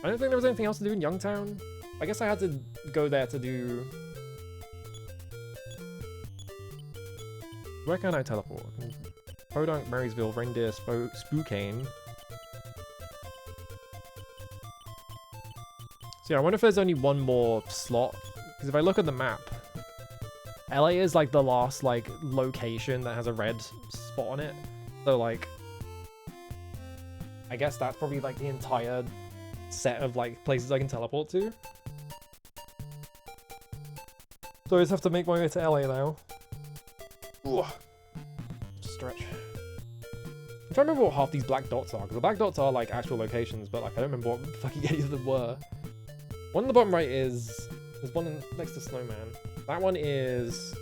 I don't think there was anything else to do in Youngtown. I guess I had to go there to do... Where can I teleport? Podunk, Marysville, Reindeer, Spokane. So yeah, I wonder if there's only one more slot. Because if I look at the map, LA is like the last like location that has a red spot on it. So like, I guess that's probably like the entire set of like places I can teleport to. So I just have to make my way to LA now. Ooh. Stretch. I'm trying to remember what half these black dots are, because the black dots are like actual locations, but like I don't remember what fucking any of them were. One on the bottom right is... There's one next to Snowman. That one is...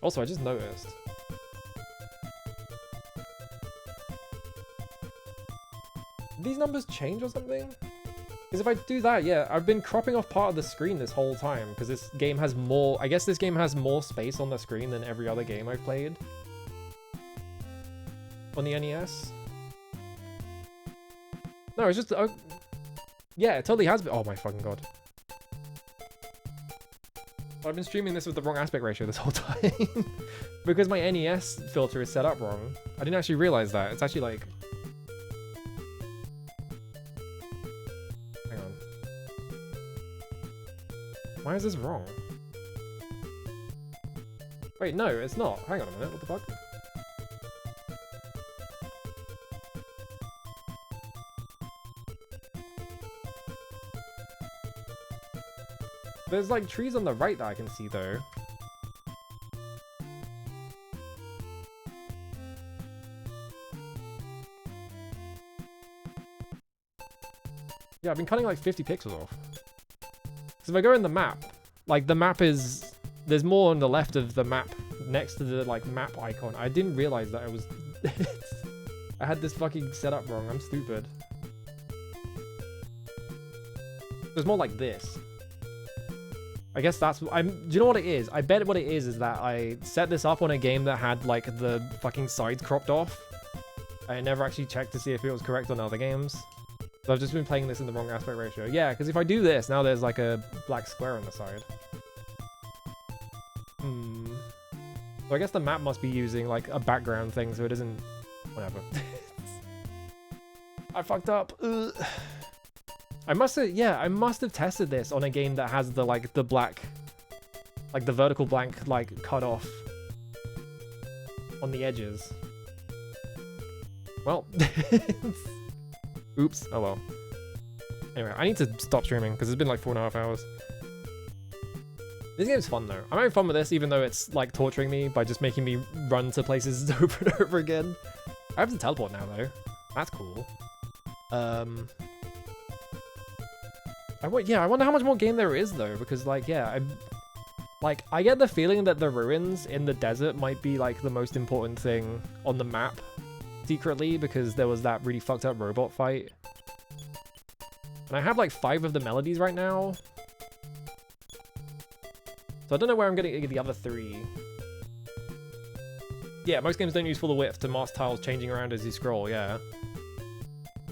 Also, I just noticed. Did these numbers change or something? Because if I do that, yeah, I've been cropping off part of the screen this whole time, because this game has more... I guess this game has more space on the screen than every other game I've played on the NES. No, it's just... yeah, it totally has been... Oh my fucking god. I've been streaming this with the wrong aspect ratio this whole time. Because my NES filter is set up wrong. I didn't actually realize that. It's actually like... Hang on. Why is this wrong? Wait, no, it's not. Hang on a minute, what the fuck? There's like trees on the right that I can see though. Yeah, I've been cutting like 50 pixels off. So if I go in the map, like the map is... There's more on the left of the map next to the like map icon. I didn't realize that I was... I had this fucking set up wrong. I'm stupid. There's more like this. I guess that's... do you know what it is? I bet what it is that I set this up on a game that had, like, the fucking sides cropped off. I never actually checked to see if it was correct on other games. So I've just been playing this in the wrong aspect ratio. Yeah, because if I do this, now there's, like, a black square on the side. So I guess the map must be using, like, a background thing, so it isn't... Whatever. I fucked up. Ugh. I must have tested this on a game that has the, like, the black, like, the vertical blank, like, cut off on the edges. Well, oops, oh well. Anyway, I need to stop streaming, because it's been, like, 4.5 hours. This game's fun, though. I'm having fun with this, even though it's, like, torturing me by just making me run to places over and over again. I have to teleport now, though. That's cool. I wonder how much more game there is though, because like, yeah, I get the feeling that the ruins in the desert might be like the most important thing on the map secretly, because there was that really fucked up robot fight. And I have like 5 of the melodies right now. So I don't know where I'm getting the other 3. Yeah, most games don't use full width to mask tiles changing around as you scroll, yeah.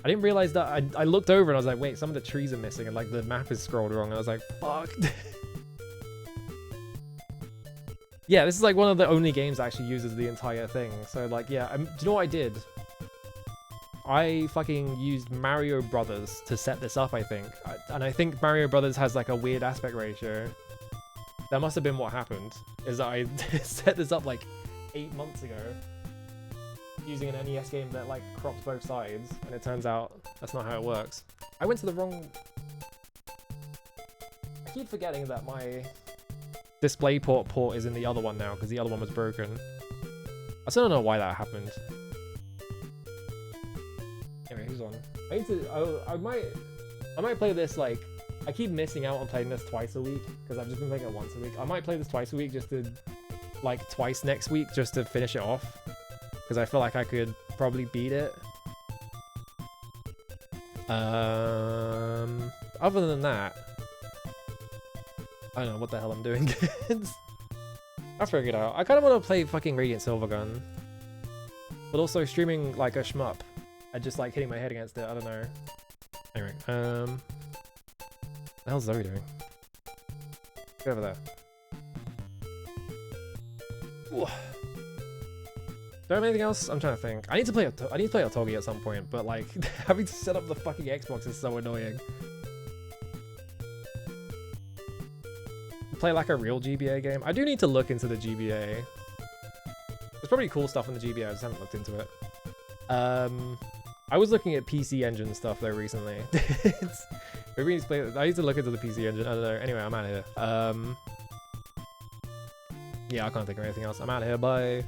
I didn't realize that. I looked over and I was like, wait, some of the trees are missing and like the map is scrolled wrong. And I was like, fuck. Yeah, this is like one of the only games that actually uses the entire thing. So like, yeah, do you know what I did? I fucking used Mario Brothers to set this up, I think. And I think Mario Brothers has like a weird aspect ratio. That must have been what happened, is that I set this up like 8 months ago. Using an NES game that like crops both sides, and it turns out that's not how it works. I went to the wrong... I keep forgetting that my DisplayPort is in the other one now, because the other one was broken. I still don't know why that happened. Anyway, who's on? I need to... I might play this like... I keep missing out on playing this twice a week, because I've just been playing it once a week. I might play this twice a week just to like twice next week just to finish it off, because I feel like I could probably beat it. Other than that, I don't know what the hell I'm doing, kids. I'll figure it out. I kind of want to play fucking Radiant Silvergun, but also streaming like a shmup and just like hitting my head against it. I don't know. Anyway, what the hell's Zoe doing? Go over there. Ooh. Do I have anything else? I'm trying to think. I need to play Otogi at some point, but like having to set up the fucking Xbox is so annoying. Play like a real GBA game. I do need to look into the GBA. There's probably cool stuff in the GBA. I just haven't looked into it. I was looking at PC Engine stuff though recently. Maybe I need to look into the PC Engine. I don't know. Anyway, I'm out of here. Yeah, I can't think of anything else. I'm out of here. Bye.